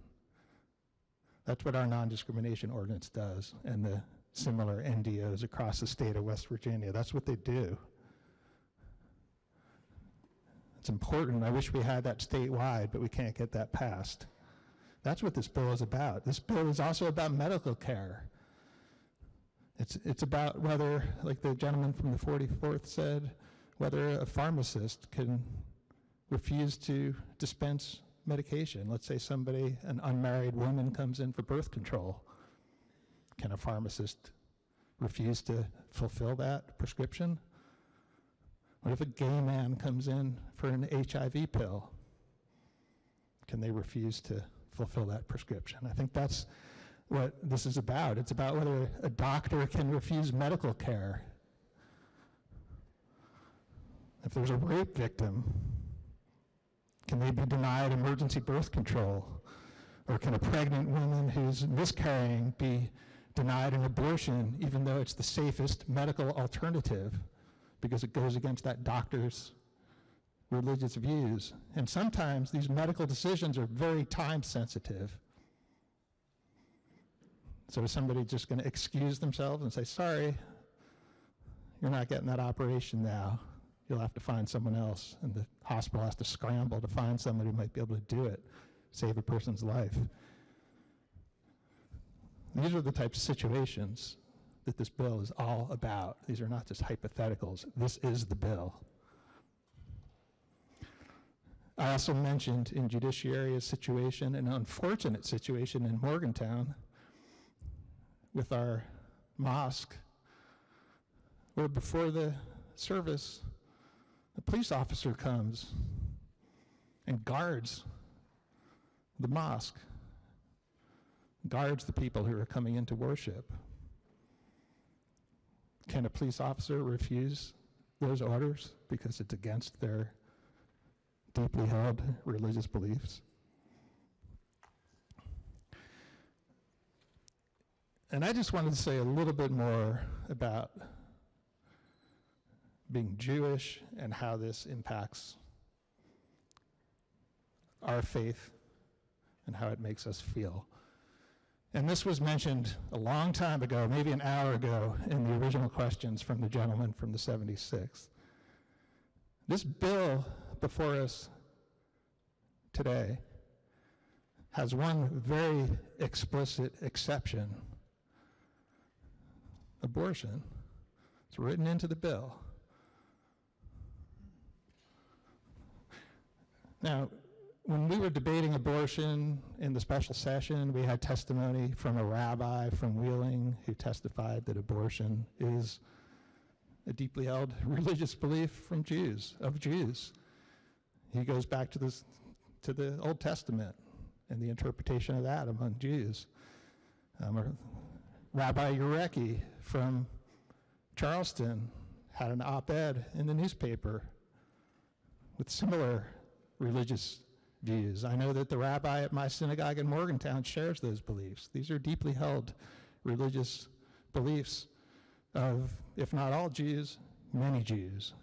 That's what our non-discrimination ordinance does. And similar NDOs across the state of West Virginia. That's what they do. It's important. I wish we had that statewide, but we can't get that passed. That's what this bill is about. This bill is also about medical care. It's about whether, like the gentleman from the 44th said, whether a pharmacist can refuse to dispense medication. Let's say somebody, an unmarried woman, comes in for birth control. Can a pharmacist refuse to fulfill that prescription? What if a gay man comes in for an HIV pill? Can they refuse to fulfill that prescription? I think that's what this is about. It's about whether a doctor can refuse medical care. If there's a rape victim, can they be denied emergency birth control? Or can a pregnant woman who's miscarrying be denied an abortion even though it's the safest medical alternative because it goes against that doctor's religious views? And sometimes these medical decisions are very time sensitive. So is somebody just going to excuse themselves and say, sorry, you're not getting that operation now. You'll have to find someone else. And the hospital has to scramble to find somebody who might be able to do it, save a person's life. These are the types of situations that this bill is all about. These are not just hypotheticals. This is the bill. I also mentioned in judiciary a situation, an unfortunate situation in Morgantown with our mosque, where before the service, a police officer comes and guards the mosque, guards the people who are coming in to worship. Can a police officer refuse those orders because it's against their deeply held religious beliefs? And I just wanted to say a little bit more about being Jewish and how this impacts our faith and how it makes us feel. And this was mentioned a long time ago, maybe an hour ago, in the original questions from the gentleman from the 76th. This bill before us today has one very explicit exception: abortion. It's written into the bill. Now, when we were debating abortion in the special session, we had testimony from a rabbi from Wheeling who testified that abortion is a deeply held religious belief from Jews, of Jews. He goes back to the Old Testament and the interpretation of that among Jews. Rabbi Urecki from Charleston had an op-ed in the newspaper with similar religious views. I know that the rabbi at my synagogue in Morgantown shares those beliefs. These are deeply held religious beliefs of, if not all Jews, many Jews.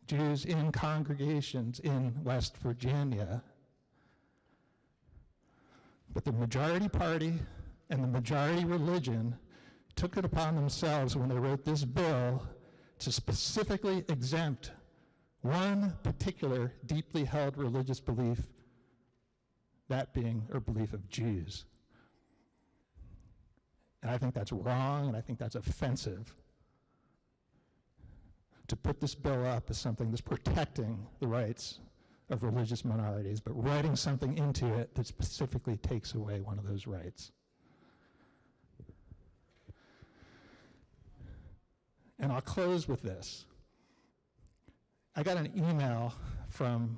Jews in congregations in West Virginia. But the majority party and the majority religion took it upon themselves when they wrote this bill to specifically exempt one particular deeply held religious belief, that being a belief of Jews. And I think that's wrong, and I think that's offensive. To put this bill up as something that's protecting the rights of religious minorities, but writing something into it that specifically takes away one of those rights. And I'll close with this. I got an email from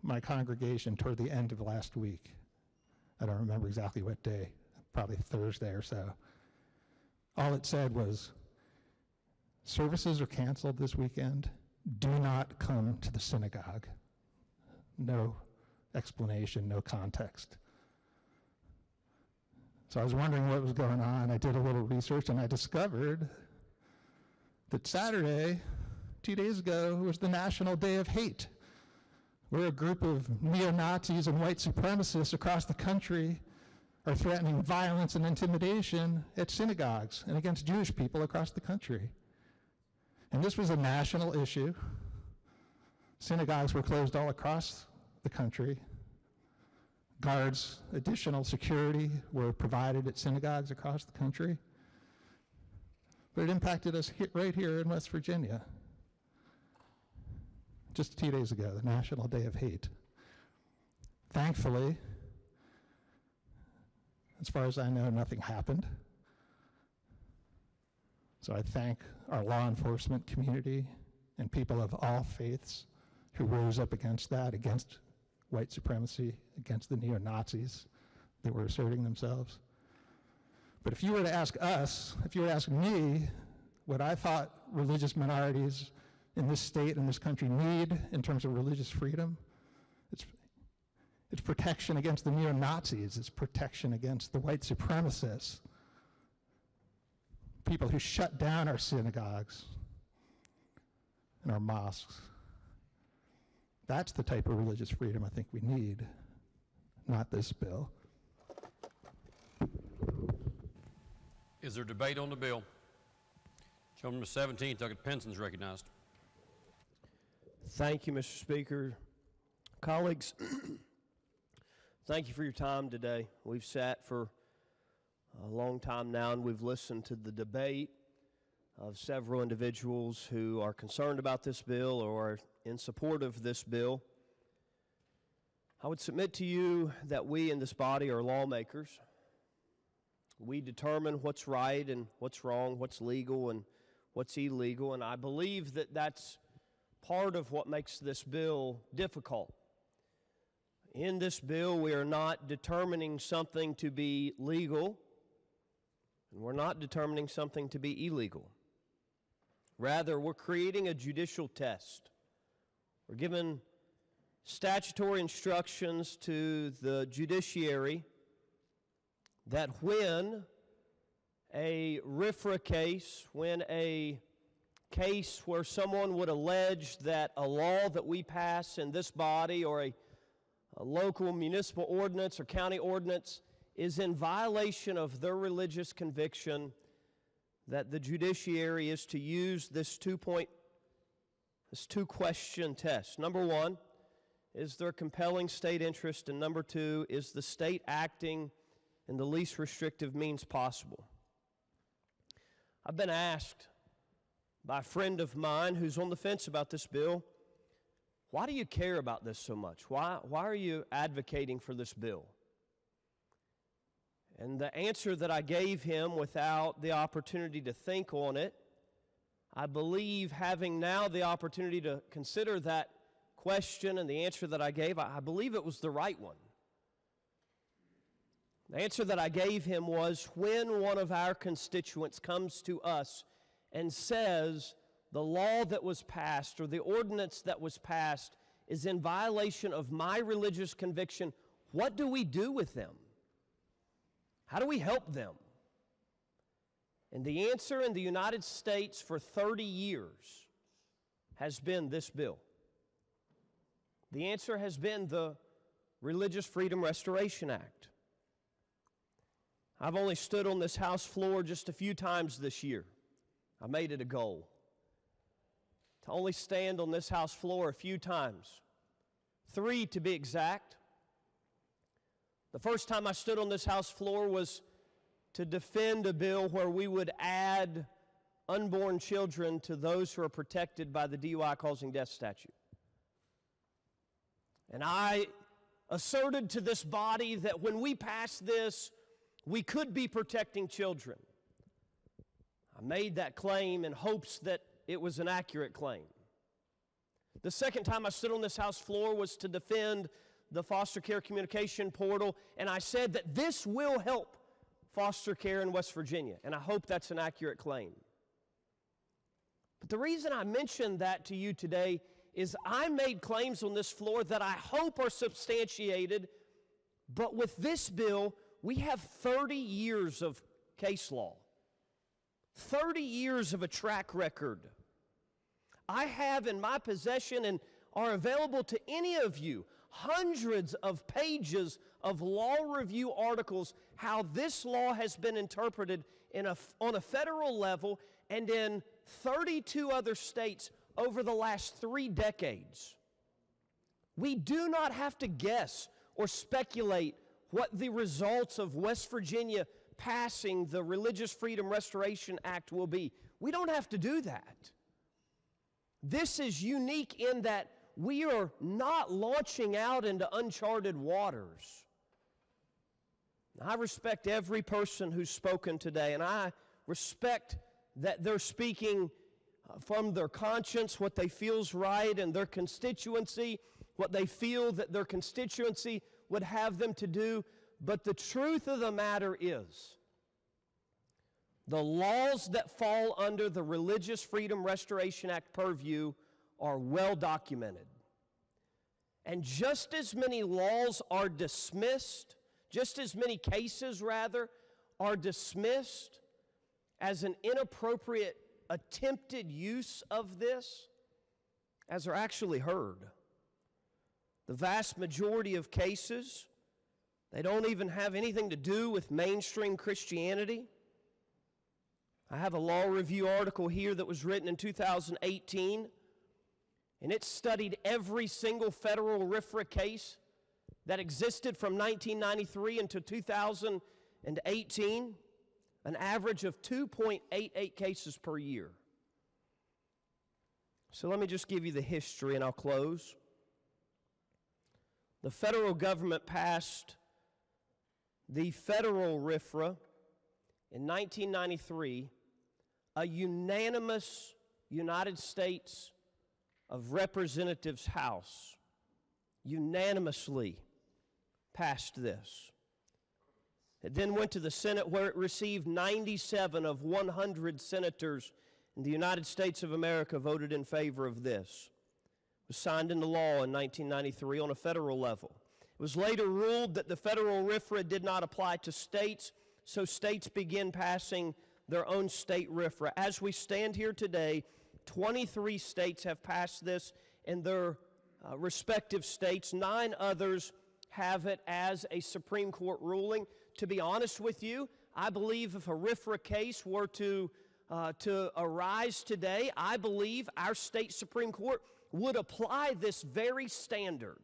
my congregation toward the end of last week. I don't remember exactly what day, probably Thursday or so. All it said was, services are canceled this weekend. Do not come to the synagogue. No explanation, no context. So I was wondering what was going on. I did a little research and I discovered that Saturday, 2 days ago, was the National Day of Hate, where a group of neo-Nazis and white supremacists across the country are threatening violence and intimidation at synagogues and against Jewish people across the country. And this was a national issue. Synagogues were closed all across the country. Guards, additional security were provided at synagogues across the country. But it impacted us right here in West Virginia. Just 2 days ago, the National Day of Hate. Thankfully, as far as I know, nothing happened. So I thank our law enforcement community and people of all faiths who rose up against that, against white supremacy, against the neo-Nazis that were asserting themselves. But if you were to ask us, if you were to ask me what I thought religious minorities in this state and this country need in terms of religious freedom, it's protection against the neo-Nazis, it's protection against the white supremacists, people who shut down our synagogues and our mosques. That's the type of religious freedom I think we need, not this bill. Is there debate on the bill? Gentleman number 17, Douglas Penson's recognized. Thank you, Mr. Speaker. Colleagues, thank you for your time today. We've sat for a long time now and we've listened to the debate of several individuals who are concerned about this bill or are in support of this bill. I would submit to you that we in this body are lawmakers. We determine what's right and what's wrong, what's legal and what's illegal, and I believe that that's part of what makes this bill difficult. In this bill, we are not determining something to be legal, and we're not determining something to be illegal. Rather, we're creating a judicial test. We're given statutory instructions to the judiciary that when a RFRA case, when a case where someone would allege that a law that we pass in this body or a local municipal ordinance or county ordinance is in violation of their religious conviction, that the judiciary is to use this two-question test. Number one, is there a compelling state interest? And number two, is the state acting in the least restrictive means possible? I've been asked by a friend of mine who's on the fence about this bill, why do you care about this so much? Why are you advocating for this bill? And the answer that I gave him without the opportunity to think on it, I believe having now the opportunity to consider that question and the answer that I gave, I believe it was the right one. The answer that I gave him was when one of our constituents comes to us and says the law that was passed or the ordinance that was passed is in violation of my religious conviction, what do we do with them? How do we help them? And the answer in the United States for 30 years has been this bill. The answer has been the Religious Freedom Restoration Act. I've only stood on this House floor just a few times this year. I made it a goal to only stand on this House floor a few times, 3 to be exact. The first time I stood on this House floor was to defend a bill where we would add unborn children to those who are protected by the DUI causing death statute. And I asserted to this body that when we pass this, we could be protecting children. I made that claim in hopes that it was an accurate claim. The second time I stood on this House floor was to defend the foster care communication portal, and I said that this will help foster care in West Virginia, and I hope that's an accurate claim. But the reason I mentioned that to you today is I made claims on this floor that I hope are substantiated, but with this bill, we have 30 years of case law, 30 years of a track record. I have in my possession and are available to any of you hundreds of pages of law review articles how this law has been interpreted on a federal level and in 32 other states over the last 3 decades. We do not have to guess or speculate what the results of West Virginia passing the Religious Freedom Restoration Act will be. We don't have to do that. This is unique in that we are not launching out into uncharted waters. I respect every person who's spoken today, and I respect that they're speaking from their conscience, what they feel's right in their constituency, what they feel that their constituency would have them to do. But the truth of the matter is, the laws that fall under the Religious Freedom Restoration Act purview are well documented. And just as many laws are dismissed, just as many cases, rather, are dismissed as an inappropriate attempted use of this, as are actually heard. The vast majority of cases, they don't even have anything to do with mainstream Christianity. I have a law review article here that was written in 2018, and it studied every single federal RFRA case that existed from 1993 until 2018, an average of 2.88 cases per year. So let me just give you the history and I'll close. The federal government passed the federal RFRA in 1993, a unanimous United States of Representatives House unanimously passed this. It then went to the Senate, where it received 97 of 100 senators in the United States of America voted in favor of this. It was signed into law in 1993 on a federal level. It was later ruled that the federal RFRA did not apply to states, so states began passing their own state RFRA. As we stand here today, 23 states have passed this in their respective states. 9 others have it as a Supreme Court ruling. To be honest with you, I believe if a RFRA case were to arise today, I believe our state Supreme Court would apply this very standard.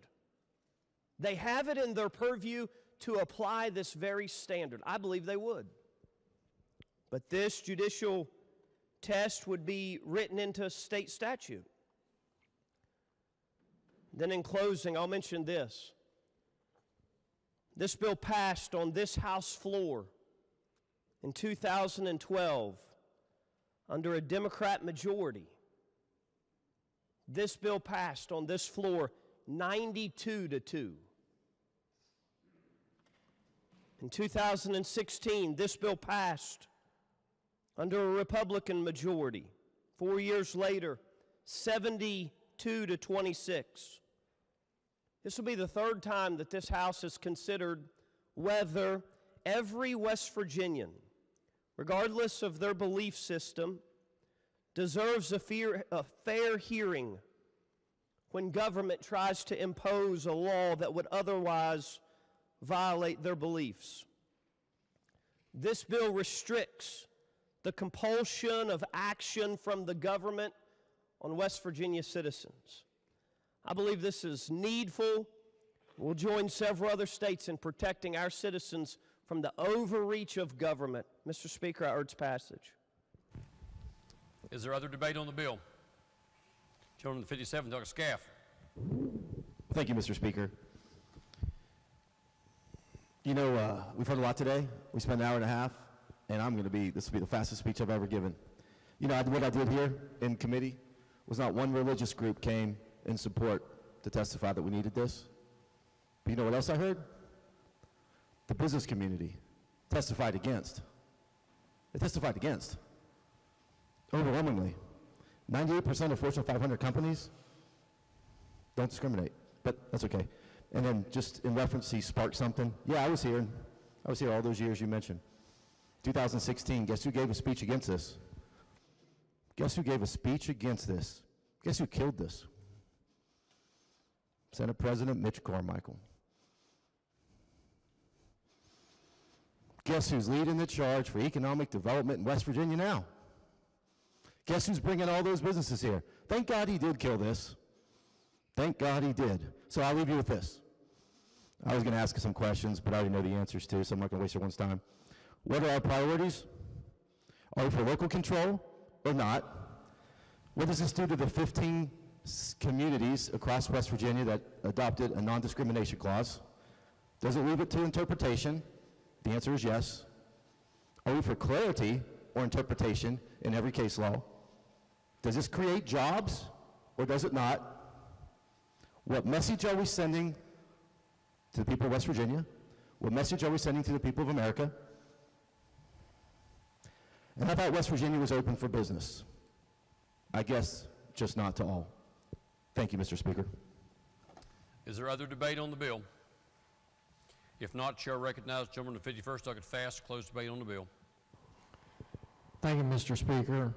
They have it in their purview to apply this very standard. I believe they would. But this judicial test would be written into state statute. Then in closing, I'll mention this. This bill passed on this House floor in 2012 under a Democrat majority. This bill passed on this floor 92-2. In 2016, this bill passed under a Republican majority. 4 years later, 72-26. This will be the 3rd time that this House has considered whether every West Virginian, regardless of their belief system, deserves a fair hearing when government tries to impose a law that would otherwise violate their beliefs. This bill restricts the compulsion of action from the government on West Virginia citizens. I believe this is needful. We'll join several other states in protecting our citizens from the overreach of government. Mr. Speaker, I urge passage. Is there other debate on the bill? Gentleman from the 57th, Dr. Scaff. Thank you, Mr. Speaker. You know, we've heard a lot today. We spent an hour and a half, and this will be the fastest speech I've ever given. You know, what I did here in committee was not one religious group came in support to testify that we needed this. But you know what else I heard? The business community testified against. They testified against. Overwhelmingly. 98% of Fortune 500 companies don't discriminate, but that's okay. And then just in reference, he sparked something. Yeah, I was here all those years you mentioned. 2016, guess who gave a speech against this? Guess who gave a speech against this? Guess who killed this? Senate President Mitch Carmichael. Guess who's leading the charge for economic development in West Virginia now? Guess who's bringing all those businesses here? Thank God he did kill this. Thank God he did. So I'll leave you with this. I was going to ask some questions, but I already know the answers to, so I'm not going to waste everyone's time. What are our priorities? Are we for local control or not? What does this do to the 15 communities across West Virginia that adopted a non-discrimination clause? Does it leave it to interpretation? The answer is yes. Are we for clarity or interpretation in every case law? Does this create jobs or does it not? What message are we sending to the people of West Virginia? What message are we sending to the people of America? And I thought West Virginia was open for business. I guess just not to all. Thank you, Mr. Speaker. Is there other debate on the bill? If not, Chair recognizes the gentleman in the 51st Docket fast to close debate on the bill. Thank you, Mr. Speaker.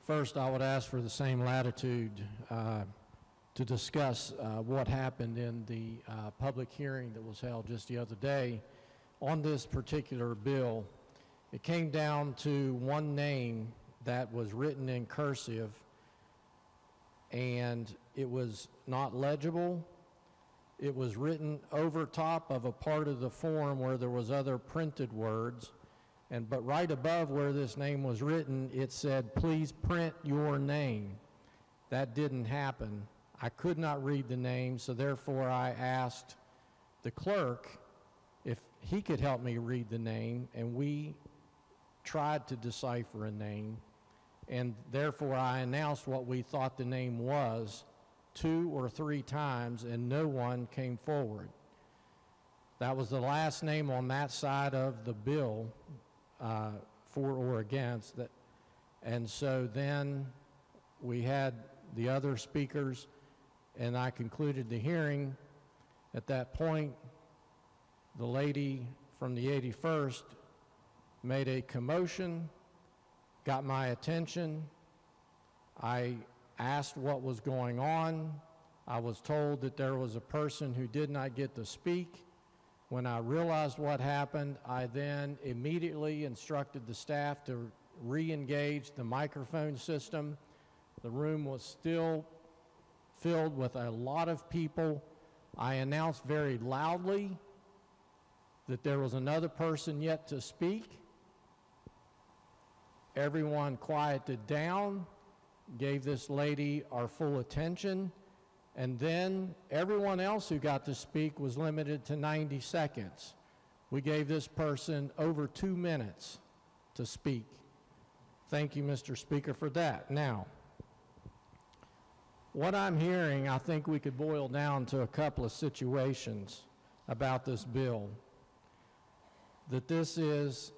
First, I would ask for the same latitude to discuss what happened in the public hearing that was held just the other day on this particular bill. It came down to one name that was written in cursive, and it was not legible. It was written over top of a part of the form where there was other printed words, but right above where this name was written, it said, "Please print your name." That didn't happen. I could not read the name, so therefore I asked the clerk if he could help me read the name, and we tried to decipher a name, and therefore I announced what we thought the name was 2 or 3 times, and no one came forward. That was the last name on that side of the bill, for or against. And so then we had the other speakers, and I concluded the hearing. At that point, the lady from the 81st made a commotion, got my attention. I asked what was going on. I was told that there was a person who did not get to speak. When I realized what happened, I then immediately instructed the staff to re-engage the microphone system. The room was still filled with a lot of people. I announced very loudly that there was another person yet to speak. Everyone quieted down, gave this lady our full attention, and then everyone else who got to speak was limited to 90 seconds. We gave this person over 2 minutes to speak. Thank you, Mr. Speaker, for that. Now, what I'm hearing, I think we could boil down to a couple of situations about this bill. That this is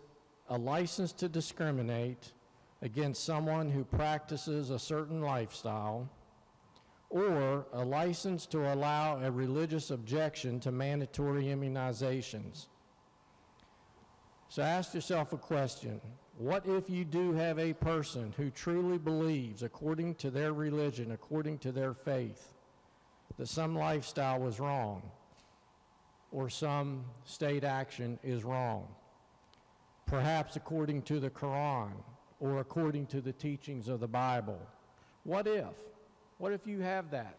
a license to discriminate against someone who practices a certain lifestyle, or a license to allow a religious objection to mandatory immunizations. So ask yourself a question. What if you do have a person who truly believes, according to their religion, according to their faith, that some lifestyle was wrong, or some state action is wrong? Perhaps according to the Quran, or according to the teachings of the Bible. What if? What if you have that?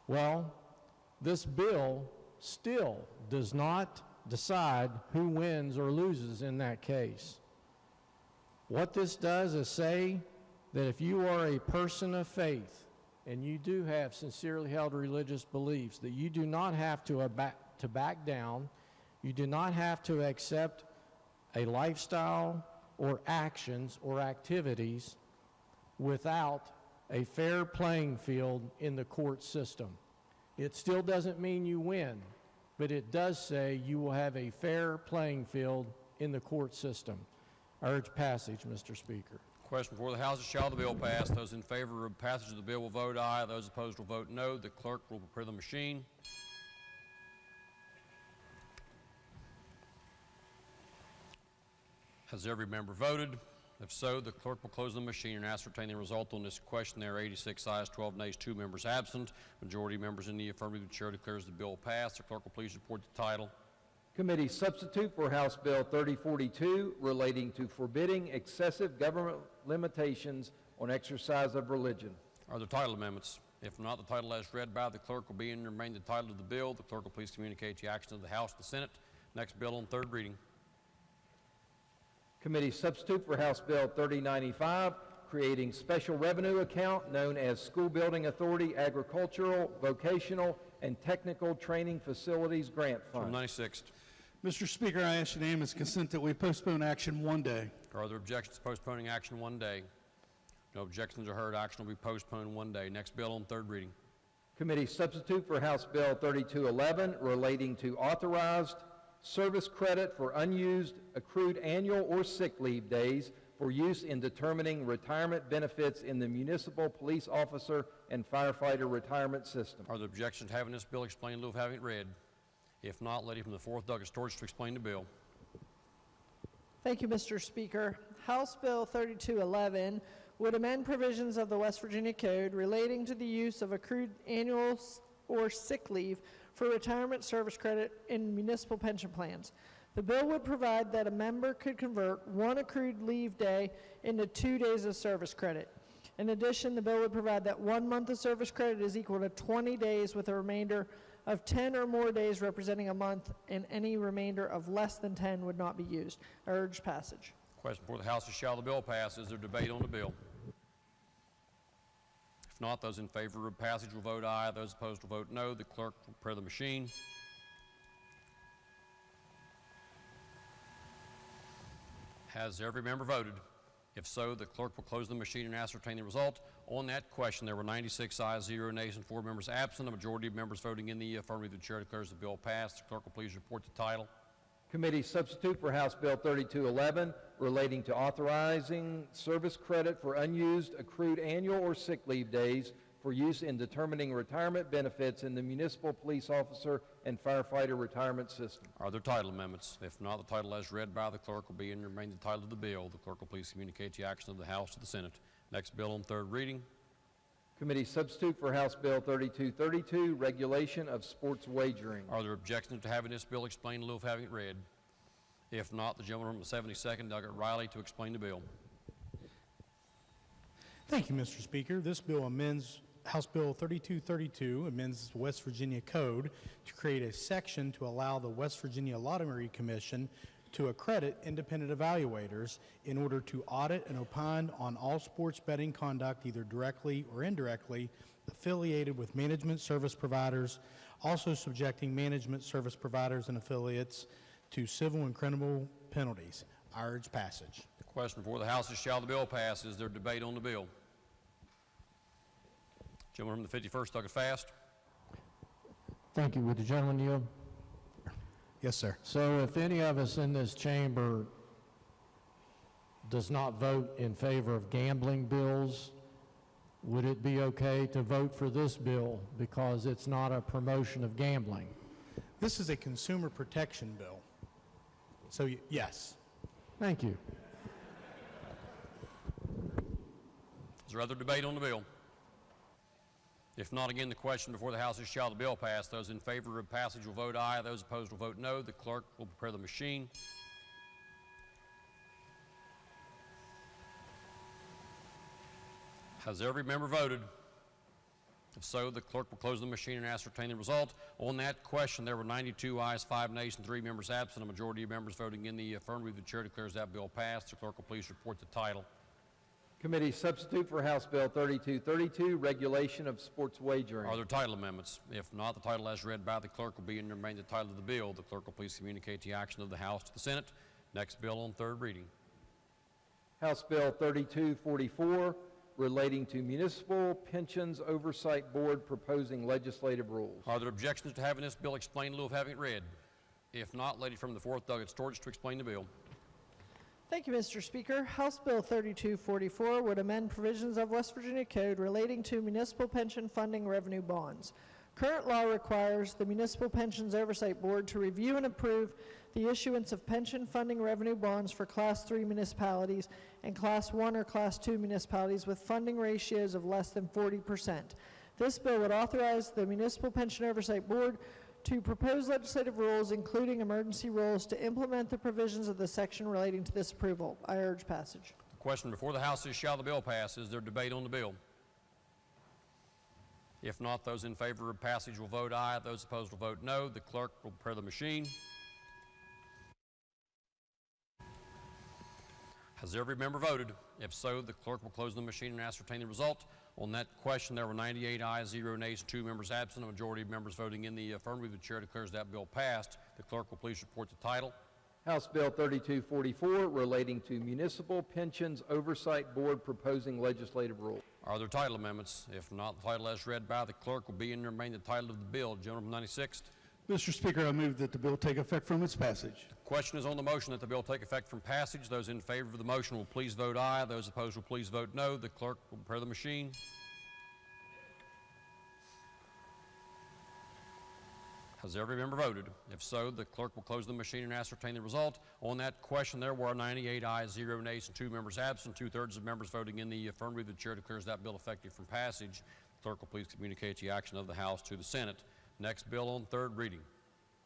Well, this bill still does not decide who wins or loses in that case. What this does is say that if you are a person of faith and you do have sincerely held religious beliefs, that you do not have to back down, you do not have to accept a lifestyle or actions or activities without a fair playing field in the court system. It still doesn't mean you win, but it does say you will have a fair playing field in the court system. I urge passage, Mr. Speaker. Question before the House is, shall the bill pass? Those in favor of passage of the bill will vote aye. Those opposed will vote no. The clerk will prepare the machine. Has every member voted? If so, the clerk will close the machine and ascertain the result on this question. There are 86 ayes, 12 nays, 2 members absent. Majority members in the affirmative. The chair declares the bill passed. The clerk will please report the title. Committee substitute for House Bill 3042 relating to forbidding excessive government limitations on exercise of religion. Are there title amendments? If not, the title as read by the clerk will be and remain the title of the bill. The clerk will please communicate the action of the House and the Senate. Next bill on third reading. Committee substitute for House Bill 3095, creating special revenue account known as School Building Authority Agricultural, Vocational, and Technical Training Facilities Grant Fund. 96th. Mr. Speaker, I ask unanimous consent that we postpone action one day. Are there objections to postponing action one day? No objections are heard. Action will be postponed one day. Next bill on third reading. Committee substitute for House Bill 3211 relating to authorized service credit for unused accrued annual or sick leave days for use in determining retirement benefits in the municipal police officer and firefighter retirement system. Are there objections to having this bill explained in lieu of having it read? If not, lady from the 4th Douglas Storage to explain the bill. Thank you, Mr. Speaker. House Bill 3211 would amend provisions of the West Virginia Code relating to the use of accrued annual or sick leave for retirement service credit in municipal pension plans. The bill would provide that a member could convert one accrued leave day into 2 days of service credit. In addition, the bill would provide that 1 month of service credit is equal to 20 days with a remainder of 10 or more days representing a month, and any remainder of less than 10 would not be used. I urge passage. Question before the House is shall the bill pass. Is there debate on the bill? If not, those in favor of passage will vote aye. Those opposed will vote no. The clerk will prepare the machine. Has every member voted? If so, the clerk will close the machine and ascertain the result. On that question, there were 96 ayes, 0 nays, and 4 members absent. A majority of members voting in the affirmative. The chair declares the bill passed. The clerk will please report the title. Committee substitute for House Bill 3211 relating to authorizing service credit for unused accrued annual or sick leave days for use in determining retirement benefits in the municipal police officer and firefighter retirement system. Are there title amendments? If not, the title as read by the clerk will be and remain the title of the bill. The clerk will please communicate the action of the House to the Senate. Next bill on third reading. Committee substitute for House Bill 3232, regulation of sports wagering. Are there objections to having this bill explained in lieu of having it read? If not, the gentleman from the 72nd, Douglas Riley, to explain the bill. Thank you, Mr. Speaker. This bill amends House Bill 3232, amends the West Virginia Code to create a section to allow the West Virginia Lottery Commission to accredit independent evaluators in order to audit and opine on all sports betting conduct, either directly or indirectly, affiliated with management service providers, also subjecting management service providers and affiliates to civil and criminal penalties. I urge passage. The question before the House is shall the bill pass. Is there debate on the bill? Gentleman from the 51st, Douglas Fast. Thank you. Would the gentleman yield? Yes, sir. So if any of us in this chamber does not vote in favor of gambling bills, would it be okay to vote for this bill because it's not a promotion of gambling? This is a consumer protection bill. So, yes. Thank you. Is there other debate on the bill? If not, again, the question before the House is shall the bill pass. Those in favor of passage will vote aye. Those opposed will vote no. The clerk will prepare the machine. Has every member voted? If so, the clerk will close the machine and ascertain the result. On that question, there were 92 ayes, 5 nays, and 3 members absent. A majority of members voting in the affirmative. The chair declares that bill passed. The clerk will please report the title. Committee substitute for House Bill 3232, regulation of sports wagering. Are there title amendments? If not, the title as read by the clerk will be and remain the title of the bill. The clerk will please communicate the action of the House to the Senate. Next bill on third reading. House Bill 3244, relating to Municipal Pensions Oversight Board, proposing legislative rules. Are there objections to having this bill explained in lieu of having it read? If not, lady from the 4th, Douglas Storage, to explain the bill. Thank you, Mr. Speaker. House Bill 3244 would amend provisions of West Virginia Code relating to municipal pension funding revenue bonds. Current law requires the Municipal Pensions Oversight Board to review and approve the issuance of pension funding revenue bonds for Class 3 municipalities and Class 1 or Class 2 municipalities with funding ratios of less than 40%. This bill would authorize the Municipal Pension Oversight Board to propose legislative rules, including emergency rules, to implement the provisions of the section relating to this approval. I urge passage. The question before the House is, shall the bill pass? Is there debate on the bill? If not, those in favor of passage will vote aye. Those opposed will vote no. The clerk will prepare the machine. Has every member voted? If so, the clerk will close the machine and ascertain the result. On that question, there were 98 ayes, 0 nays, 2 members absent. A majority of members voting in the affirmative. The chair declares that bill passed. The clerk will please report the title. House Bill 3244, relating to Municipal Pensions Oversight Board, proposing legislative rule. Are there title amendments? If not, the title as read by the clerk will be and remain the title of the bill. Gentleman from 96th. Mr. Speaker, I move that the bill take effect from its passage. The question is on the motion that the bill take effect from passage. Those in favor of the motion will please vote aye. Those opposed will please vote no. The clerk will prepare the machine. Has every member voted? If so, the clerk will close the machine and ascertain the result. On that question, there were 98 ayes, 0 nays, and 2 members absent. 2/3 of members voting in the affirmative. The chair declares that bill effective from passage. The clerk will please communicate the action of the House to the Senate. Next bill on third reading.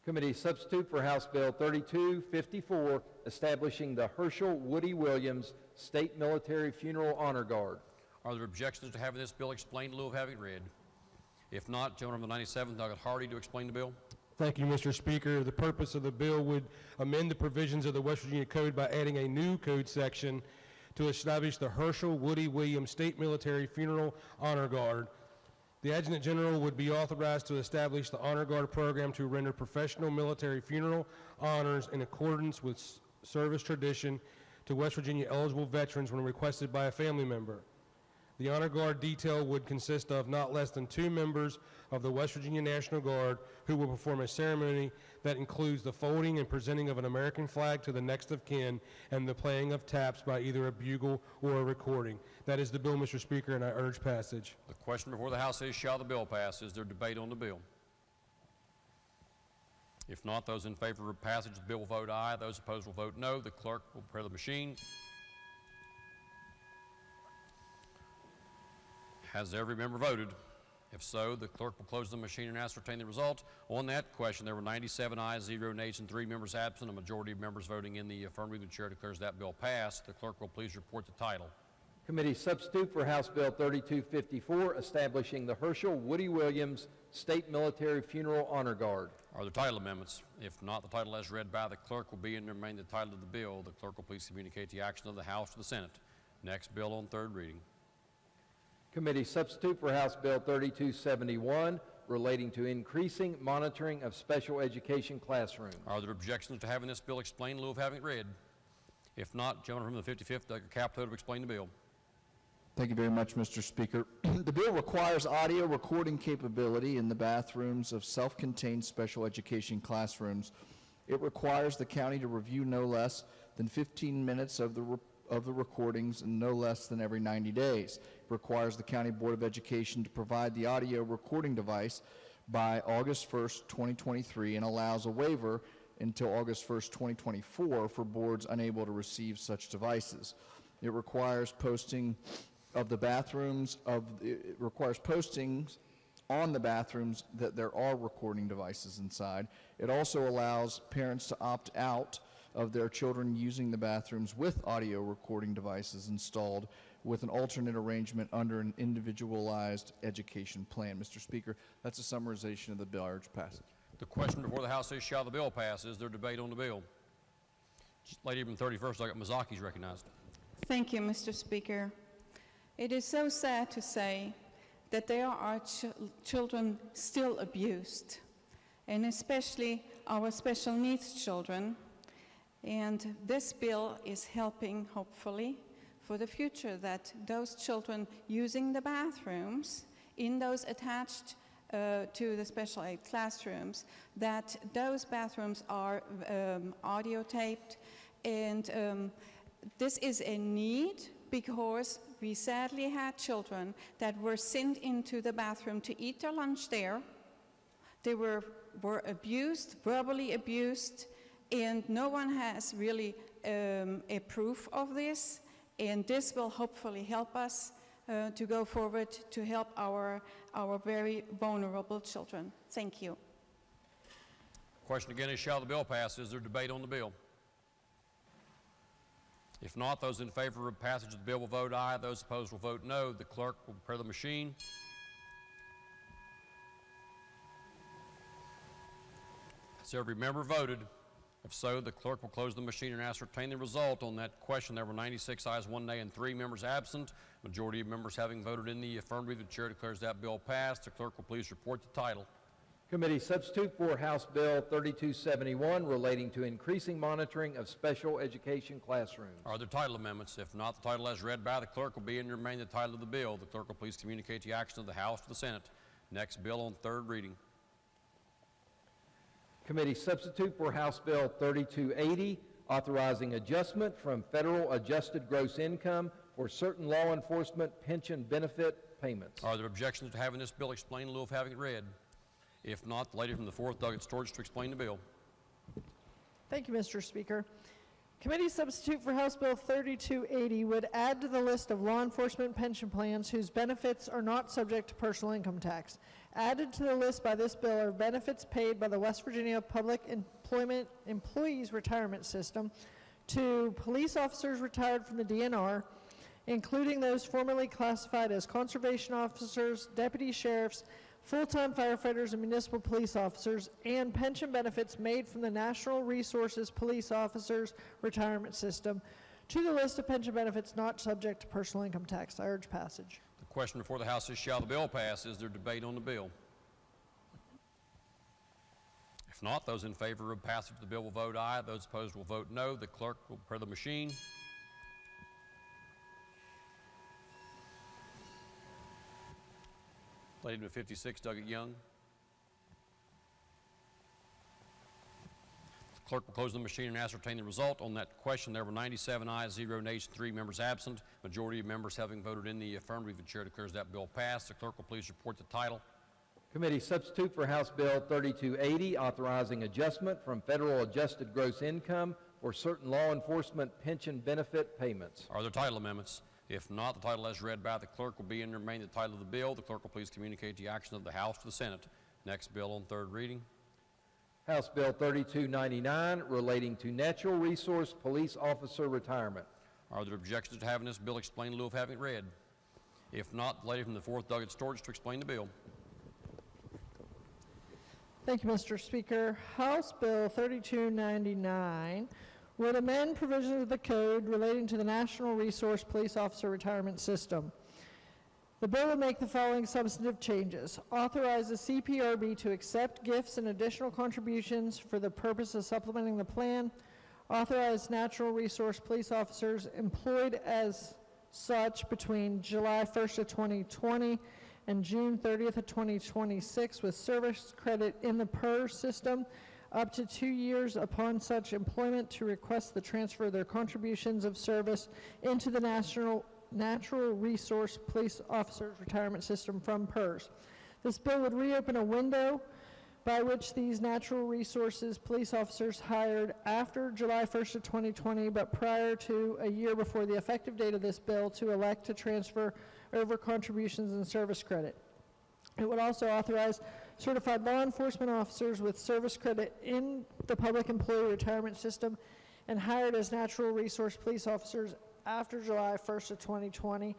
Committee substitute for House Bill 3254, establishing the Herschel Woody Williams State Military Funeral Honor Guard. Are there objections to having this bill explained in lieu of having it read? If not, gentleman from the 97th, Doug Hardy, to explain the bill. Thank you, Mr. Speaker. The purpose of the bill would amend the provisions of the West Virginia Code by adding a new code section to establish the Herschel Woody Williams State Military Funeral Honor Guard. The Adjutant General would be authorized to establish the Honor Guard program to render professional military funeral honors in accordance with service tradition to West Virginia eligible veterans when requested by a family member. The Honor Guard detail would consist of not less than 2 members of the West Virginia National Guard who will perform a ceremony that includes the folding and presenting of an American flag to the next of kin and the playing of taps by either a bugle or a recording. That is the bill, Mr. Speaker, and I urge passage. The question before the House is, shall the bill pass? Is there debate on the bill? If not, those in favor of passage of the bill will vote aye. Those opposed will vote no. The clerk will prepare the machine. Has every member voted? If so, the clerk will close the machine and ascertain the result. On that question, there were 97 ayes, 0 nays, and 3 members absent. A majority of members voting in the affirmative. The chair declares that bill passed. The clerk will please report the title. Committee substitute for House Bill 3254, establishing the Herschel Woody Williams State Military Funeral Honor Guard. Are there title amendments? If not, the title as read by the clerk will be and remain the title of the bill. The clerk will please communicate the action of the House to the Senate. Next bill on third reading. Committee substitute for House Bill 3271, relating to increasing monitoring of special education classrooms. Are there objections to having this bill explained in lieu of having it read? If not, gentleman from the 55th, Doug Capito, to explain the bill. Thank you very much, Mr. Speaker. The bill requires audio recording capability in the bathrooms of self-contained special education classrooms. It requires the county to review no less than 15 minutes of the recordings and no less than every 90 days. It requires the County Board of Education to provide the audio recording device by August 1st, 2023, and allows a waiver until August 1st, 2024 for boards unable to receive such devices. It requires posting of the bathrooms it requires postings on the bathrooms that there are recording devices inside. It also allows parents to opt out of their children using the bathrooms with audio recording devices installed with an alternate arrangement under an individualized education plan. Mr. Speaker, that's a summarization of the bill. I urge passage. The question before the House is, shall the bill pass? Is there debate on the bill? Lady from 31st, Doug Mazzocchi is recognized. Thank you, Mr. Speaker. It is so sad to say that there are children still abused, and especially our special needs children. And this bill is helping, hopefully, for the future, that those children using the bathrooms in those attached to the special ed classrooms, that those bathrooms are audio taped. And this is a need because we sadly had children that were sent into the bathroom to eat their lunch there. They were abused, verbally abused, and no one has really a proof of this. And this will hopefully help us to go forward to help our very vulnerable children. Thank you. question again is, shall the bill pass? Is there debate on the bill? If not, those in favor of passage of the bill will vote aye. Those opposed will vote no. The clerk will prepare the machine. Has every member voted? If so, the clerk will close the machine and ascertain the result. On that question, there were 96 ayes, 1 nay, and 3 members absent. Majority of members having voted in the affirmative, the chair declares that bill passed. The clerk will please report the title. Committee substitute for House Bill 3271 relating to increasing monitoring of special education classrooms. Are there title amendments? If not, the title as read by the clerk will be and remain the title of the bill. The clerk will please communicate the action of the House to the Senate. Next bill on third reading. Committee substitute for House Bill 3280 authorizing adjustment from federal adjusted gross income for certain law enforcement pension benefit payments. Are there objections to having this bill explained in lieu of having it read? If not, the lady from the 4th, Doggett Storage, to explain the bill. Thank you, Mr. Speaker. Committee substitute for House Bill 3280 would add to the list of law enforcement pension plans whose benefits are not subject to personal income tax. Added to the list by this bill are benefits paid by the West Virginia Public Employment Employees Retirement System to police officers retired from the DNR, including those formerly classified as conservation officers, deputy sheriffs, full-time firefighters and municipal police officers, and pension benefits made from the National Resources Police Officers Retirement System to the list of pension benefits not subject to personal income tax. I urge passage. The question before the House is, shall the bill pass? Is there debate on the bill? If not, those in favor of passage of the bill will vote aye. Those opposed will vote no. The clerk will prepare the machine. Lady number 56, Doggett Young. The clerk will close the machine and ascertain the result. On that question, there were 97 ayes, 0 nays, 3 members absent. Majority of members having voted in the affirmative, the chair declares that bill passed. The clerk will please report the title. Committee substitute for House Bill 3280 authorizing adjustment from federal adjusted gross income for certain law enforcement pension benefit payments. Are there title amendments? If not, the title as read by the clerk will be and remain the title of the bill. The clerk will please communicate the action of the House to the Senate. Next bill on third reading. House Bill 3299 relating to natural resource police officer retirement. Are there objections to having this bill explained in lieu of having it read? If not, the lady from the 4th, Doggett Storage, to explain the bill. Thank you, Mr. Speaker. House Bill 3299 would amend provisions of the code relating to the National Resource Police Officer Retirement System. The bill would make the following substantive changes. Authorize the CPRB to accept gifts and additional contributions for the purpose of supplementing the plan. Authorize natural resource police officers employed as such between July 1st of 2020 and June 30th of 2026 with service credit in the PERS system up to 2 years upon such employment to request the transfer of their contributions of service into the Natural Resource Police Officers Retirement System from PERS. This bill would reopen a window by which these natural resources police officers hired after July 1st of 2020 but prior to a year before the effective date of this bill to elect to transfer over contributions and service credit. It would also authorize certified law enforcement officers with service credit in the Public Employee Retirement System and hired as natural resource police officers after July 1st of 2020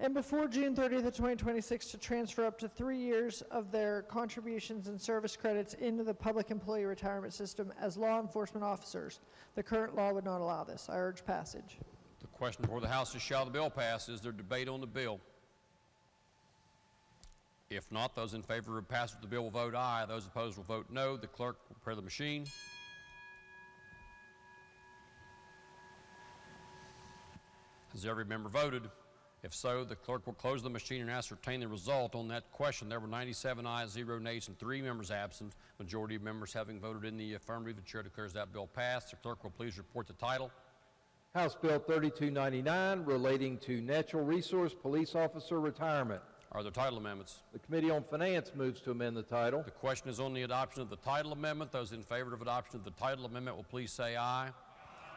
and before June 30th of 2026 to transfer up to 3 years of their contributions and service credits into the Public Employee Retirement System as law enforcement officers. The current law would not allow this. I urge passage. The question before the House is, shall the bill pass? Is there debate on the bill? If not, those in favor of passage of the bill will vote aye. Those opposed will vote no. The clerk will prepare the machine. Has every member voted? If so, the clerk will close the machine and ascertain the result. On that question, there were 97 ayes, 0 nays, and 3 members absent. Majority of members having voted in the affirmative, the chair declares that bill passed. The clerk will please report the title. House Bill 3299 relating to natural resource police officer retirement. Are there title amendments? The Committee on Finance moves to amend the title. The question is on the adoption of the title amendment. Those in favor of adoption of the title amendment will please say aye.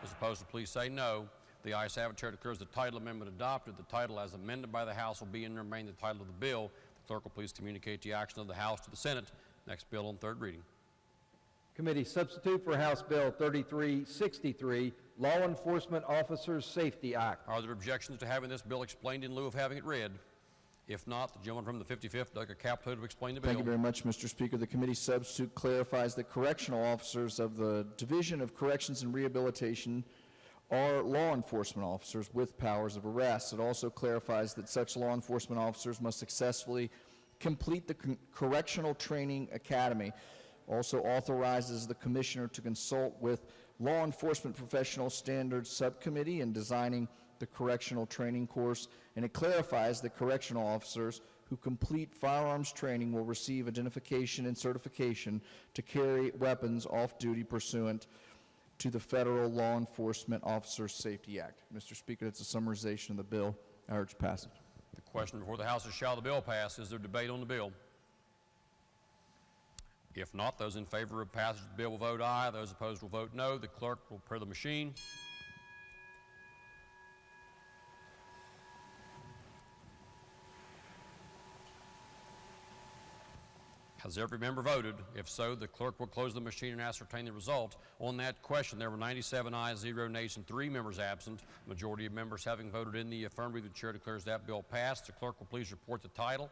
Those opposed will please say no. The ayes have it. Chair declares the title amendment adopted. The title as amended by the House will be and remain the title of the bill. The clerk will please communicate the action of the House to the Senate. Next bill on third reading. Committee substitute for House Bill 3363, Law Enforcement Officers Safety Act. Are there objections to having this bill explained in lieu of having it read? If not, the gentleman from the 55th, Doug Capito, to explain the bill. Thank you very much, Mr. Speaker. The committee substitute clarifies that correctional officers of the Division of Corrections and Rehabilitation are law enforcement officers with powers of arrest. It also clarifies that such law enforcement officers must successfully complete the Correctional Training Academy. Also authorizes the Commissioner to consult with Law Enforcement Professional Standards Subcommittee in designing the correctional training course, and it clarifies that correctional officers who complete firearms training will receive identification and certification to carry weapons off duty pursuant to the Federal Law Enforcement Officers Safety Act. Mr. Speaker, that's a summarization of the bill. I urge passage. The question before the House is, shall the bill pass? Is there debate on the bill? If not, those in favor of passage of the bill will vote aye. Those opposed will vote no. The clerk will prepare the machine. Has every member voted? If so, the clerk will close the machine and ascertain the result. On that question, there were 97 ayes, 0 nays, and 3 members absent. Majority of members having voted in the affirmative, the chair declares that bill passed. The clerk will please report the title.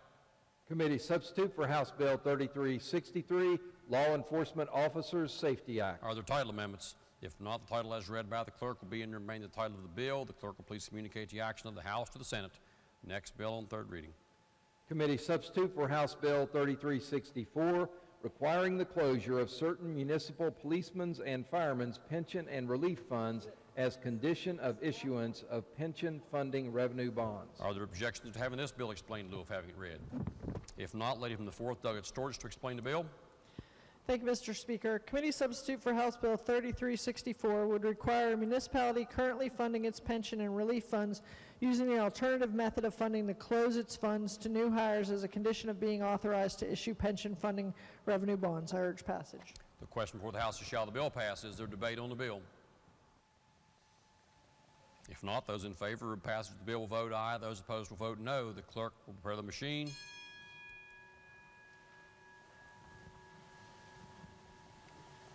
Committee substitute for House Bill 3363, Law Enforcement Officers Safety Act. Are there title amendments? If not, the title as read by the clerk will be and remain the title of the bill. The clerk will please communicate the action of the House to the Senate. Next bill on third reading. Committee substitute for House Bill 3364, requiring the closure of certain municipal policemen's and firemen's pension and relief funds as condition of issuance of pension funding revenue bonds. Are there objections to having this bill explained in lieu of having it read? If not, Lady from the 4th, Doug Storage, to explain the bill. Thank you, Mr. Speaker. Committee substitute for House Bill 3364 would require a municipality currently funding its pension and relief funds using the alternative method of funding to close its funds to new hires as a condition of being authorized to issue pension funding revenue bonds. I urge passage. The question before the House is, shall the bill pass? Is there debate on the bill? If not, those in favor of passage of the bill will vote aye. Those opposed will vote no. The clerk will prepare the machine.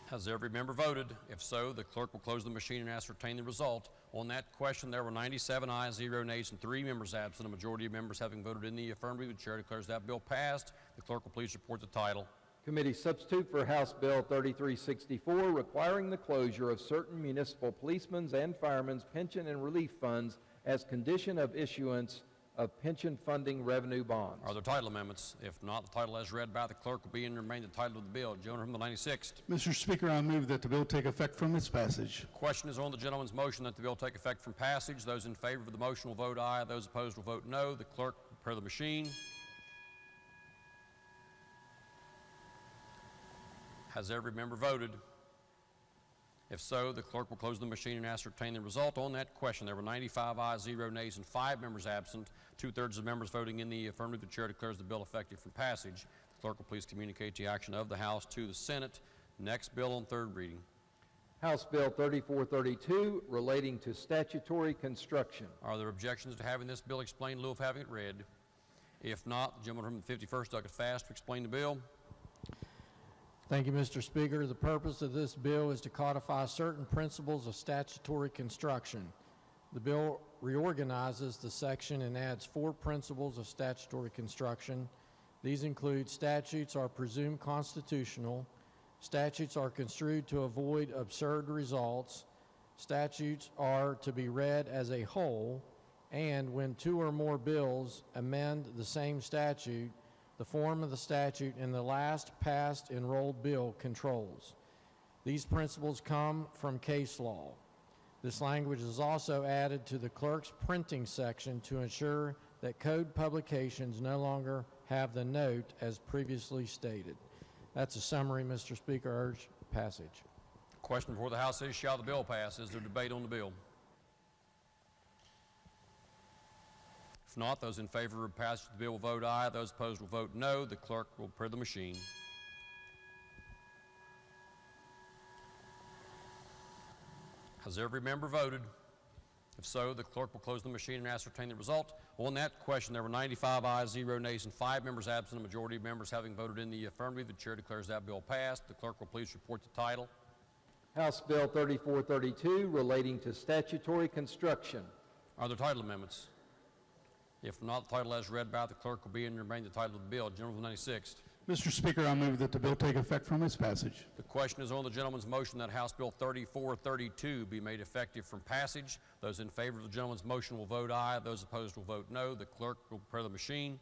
Has every member voted? If so, the clerk will close the machine and ascertain the result. On that question, there were 97 ayes, 0 nays, and 3 members absent. A majority of members having voted in the affirmative, the chair declares that bill passed. The clerk will please report the title. Committee substitute for House Bill 3364, requiring the closure of certain municipal policemen's and firemen's pension and relief funds as condition of issuance of pension funding revenue bonds. Are there title amendments? If not, the title as read by the clerk will be and remain the title of the bill. Gentleman from the 96th. Mr. Speaker, I move that the bill take effect from its passage. Question is on the gentleman's motion that the bill take effect from passage. Those in favor of the motion will vote aye. Those opposed will vote no. The clerk will prepare the machine. Has every member voted? If so, the clerk will close the machine and ascertain the result. On that question, there were 95 ayes, 0 nays, and 5 members absent. 2/3 of members voting in the affirmative. The chair declares the bill effective for passage. The clerk will please communicate the action of the House to the Senate. Next bill on third reading. House Bill 3432, relating to statutory construction. Are there objections to having this bill explained in lieu of having it read? If not, the gentleman from the 51st, Doug Fast, to explain the bill. Thank you, Mr. Speaker. The purpose of this bill is to codify certain principles of statutory construction. The bill reorganizes the section and adds 4 principles of statutory construction. These include statutes are presumed constitutional, statutes are construed to avoid absurd results, statutes are to be read as a whole, and when 2 or more bills amend the same statute, the form of the statute in the last passed enrolled bill controls. These principles come from case law. This language is also added to the clerk's printing section to ensure that code publications no longer have the note as previously stated. That's a summary, Mr. Speaker. I urge passage. Question before the House is, shall the bill pass? Is there debate on the bill? If not, those in favor of passage of the bill will vote aye. Those opposed will vote no. The clerk will prepare the machine. Has every member voted? If so, the clerk will close the machine and ascertain the result. On that question, there were 95 ayes, 0 nays, and 5 members absent. A majority of members having voted in the affirmative, the chair declares that bill passed. The clerk will please report the title. House Bill 3432, relating to statutory construction. Are there title amendments? If not, the title as read by the clerk will be and remain the title of the bill. Gentleman from the 96th. Mr. Speaker, I move that the bill take effect from its passage. The question is on the gentleman's motion that House Bill 3432 be made effective from passage. Those in favor of the gentleman's motion will vote aye. Those opposed will vote no. The clerk will prepare the machine.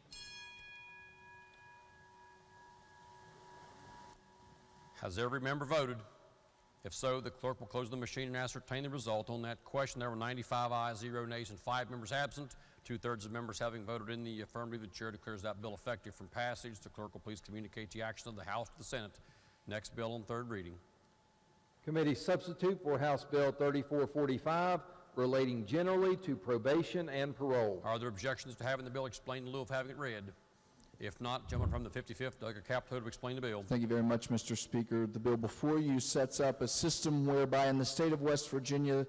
Has every member voted? If so, the clerk will close the machine and ascertain the result. On that question, there were 95 ayes, 0 nays, and 5 members absent. 2/3 of members having voted in the affirmative, the chair declares that bill effective from passage. The clerk will please communicate the action of the House to the Senate. Next bill on third reading. Committee substitute for House Bill 3445, relating generally to probation and parole. Are there objections to having the bill explained in lieu of having it read? If not, gentleman from the 55th, Doug Capito, to explain the bill. Thank you very much, Mr. Speaker. The bill before you sets up a system whereby in the state of West Virginia,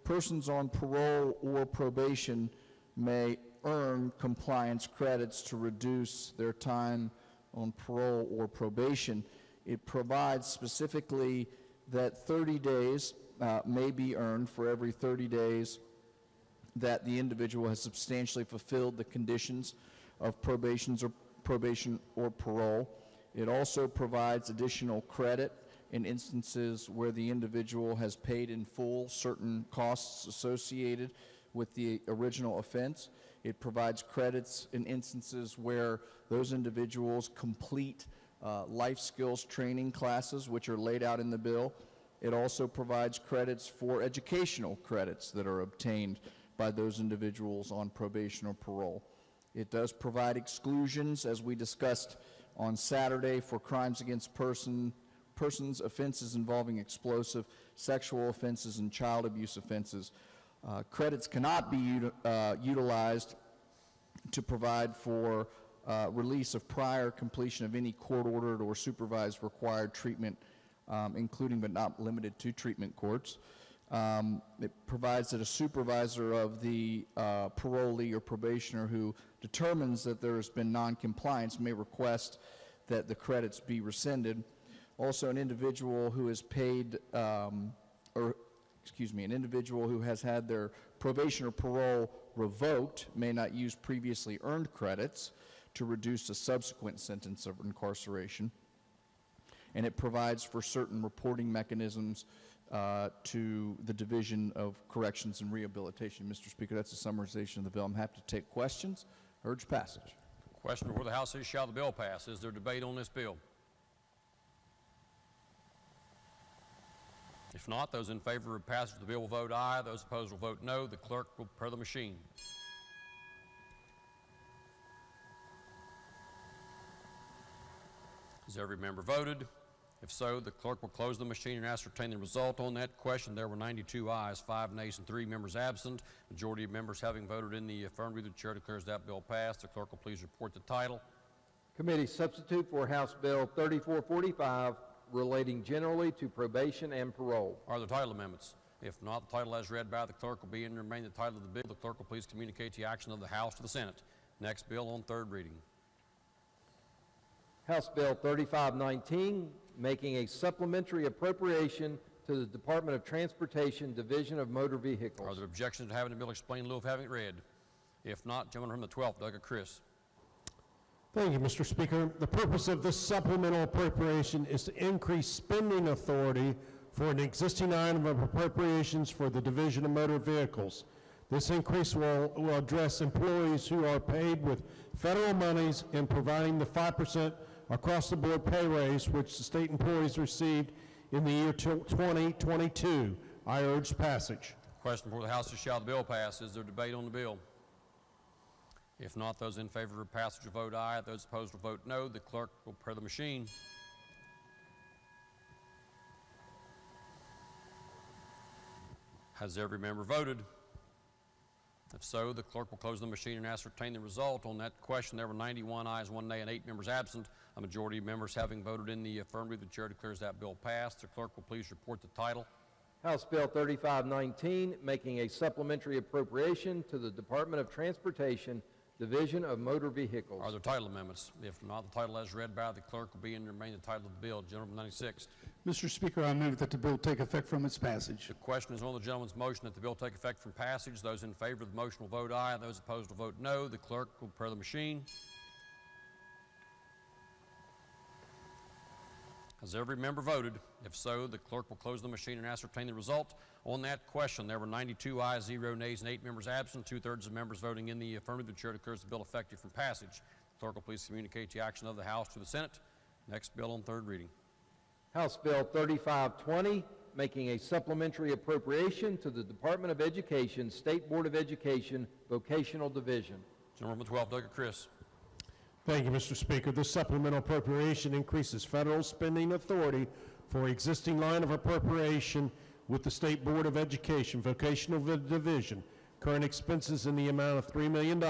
persons on parole or probation may earn compliance credits to reduce their time on parole or probation. It provides specifically that 30 days may be earned for every 30 days that the individual has substantially fulfilled the conditions of probation or parole. It also provides additional credit in instances where the individual has paid in full certain costs associated with the original offense. It provides credits in instances where those individuals complete life skills training classes, which are laid out in the bill. It also provides credits for educational credits that are obtained by those individuals on probation or parole. It does provide exclusions, as we discussed on Saturday, for crimes against persons, offenses involving explosive, sexual offenses, and child abuse offenses. Credits cannot be utilized to provide for release of prior completion of any court-ordered or supervised required treatment, including but not limited to treatment courts. It provides that a supervisor of the parolee or probationer who determines that there has been noncompliance may request that the credits be rescinded. Also, an individual who is paid, an individual who has had their probation or parole revoked may not use previously earned credits to reduce a subsequent sentence of incarceration. And it provides for certain reporting mechanisms to the Division of Corrections and Rehabilitation. Mr. Speaker, that's a summarization of the bill. I'm happy to take questions. Urge passage. Question before the House is, shall the bill pass? Is there debate on this bill? If not, those in favor of passage of the bill will vote aye. Those opposed will vote no. The clerk will prepare the machine. Has every member voted? If so, the clerk will close the machine and ascertain the result. On that question, there were 92 ayes, 5 nays, and 3 members absent. Majority of members having voted in the affirmative, the chair declares that bill passed. The clerk will please report the title. Committee substitute for House Bill 3445, relating generally to probation and parole. Are there title amendments? If not, the title as read by the clerk will be and remain the title of the bill. The clerk will please communicate the action of the House to the Senate. Next bill on third reading. House Bill 3519, making a supplementary appropriation to the Department of Transportation, Division of Motor Vehicles. Are there objections to having the bill explained in lieu of having it read? If not, gentleman from the 12th, Doug Chris. Thank you, Mr. Speaker. The purpose of this supplemental appropriation is to increase spending authority for an existing item of appropriations for the Division of Motor Vehicles. This increase will address employees who are paid with federal monies in providing the 5% across-the-board pay raise which the state employees received in the year 2022. I urge passage. Question before the House is, shall the bill pass? Is there debate on the bill? If not, those in favor of passage will vote aye. Those opposed will vote no. The clerk will prepare the machine. Has every member voted? If so, the clerk will close the machine and ascertain the result. On that question, there were 91 ayes, 1 nay, and 8 members absent. A majority of members having voted in the affirmative, the chair declares that bill passed. The clerk will please report the title. House Bill 3519, making a supplementary appropriation to the Department of Transportation, Division of Motor Vehicles. Are there title amendments? If not, the title as read by the clerk will be and remain the title of the bill. Gentleman 96th. Mr. Speaker, I move that the bill take effect from its passage. The question is on the gentleman's motion that the bill take effect from passage. Those in favor of the motion will vote aye. Those opposed will vote no. The clerk will prepare the machine. Has every member voted? If so, the clerk will close the machine and ascertain the result. On that question, there were 92 ayes, 0 nays, and 8 members absent. 2/3 of members voting in the affirmative. The chair declares the bill effective from passage. The clerk will please communicate the action of the House to the Senate. Next bill on third reading. House Bill 3520, making a supplementary appropriation to the Department of Education, State Board of Education, Vocational Division. Gentleman 12, Doug Chris. Thank you, Mr. Speaker. This supplemental appropriation increases federal spending authority for existing line of appropriation with the State Board of Education, Vocational Division. Current expenses in the amount of $3 million.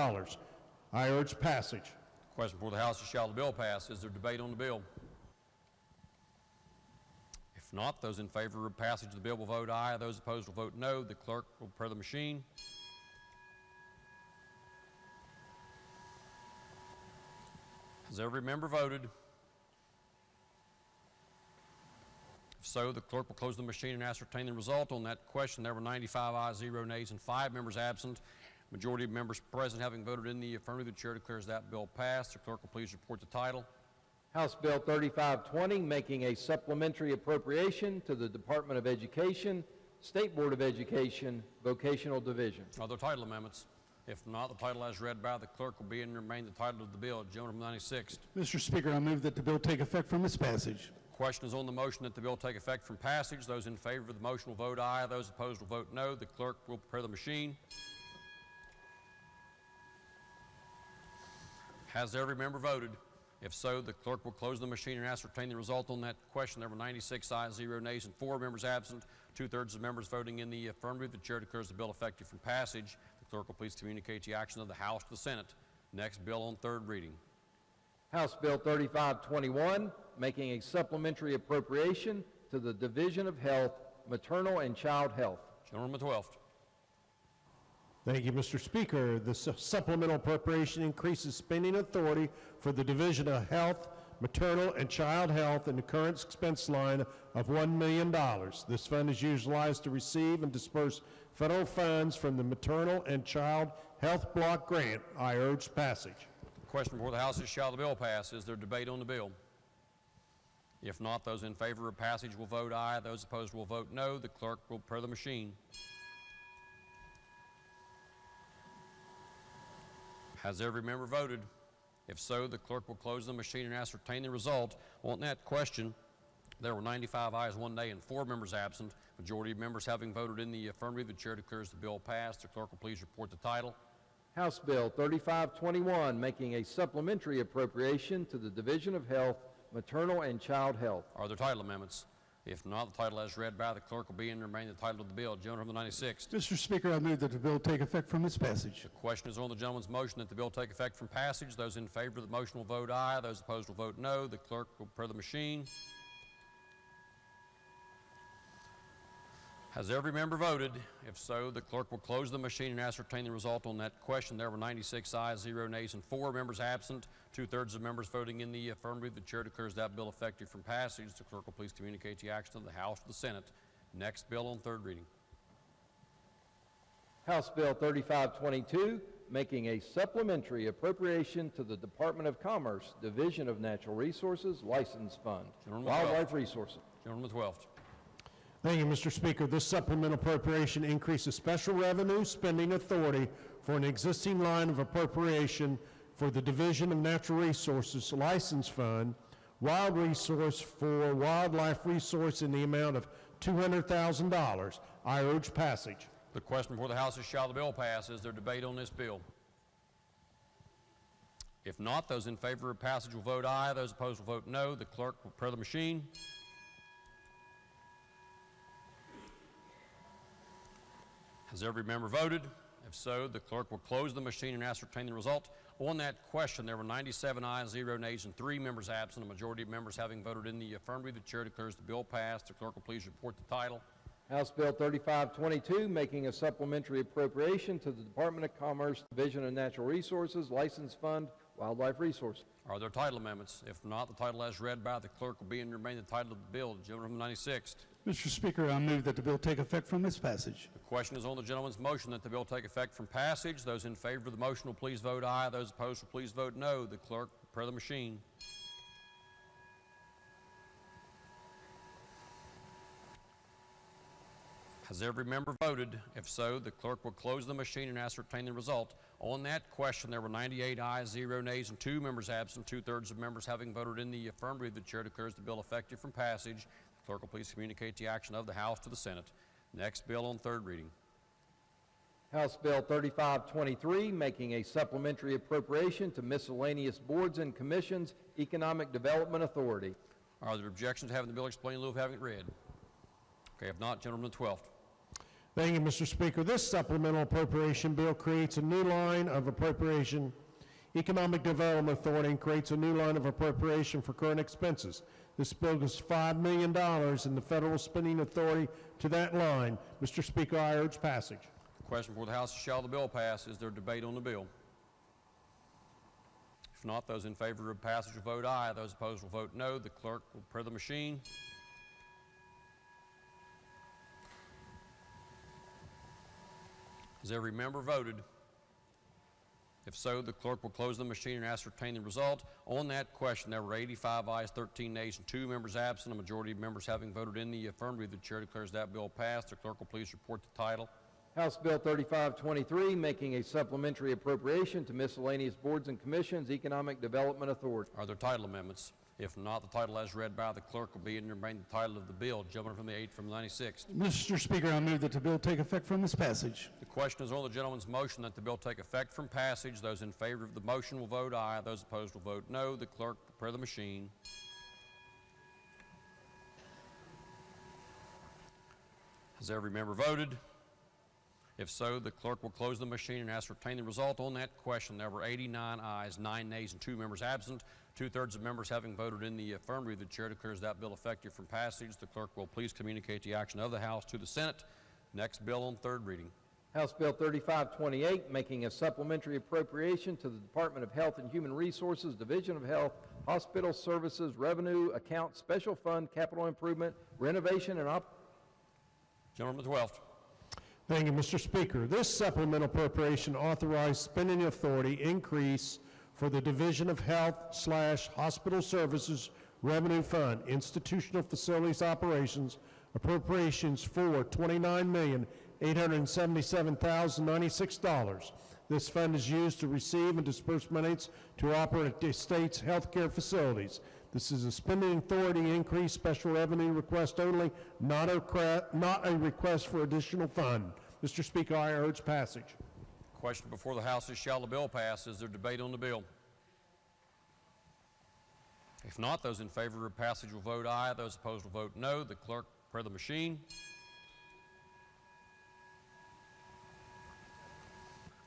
I urge passage. Question for the House is, shall the bill pass? Is there debate on the bill? If not, those in favor of passage of the bill will vote aye. Those opposed will vote no. The clerk will prepare the machine. Has every member voted? If so, the clerk will close the machine and ascertain the result. On that question, there were 95 ayes, 0 nays, and 5 members absent. Majority of members present having voted in the affirmative, the chair declares that bill passed. The clerk will please report the title. House Bill 3520, making a supplementary appropriation to the Department of Education, State Board of Education, Vocational Division. Are there title amendments? If not, the title as read by the clerk will be and remain the title of the bill. Gentleman 96th. Mr. Speaker, I move that the bill take effect from its passage. Question is on the motion that the bill take effect from passage. Those in favor of the motion will vote aye. Those opposed will vote no. The clerk will prepare the machine. Has every member voted? If so, the clerk will close the machine and ascertain the result on that question. There were 96 ayes, 0 nays, and 4 members absent. 2/3 of members voting in the affirmative. The chair declares the bill effective from passage. The clerk will please communicate the action of the House to the Senate. Next bill on third reading. House Bill 3521, making a supplementary appropriation to the Division of Health, Maternal and Child Health. Gentleman 12th. Thank you, Mr. Speaker. The supplemental appropriation increases spending authority for the Division of Health, Maternal and Child Health in the current expense line of $1 million. This fund is utilized to receive and disperse federal funds from the Maternal and Child Health Block Grant. I urge passage. Question before the House is, shall the bill pass? Is there debate on the bill? If not, those in favor of passage will vote aye. Those opposed will vote no. The clerk will prepare the machine. Has every member voted? If so, the clerk will close the machine and ascertain the result. On that question, there were 95 ayes, 1 nay, and 4 members absent. Majority of members having voted in the affirmative, the chair declares the bill passed. The clerk will please report the title. House Bill 3521, making a supplementary appropriation to the Division of Health, Maternal and Child Health. Are there title amendments? If not, the title as read by the clerk will be and remain the title of the bill. Gentleman 96th. Mr. Speaker, I move that the bill take effect from its passage. The question is on the gentleman's motion that the bill take effect from passage. Those in favor of the motion will vote aye. Those opposed will vote no. The clerk will prepare the machine. Has every member voted? If so, the clerk will close the machine and ascertain the result on that question. There were 96 ayes, 0 nays, and 4 members absent. 2/3 of members voting in the affirmative. The chair declares that bill effective from passage. The clerk will please communicate the action of the House to the Senate. Next bill on third reading. House Bill 3522, making a supplementary appropriation to the Department of Commerce, Division of Natural Resources, License Fund, Wildlife Resources. Gentleman 12th. Thank you, Mr. Speaker. This supplemental appropriation increases special revenue spending authority for an existing line of appropriation for the Division of Natural Resources License Fund, Wild Resource for Wildlife Resource in the amount of $200,000. I urge passage. The question before the House is, shall the bill pass? Is there debate on this bill? If not, those in favor of passage will vote aye. Those opposed will vote no. The clerk will prepare the machine. Has every member voted? If so, the clerk will close the machine and ascertain the result. On that question, there were 97 ayes, 0 nays, and 3 members absent. A majority of members having voted in the affirmative. The chair declares the bill passed. The clerk will please report the title. House Bill 3522, making a supplementary appropriation to the Department of Commerce, Division of Natural Resources, License Fund, Wildlife Resources. Are there title amendments? If not, the title as read by the clerk will be and remain the title of the bill. The gentleman from the 96th. Mr. Speaker, I move that the bill take effect from its passage. The question is on the gentleman's motion that the bill take effect from passage. Those in favor of the motion will please vote aye. Those opposed will please vote no. The clerk will prepare the machine. Has every member voted? If so, the clerk will close the machine and ascertain the result. On that question, there were 98 ayes, 0 nays, and 2 members absent. 2/3 of members having voted in the affirmative, the chair declares the bill effective from passage. The clerk will please communicate the action of the House to the Senate. Next bill on third reading. House Bill 3523, making a supplementary appropriation to miscellaneous boards and commissions, Economic Development Authority. Are there objections to having the bill explained in lieu of having it read? Okay, if not, gentleman the 12th. Thank you, Mr. Speaker. This supplemental appropriation bill creates a new line of appropriation, Economic Development Authority, and creates a new line of appropriation for current expenses. This bill gives $5 million in the federal spending authority to that line. Mr. Speaker, I urge passage. The question before the House is, shall the bill pass? Is there debate on the bill? If not, those in favor of passage will vote aye. Those opposed will vote no. The clerk will prepare the machine. Has every member voted? If so, the clerk will close the machine and ascertain the result. On that question, there were 85 ayes, 13 nays, and 2 members absent. A majority of members having voted in the affirmative, the chair declares that bill passed. The clerk will please report the title. House Bill 3523, making a supplementary appropriation to miscellaneous boards and commissions, Economic Development Authority. Are there title amendments? If not, the title as read by the clerk will be and remain the title of the bill. Gentleman from the 8th from the 96th. Mr. Speaker, I move that the bill take effect from its passage. The question is on the gentleman's motion that the bill take effect from passage. Those in favor of the motion will vote aye. Those opposed will vote no. The clerk will prepare the machine. Has every member voted? If so, the clerk will close the machine and ascertain the result. On that question, there were 89 ayes, 9 nays, and 2 members absent. 2/3 of members having voted in the affirmative, the chair declares that bill effective from passage. The clerk will please communicate the action of the House to the Senate. Next bill on third reading. House Bill 3528, making a supplementary appropriation to the Department of Health and Human Resources, Division of Health, Hospital Services, Revenue Account, Special Fund, Capital Improvement, Renovation, and Gentleman the 12th. Thank you, Mr. Speaker. This supplemental appropriation authorized spending authority increase for the Division of Health/Hospital Services Revenue Fund, Institutional Facilities Operations, appropriations for $29,877,096. This fund is used to receive and disperse monies to operate the state's health care facilities. This is a spending authority increase, special revenue request only, not a request for additional fund. Mr. Speaker, I urge passage. Question before the House is, shall the bill pass? Is there debate on the bill? If not, those in favor of passage will vote aye. Those opposed will vote no. The clerk will prepare the machine.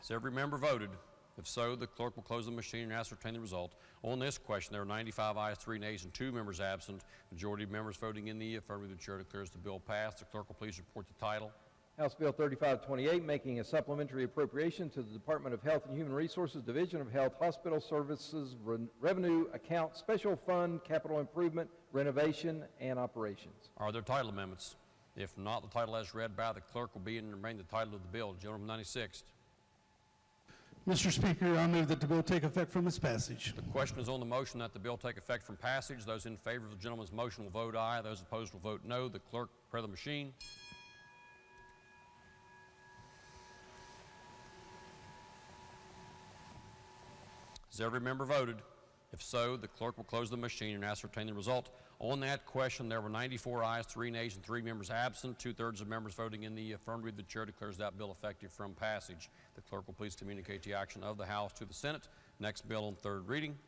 Has every member voted? If so, the clerk will close the machine and ascertain the result. On this question, there are 95 ayes, 3 nays, and 2 members absent. Majority of members voting in the affirmative, the chair declares the bill passed. The clerk will please report the title. House Bill 3528, making a supplementary appropriation to the Department of Health and Human Resources, Division of Health, Hospital Services, Revenue Account, Special Fund, Capital Improvement, Renovation, and Operations. Are there title amendments? If not, the title as read by the clerk will be and remain the title of the bill. Gentleman 96th. Mr. Speaker, I move that the bill take effect from its passage. The question is on the motion that the bill take effect from passage. Those in favor of the gentleman's motion will vote aye. Those opposed will vote no. The clerk will prepare the machine. Has every member voted? If so, the clerk will close the machine and ascertain the result. On that question, there were 94 ayes, 3 nays, and 3 members absent. 2/3 of members voting in the affirmative. The chair declares that bill effective from passage. The clerk will please communicate the action of the House to the Senate. Next bill on third reading.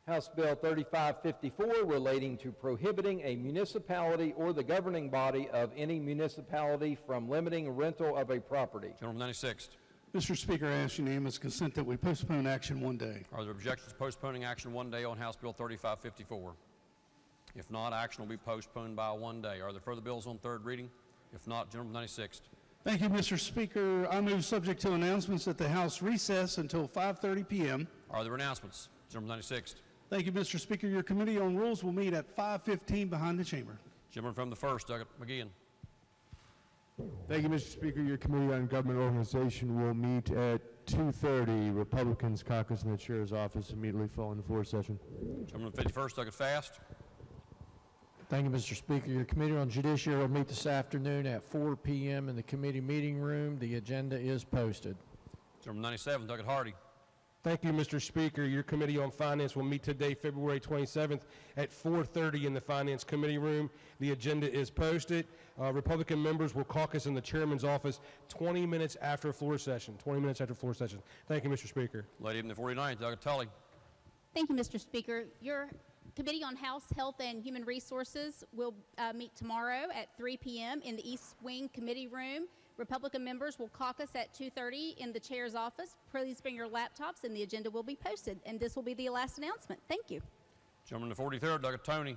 House Bill 3554, relating to prohibiting a municipality or the governing body of any municipality from limiting rental of a property. Gentleman 96th. Mr. Speaker, I ask unanimous consent that we postpone action one day. Are there objections to postponing action one day on House Bill 3554? If not, action will be postponed by one day. Are there further bills on third reading? If not, Gentleman 96th. Thank you, Mr. Speaker. I move, subject to announcements, that the House recess until 5:30 p.m. Are there announcements? Gentleman 96th. Thank you, Mr. Speaker. Your Committee on Rules will meet at 5:15 behind the chamber. Gentleman from the 1st, Douglas McGeehan. Thank you, Mr. Speaker. Your Committee on Government Organization will meet at 2:30. Republicans caucus in the chair's office immediately following the floor session. Gentleman from the 51st, Douglas Fast. Thank you, Mr. Speaker. Your Committee on Judiciary will meet this afternoon at 4 p.m. in the committee meeting room. The agenda is posted. Gentleman 97, Douglas Hardy. Thank you, Mr. Speaker. Your Committee on Finance will meet today, February 27th at 4:30 in the Finance Committee room. The agenda is posted. Republican members will caucus in the chairman's office 20 minutes after floor session. 20 minutes after floor session. Thank you, Mr. Speaker. Lady in the 49th, Douglas Tully. Thank you, Mr. Speaker. Your Committee on House, Health, and Human Resources will meet tomorrow at 3 p.m. in the East Wing Committee room. Republican members will caucus at 2:30 in the chair's office. Please bring your laptops and the agenda will be posted. And this will be the last announcement. Thank you. Gentleman in the 43rd, Douglas Tony.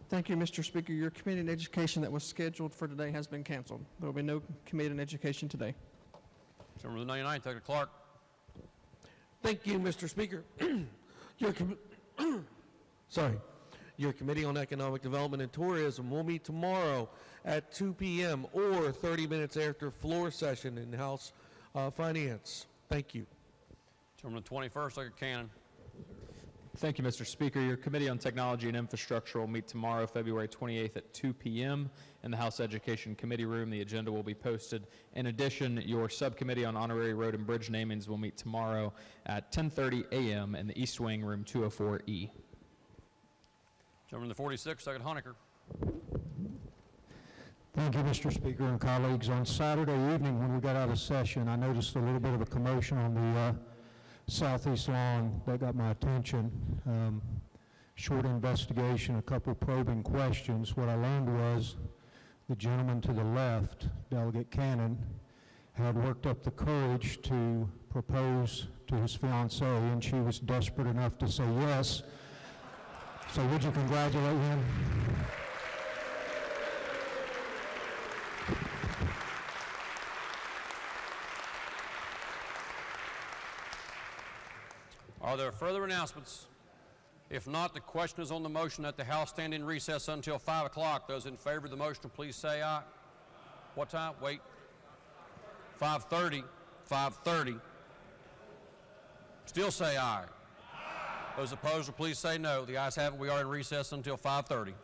Thank you, Mr. Speaker. Your Committee on Education that was scheduled for today has been canceled. There will be no Committee on Education today. Gentleman in the 99th, Douglas Clark. Thank you, Mr. Speaker. Your Committee on Economic Development and Tourism will meet tomorrow at 2 p.m. or 30 minutes after floor session in House Finance. Thank you. Gentleman 21st, Douglas Cannon. Thank you, Mr. Speaker. Your Committee on Technology and Infrastructure will meet tomorrow, February 28th at 2 p.m. in the House Education Committee room. The agenda will be posted. In addition, your Subcommittee on Honorary Road and Bridge Namings will meet tomorrow at 10:30 a.m. in the East Wing, room 204E. Gentleman in the 46th, Douglas Honecker. Thank you, Mr. Speaker and colleagues. On Saturday evening when we got out of session, I noticed a little bit of a commotion on the southeast lawn. That got my attention. Short investigation, a couple probing questions. What I learned was the gentleman to the left, Delegate Cannon, had worked up the courage to propose to his fiancée, and she was desperate enough to say yes. So would you congratulate him? Are there further announcements? If not, the question is on the motion that the House stand in recess until 5 o'clock. Those in favor of the motion, please say aye. What time? Wait. 5:30. 5:30. Still say aye. Those opposed will please say no. The ayes have it. We are in recess until 5:30.